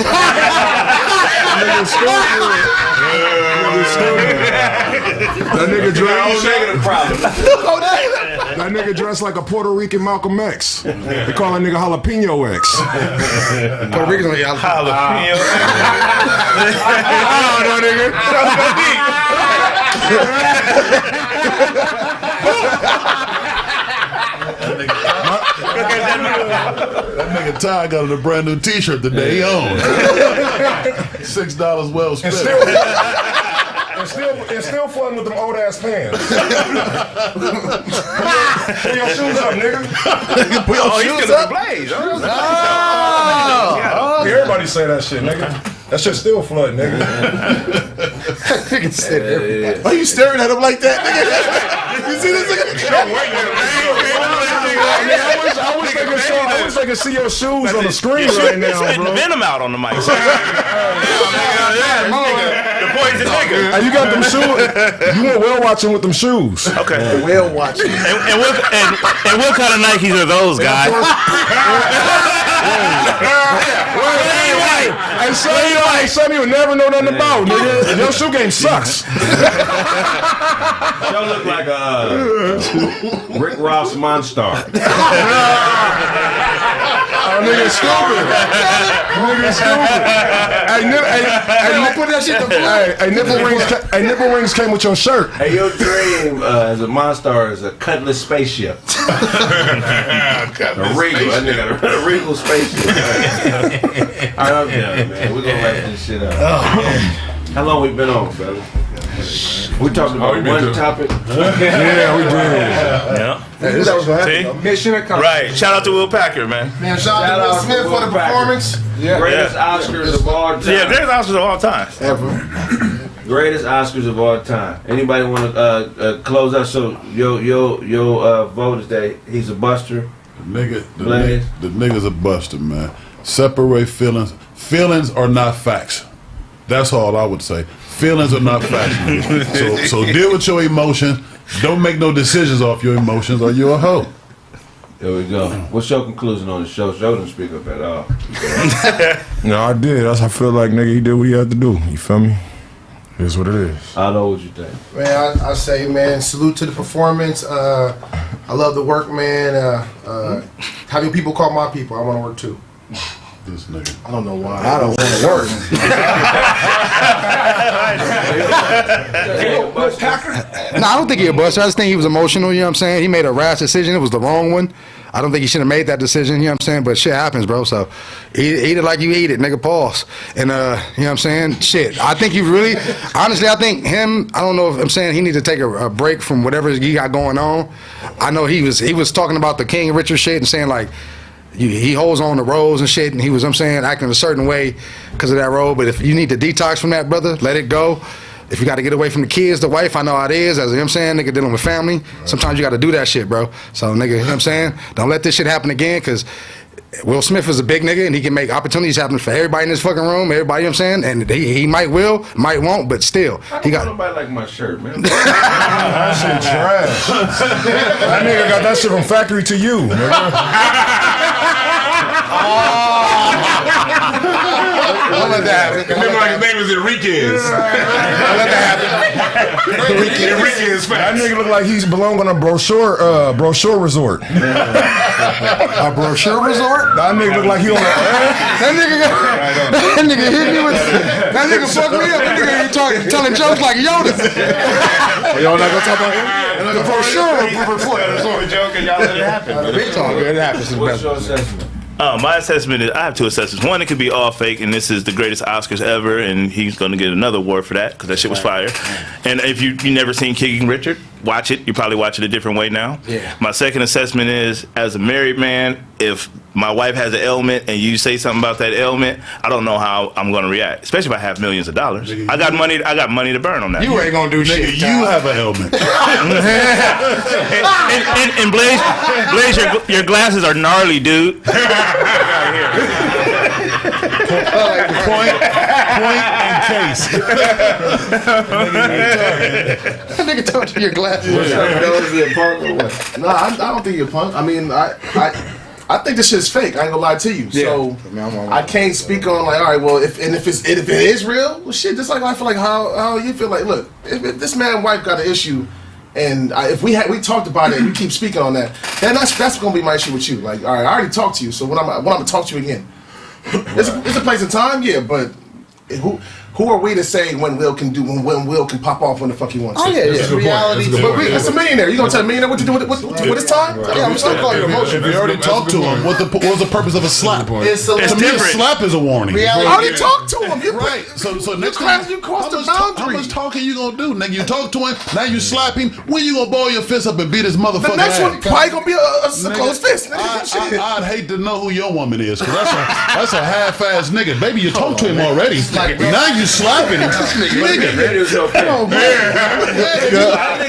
nigga dressed. That nigga dressed like a Puerto Rican Malcolm X. They call that nigga Jalapeno X. Puerto Rican jalapeno. Oh no, nigga. That nigga Ty got a brand new T-shirt today. He owned $6 well spent. And still flooding with them old ass pants. Put your shoes up, nigga. Put your shoes up. Blaze. Everybody say that shit, nigga. That shit still flooding, nigga. Nigga said everybody. Why you staring at him like that, nigga? You see this nigga? I wish they could see your shoes on the screen right now, bro. Venom out on the mic. The poison nigga. Hey, you got them shoes. You went whale watching with them shoes. Okay. Whale watching. And what kind of Nikes are those, guys? Hey, son, you would never know nothing about, nigga. Your shoe game sucks. Y'all look like a Rick Ross Monstar. Nigga stupid. Nigga stupid. Hey, nipple rings came with your shirt. Hey, your dream as a Monstar is a cutlass spaceship. A Regal. That nigga got a Regal spaceship. All right, I'm done, man. We're gonna wrap this shit up. How long we been on, fella? We talking about one topic. Yeah, we did. Yeah. That was gonna happen. Mission accomplished. Right. Shout out to Will Packer, man. Man, shout out to Will Smith for the performance. Greatest Oscars of all time. Yeah, greatest Oscars of all time. Ever. Greatest Oscars of all time. Anybody want to close out? So your vote is that he's a buster. The nigga's a buster, man. Separate feelings. Feelings are not facts. That's all I would say. Feelings are not facts. So deal with your emotions. Don't make no decisions off your emotions, or you're a hoe. There we go. What's your conclusion on the show? Show didn't speak up at all. No, I did. I feel like nigga, he did what he had to do. You feel me? It is what it is. I know what you think. Man, I say, man, salute to the performance. I love the work, man. Having people call my people, I want to work too. This nigga. I don't know why. I don't want to work. No, I don't think he a buster. I just think he was emotional, you know what I'm saying? He made a rash decision. It was the wrong one. I don't think he should have made that decision, you know what I'm saying? But shit happens, bro. So eat it like you eat it, nigga, pause. And, you know what I'm saying? Shit. I think you really, honestly, I think him, I don't know if I'm saying he needs to take a break from whatever he got going on. I know he was talking about the King Richard shit and saying like, he holds on to roles and shit, and he was, I'm saying, acting a certain way because of that role. But if you need to detox from that, brother, let it go. If you got to get away from the kids, the wife, I know how it is. As you know what I'm saying, nigga dealing with family. Sometimes you got to do that shit, bro. So, nigga, you know what I'm saying? Don't let this shit happen again, because Will Smith is a big nigga, and he can make opportunities happen for everybody in this fucking room, everybody, you know what I'm saying? And he might won't, but still. He got nobody like my shirt, man. That shit trash. That nigga got that shit from factory to you, Don't let that happen. Remember, like his name is Enriquez. Don't let that happen. Enriquez. That nigga look like he's belong on a brochure resort. A brochure resort? That nigga look like he on a... That nigga hit me with... That nigga fucked me up. That nigga telling jokes like Yoda. Y'all not gonna talk about him? The brochure report. Y'all let it happen. It's all good. It happens. What's your assessment? My assessment is, I have two assessments. One, it could be all fake, and this is the greatest Oscars ever, and he's going to get another award for that, because that shit was fire. And if you never seen King Richard, watch it. You probably watch it a different way now. Yeah. My second assessment is, as a married man, if my wife has an ailment and you say something about that ailment, I don't know how I'm going to react, especially if I have millions of dollars. I got money to burn on that. You ain't going to do shit. You have an ailment. and Blaze, your glasses are gnarly, dude. Point in case. That nigga told you your glasses. No, I don't think you're a punk. I mean, I think this shit's fake. I ain't gonna lie to you. So I can't speak on like, all right, well, if it is real, well, shit. Just like I feel like how you feel like. Look, if this man wife got an issue, and if we talked about it, and you keep speaking on that, then that's gonna be my issue with you. Like, all right, I already talked to you, so when I'm gonna talk to you again. It's a place and time, yeah, but who are we to say when Will can pop off when the fuck he wants? Oh yeah, yeah. Reality. But it's a millionaire. You gonna tell a millionaire what to do with his time? Yeah, I'm still calling you emotional. If you already talked to him, what was the purpose of a slap? To me, a slap is a warning. I already talked to him. You're right. So next time you cross the boundary. How much talking you gonna do, nigga? You talk to him, now you slap him. When you gonna ball your fist up and beat his motherfucker? The next one probably gonna be a closed fist. I'd hate to know who your woman is, cause that's a half-ass nigga. Baby, you talked to him already. Now you slapping him. Nigga. Oh, man. No. I'm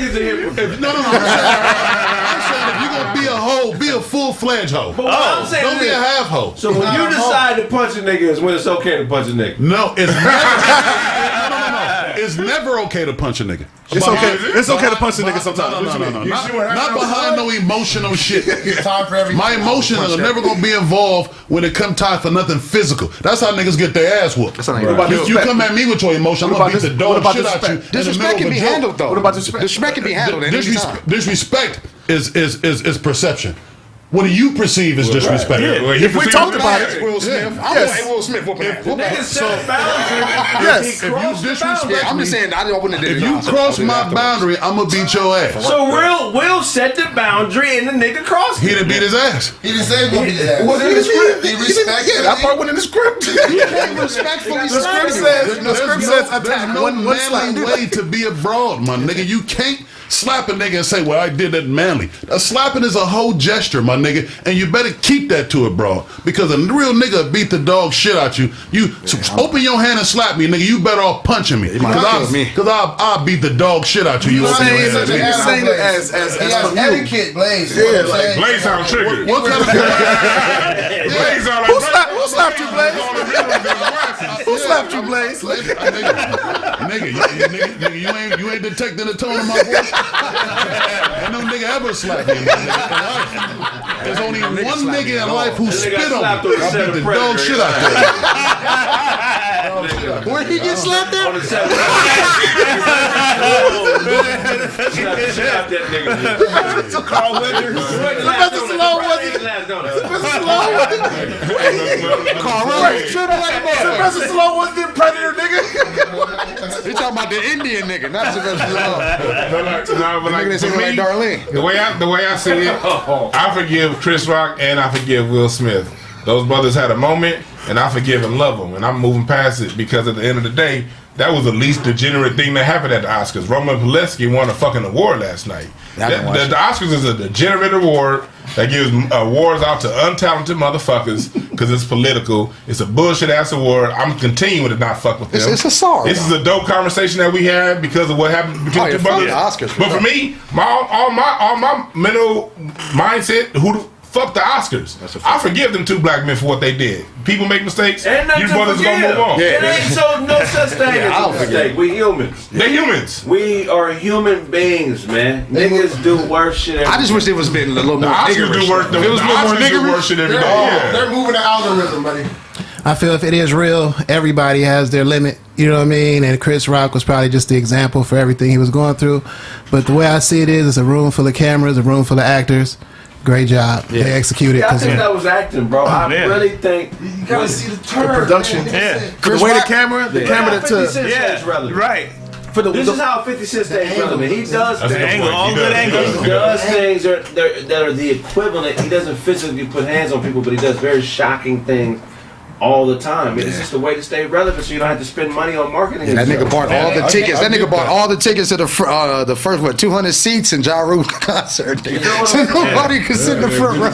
saying if you gonna be a hoe, be a full-fledged hoe. But what I'm saying don't be a half hoe. So when you decide to punch a nigga is when it's okay to punch a nigga. No, it's never. It's never okay to punch a nigga. It's okay to punch a nigga sometimes. No. Not behind no emotional shit. My emotions are never gonna be involved when it come time for nothing physical. That's how niggas get their ass whooped. You come at me with your emotion, I'm gonna beat the dog shit out you. Disrespect can be handled though. What about disrespect? Disrespect can be handled. Disrespect is perception. What do you perceive as disrespect? Yeah. If we talked about it, Will Smith. Yes. Will Smith whooping that. Yes. If you disrespect I'm just saying, I wouldn't have did if it. you cross my boundary, I'm gonna beat your ass. So Will set the boundary and the nigga crossed it. He didn't beat his ass. He didn't say he beat his ass. Well, He respected yeah, that part went in the script. Respectfully The script says attack. There's no manly way to be a broad, my nigga. You can't slap a nigga and say, well, I did that manly. Slapping is a whole gesture, my nigga, and you better keep that to it, bro. Because a real nigga beat the dog shit out you. Open your hand and slap me, nigga. You better off punching me. Because I'll beat the dog shit out you. You open your hand. You're saying it as from you. etiquette, Blaze. Yeah, like Blaze sound triggered. What kind of Blaze sound Who slapped you, Blaze? Who slapped you, Blaze? Nigga, you ain't detecting the tone of my voice. Ain't no nigga ever slapped me in life. There's only one nigga in life who spit on me. I beat the dog shit out there. Where he get slapped at? Carl Winters. Sylvester Stallone wasn't. Sylvester Stallone wasn't the Predator, nigga. He talking about the Indian nigga, not Sylvester Stallone. But like, Nigga, they for say me, like Darlene. the way I see it, I forgive Chris Rock and I forgive Will Smith. Those brothers had a moment, and I forgive and love them, and I'm moving past it because at the end of the day, that was the least degenerate thing that happened at the Oscars. Roman Polanski won a fucking award last night. The Oscars is a degenerate award that gives awards out to untalented motherfuckers because it's political. It's a bullshit ass award. I'm continuing to not fuck with them. It's a sorry. This is a dope conversation that we had because of what happened between the two brothers. Oscars, but for me, all my mental mindset, who the fuck the Oscars? I forgive them two black men for what they did. People make mistakes. And You brothers gonna move on. It ain't no such thing as a mistake. We humans. They humans. We are human beings, man. Niggas do worse shit. I just wish it was been a little more Oscars niggerish. do worse. If it was a little more niggerish. They're moving the algorithm, buddy. I feel if it is real, everybody has their limit. You know what I mean? And Chris Rock was probably just the example for everything he was going through. But the way I see it is, it's a room full of cameras, a room full of actors. Great job. They executed. I think that was acting, bro. I really think you gotta see the turn. The production. The way the camera that took. Right. This is how 50 Cent stays relevant. He does things. He does things that are the equivalent. He doesn't physically put hands on people, but he does very shocking things all the time. It's just a way to stay relevant, so you don't have to spend money on marketing. That nigga bought all the tickets. That nigga bought all the tickets to the first 200 seats in Ja Rule concert. So nobody could sit in the front row.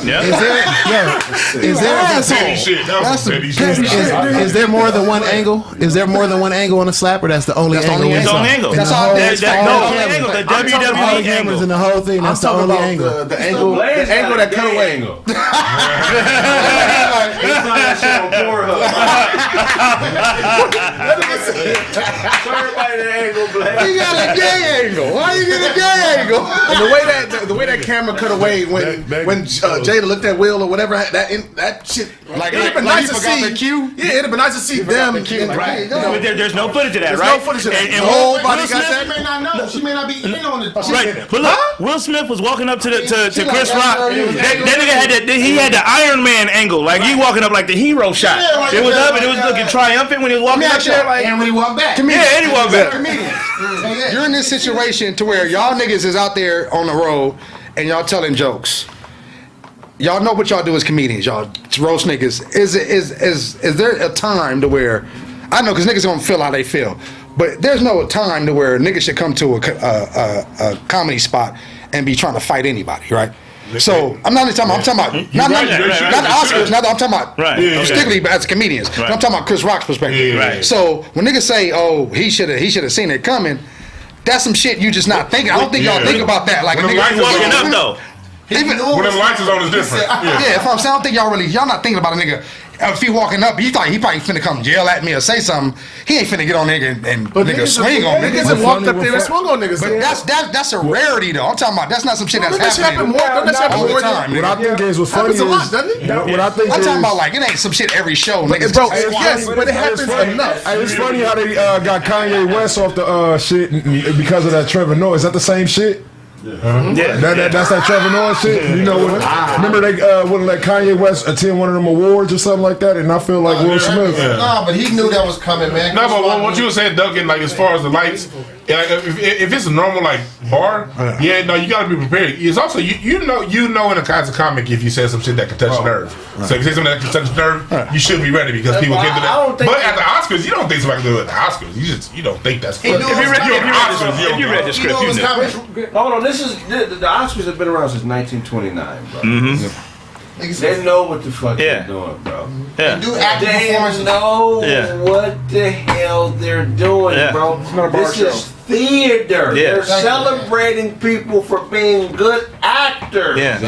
Is there more than one angle? Is there more than one angle on the slap, or that's the only angle? That's the only angle. That's all. The angle. The WWE cameras in the whole thing. That's the only angle. The angle that cut away. He got a gay angle. Why you get a gay angle? And the way that camera cut away when Jada looked at Will or whatever, that shit. Like it'd been nice to see the cue. Yeah, it'd been nice to see them. Right. But there's no footage of that, There's right? no footage of that. And Nobody got that. She may not know. She may not be in on it. Right, but look, Will Smith was walking up to Chris Rock. That nigga had the Iron Man angle, like he walking up like the hero shot. It was up and it was looking triumphant when he was walking up there, like. And when he walked back. Yeah, and he walked back. You're in this situation to where y'all niggas is out there on the road and y'all telling jokes. Y'all know what y'all do as comedians. Y'all roast niggas. Is there a time to where I know because niggas gonna feel how they feel, but there's no time to where niggas should come to a comedy spot and be trying to fight anybody, right? So I'm not talking about. I'm talking about not the Oscars. I'm talking about strictly as comedians. I'm talking about Chris Rock's perspective. Right. So when niggas say, "Oh, he should have seen it coming," that's some shit you just not thinking. I don't think y'all think about that. Like when a nigga walking up though. Even when them lights is on, is different. Yeah, if I'm saying, I don't think y'all not thinking about a nigga. If he walking up, he probably finna come yell at me or say something. He ain't finna get on nigga and nigga swing on niggas. Niggas walked up there and swung on niggas. But that's a rarity though. I'm talking about that's not some shit that's happening all the time. What I think is what's funny is what I think I'm is talking about like it ain't some shit every show. Niggas Bro, yes, but it happens enough. It's funny how they got Kanye West off the shit because of that Trevor Noah. Is that the same shit? That's that Trevor Noah shit. You know, remember they wouldn't let Kanye West attend one of them awards or something like that, and I feel like Will Smith. Nah, but he knew that was coming, man. No, but what you were saying, Duncan, like as far as the lights, like, if it's a normal like bar, you got to be prepared. It's also you know in a kinds of comic if you say some shit that can touch the nerve. So if you say something that can touch the nerve, you should be ready because people get to that. But at the Oscars, you don't think somebody can do it at the Oscars. You don't think that's. If you read the script, you know. Hold on, this is the Oscars have been around since 1929, bro. Mm-hmm. They know what the fuck they're doing, bro. Yeah. They know what the hell they're doing, bro. This is theater. Yeah. They're celebrating people for being good actors. Yeah.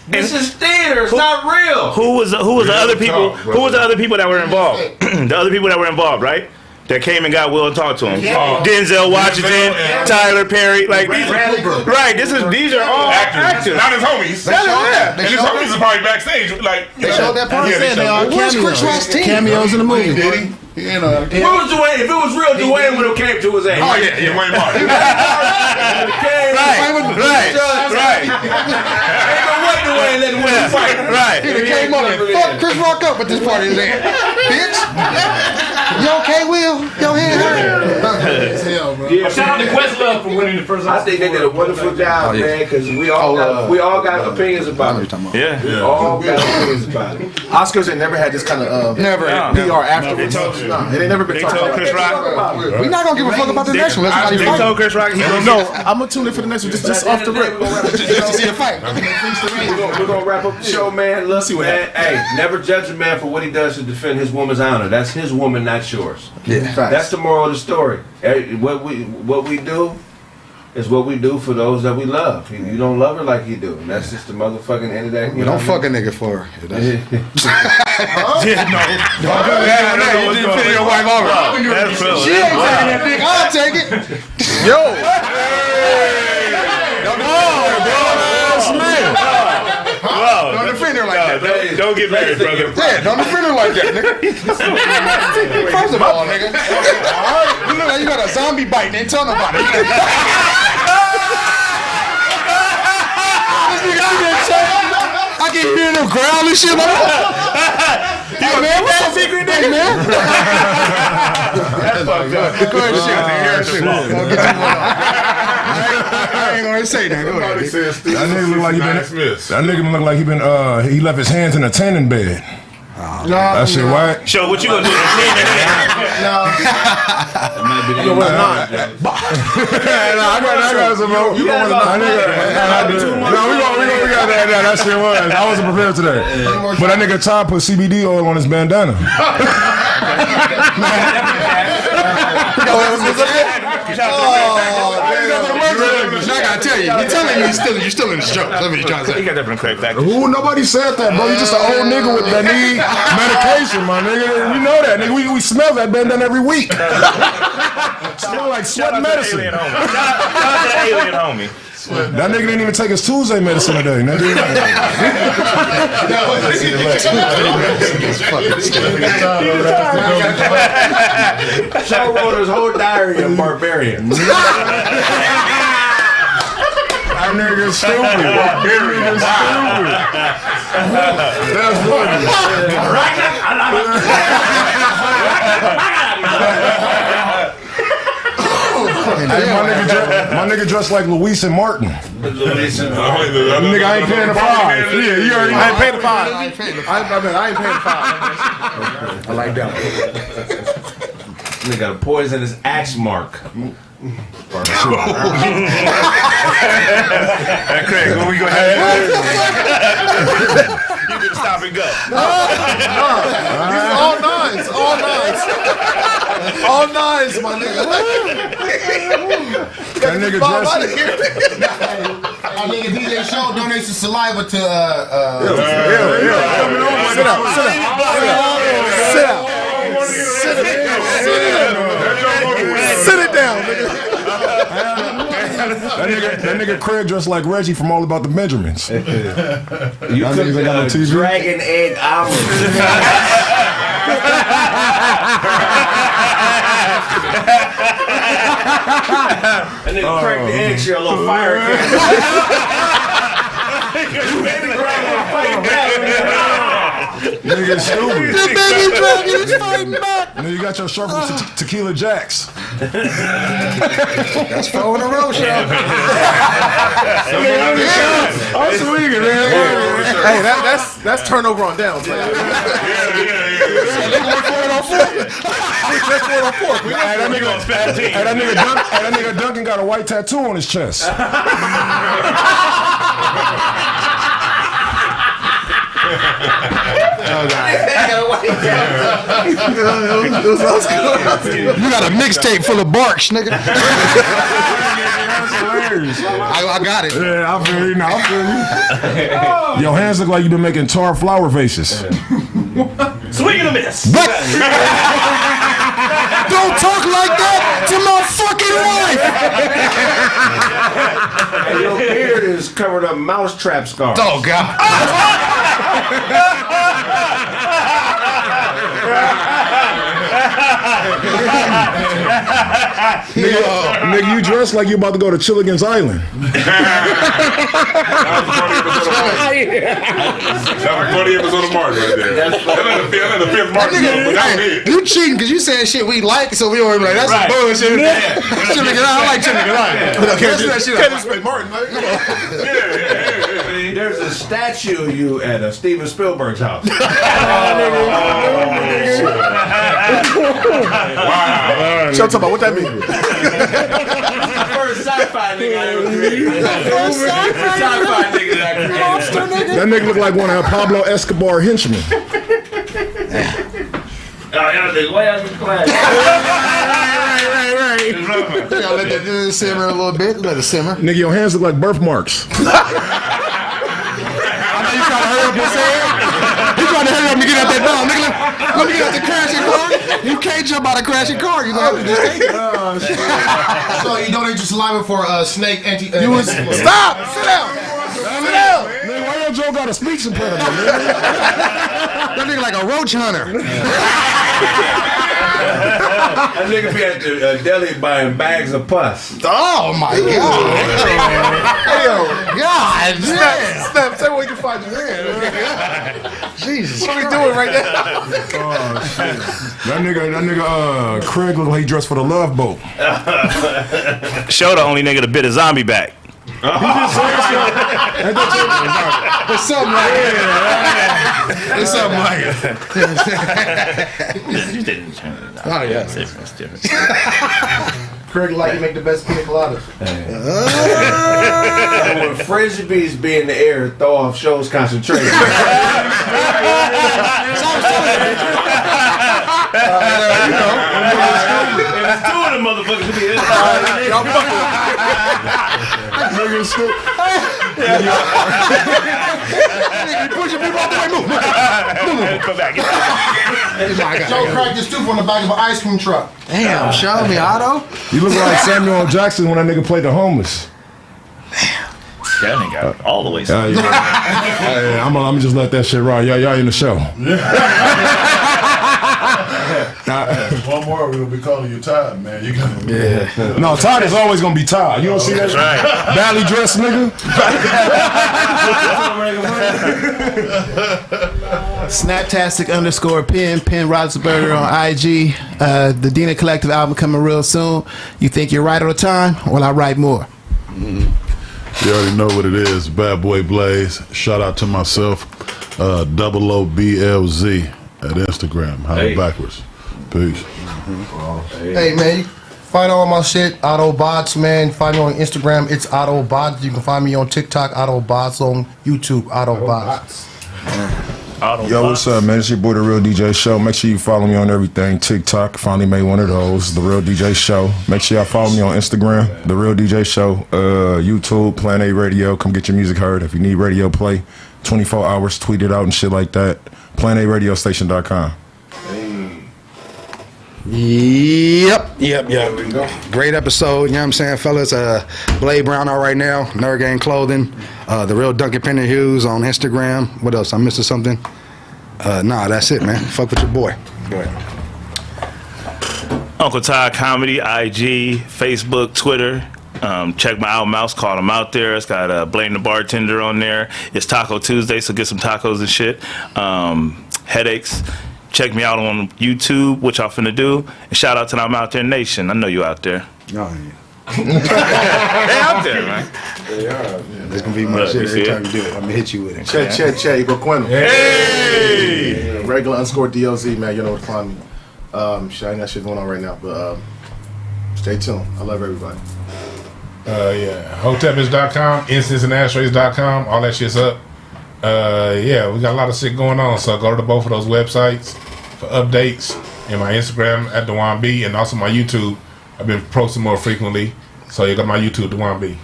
This is theater. It's not real. Who was the other people? Who was the other people that were involved? The other people that were involved, right? That came and got Will and talked to him. Denzel Washington, Tyler Perry, like these are all actors. Not his homies. And his homies are probably backstage. Like they showed that part. They are cameos in the movie. Did he? You know, if it was Dwayne, if it was real, Dwayne would have came to his ass. Oh yeah, Wayne Martin. Right. Ain't no way Dwayne let Dwayne fight. Right. He came up and fucked Chris Rock up at this party today, bitch. You okay, Will? Your hand hurt? Yeah, shout out to Questlove for winning the first Oscar. I think they did a wonderful job, man, because we all got opinions about it. Yeah. We all got opinions about it. Oscars ain't never had this kind of PR afterwards. It ain't never been talked about. Chris Rock. We're not gonna give a fuck about the next one. Let's They told Chris Rock he goes. No, I'm gonna tune in for the next one just off the rip. Just to see a fight. We're gonna wrap up the show, man. Look, man, hey, never judge a man for what he does to defend his woman's honor. That's his woman, not yours. Yeah. That's the moral of the story. What we do is what we do for those that we love. You don't love her like you do. And that's just the motherfucking end of that. You Don't fuck a nigga for her. Yeah, no. Don't do that. You didn't fit your wife over. She ain't taking that dick. I'll take it. Yo. Don't defend her like that. Don't get married, brother. Yeah, don't defend her like that, nigga. First of all, nigga. You look like you got a zombie bite and ain't tell nobody. I can hear them growl and shit like that. Hey man, what's that secret, nigga? Man. That's fucked up. Go ahead and shoot. I ain't gonna say that. Go ahead. That nigga look like he left his hands in a tanning bed. That shit white. Show what you gonna do? No. I got some more. We got that. That shit was. I wasn't prepared today. But that nigga Todd put CBD oil on his bandana. I gotta tell you, you're telling me you're still in the stroke. That's what you're trying to say. You got that from the Kraig factory. Ooh, nobody said that, bro. You just an old nigga with that need medication, my nigga. We know that, nigga. We smell that bandana every week. Smell like sweat medicine. Shout out to the alien homie. That nigga didn't even take his Tuesday medicine today, nigga. Shaw wrote his whole diary of barbarian. That nigga's stupid. Barbarian stupid. That's Hey, my nigga dressed like Luis and Martin. Nigga, I ain't paying the $5. Yeah, you already know. I ain't paying the $5. I ain't paying the $5. I like that. Nigga got a poisonous axe mark. Kraig, when we go ahead, you can stop and go. These are all nines. All nines, my nigga. That nigga dressed. I nigga DJ Show donates some saliva to Sit it down, nigga. That nigga Kraig dressed like Reggie from All About the Benjamins. You could dragon egg omelet. And then crack the eggshell, a little fire Nigga stupid. The baby dragon is fighting back. And then you got your shirt from Tequila Jacks. That's 4 in a row, show. I'm swinging, man. Hey, that's turnover on downs. Hey, that nigga Duncan got a white tattoo on his chest. You got a mixtape full of barks, nigga. I got it. Yeah, I feel you now. I feel you. Your hands look like you've been making tar flower vases. Swing and a miss. Don't talk like that to my fucking wife. And your beard is covered up mousetrap scars. Oh, God. Nigga, you dress like you about to go to Chilligan's Island. That was 20 episode of Martin right there. That's the fifth Martin. You cheating because you saying shit we like, so we don't be like, that's some bullshit. Chilligan, I like Chilligan. That's that shit. Can't respect Martin, man. Come on. There's a statue of you at Steven Spielberg's house. Wow. Show talk about what that means. First sci-fi nigga I ever created. First sci-fi nigga that I created. That nigga look like one of Pablo Escobar henchmen. Right. You gotta let that simmer a little bit. Let it simmer. Nigga, your hands look like birthmarks. I know you trying to hurry up your saying. You trying to hurry up and get out that door. Nigga, let me get out the crashing car. You can't jump out of crashing car. You gonna have to just take it. So you donate your saliva for snake anti. You was stop. Sit down. Sit down. Man, why your Joe got a speech impediment, man? That nigga like a roach hunter. That nigga be at the deli buying bags of pus. Oh my god. Hey yo. God Snap. Tell me where you can find your hand. Jesus. What are we doing right now? Oh shit. That nigga Kraig look like he dressed for the Love Boat. Show the only nigga to bit a zombie back. He just said It's something like it. It's something like it. You didn't turn it down. Oh yeah. It's different. Kraig like to make the best pina coladas. When frisbees be in the air, throw off shows concentration. If it's two of them motherfuckers, be it. nigga shit. Pushing people out the way. Move. Come back. Joe cracked his tooth on the back of an ice cream truck. Damn, show me, Otto. You look like Samuel L. Jackson when that nigga played the homeless. That nigga got all the way. I'm gonna just let that shit ride. Y'all in the show. One more, we'll be calling you Todd, man. You gonna No, Todd is always gonna be Todd. You don't see that? Right. Badly dressed nigga. Snaptastic_Penn Roethlisberger on IG. The Dina Collective album coming real soon. You think you're right on time? Well, I write more. You already know what it is. Bad Boy Blaze. Shout out to myself. OOBLZ at Instagram. How backwards. Peace. Hey, man. Find all my shit, Autobots, man. Find me on Instagram, it's Autobots. You can find me on TikTok, Autobots. On YouTube, Autobots. Yo, what's up, man? It's your boy, The Real DJ Show. Make sure you follow me on everything. TikTok, finally made one of those. The Real DJ Show. Make sure y'all follow me on Instagram, The Real DJ Show. YouTube, Plan A Radio. Come get your music heard. If you need radio play, 24 hours, tweet it out and shit like that. PlanARadiostation.com. Yep. Great episode, you know what I'm saying, fellas? Blade Brown out right now, Nerd Gang Clothing, The Real Duncan Penner Hughes on Instagram. What else? I'm missing something? Nah, that's it, man. Fuck with your boy. Go ahead. Uncle Todd Comedy, IG, Facebook, Twitter. Check my album out. It's called I'm Out There. It's got Blame the Bartender on there. It's Taco Tuesday, so get some tacos and shit. Headaches. Check me out on YouTube, what y'all finna do. And shout out to the I'm Out There Nation. I know you out there. Oh, They out there, man. They are. There's gonna be more shit every time you do it. I'm gonna hit you with it. Che, Boqueno. Hey! Regular _DOZ, man. You know what to find me. Shit, I ain't got shit going on right now, but stay tuned. I love everybody. Hotepish.com, instanceandashtrays.com, all that shit's up. We got a lot of shit going on, so go to both of those websites for updates, and my Instagram at Dewan B, and also my YouTube. I've been posting more frequently, so you got my YouTube, Dewan B.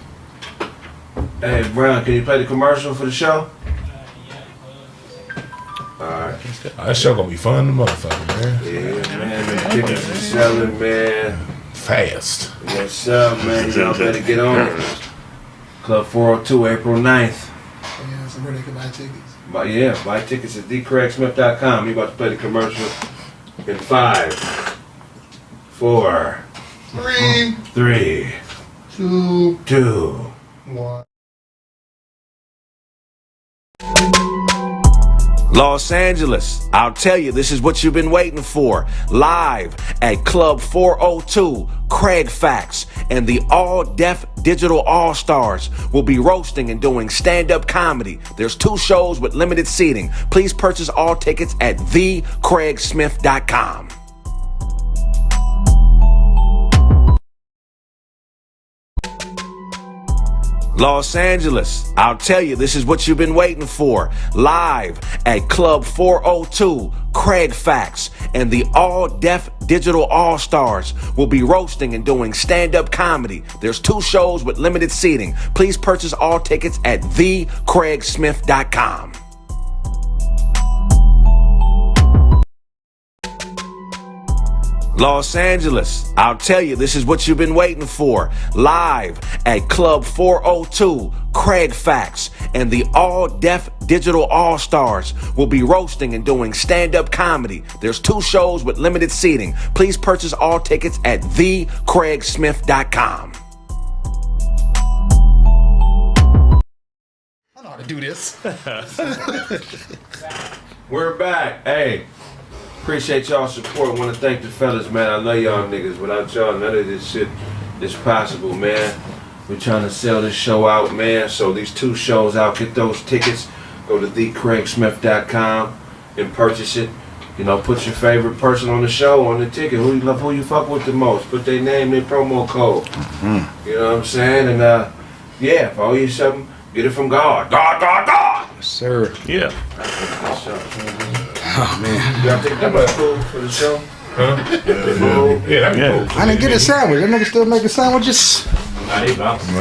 Hey, Brown, can you play the commercial for the show? Alright. That show gonna be fun, the motherfucker, man. Yeah, man, the tickets are selling, man. Fast. What's up, man? Y'all better get on it. Club 402, April 9th. So where they can buy tickets? Buy tickets at thecraigsmith.com. We about to play the commercial in 5, 4, 3, 2, 1. Los Angeles, I'll tell you, this is what you've been waiting for. Live at Club 402, Kraig Facts and the all-deaf Digital All-Stars will be roasting and doing stand-up comedy. There's 2 shows with limited seating. Please purchase all tickets at thekraigsmith.com. Los Angeles, I'll tell you, this is what you've been waiting for. Live at Club 402, Kraig Facts and the all-deaf Digital All-Stars will be roasting and doing stand-up comedy. There's 2 shows with limited seating. Please purchase all tickets at thekraigsmith.com. Los Angeles, I'll tell you, this is what you've been waiting for. Live at Club 402, Kraig Facts and the all-deaf Digital All-Stars will be roasting and doing stand-up comedy. There's 2 shows with limited seating. Please purchase all tickets at thekraigsmith.com. I know how to do this. We're back. Hey, appreciate y'all support. Want to thank the fellas, man. I love y'all niggas. Without y'all, none of this shit is possible, man. We're trying to sell this show out, man. So these 2 shows out, get those tickets. Go to thekraigsmith.com and purchase it. You know, put your favorite person on the show on the ticket. Who you fuck with the most? Put their name, their promo code. You know what I'm saying? And yeah, if I owe you something, get it from God. God. Yes, sir. Yeah. Oh man. Y'all think that much cool for the show? Huh? Yeah, that'd be cool. I didn't get a sandwich. That nigga still making sandwiches. Nah, they bouncing.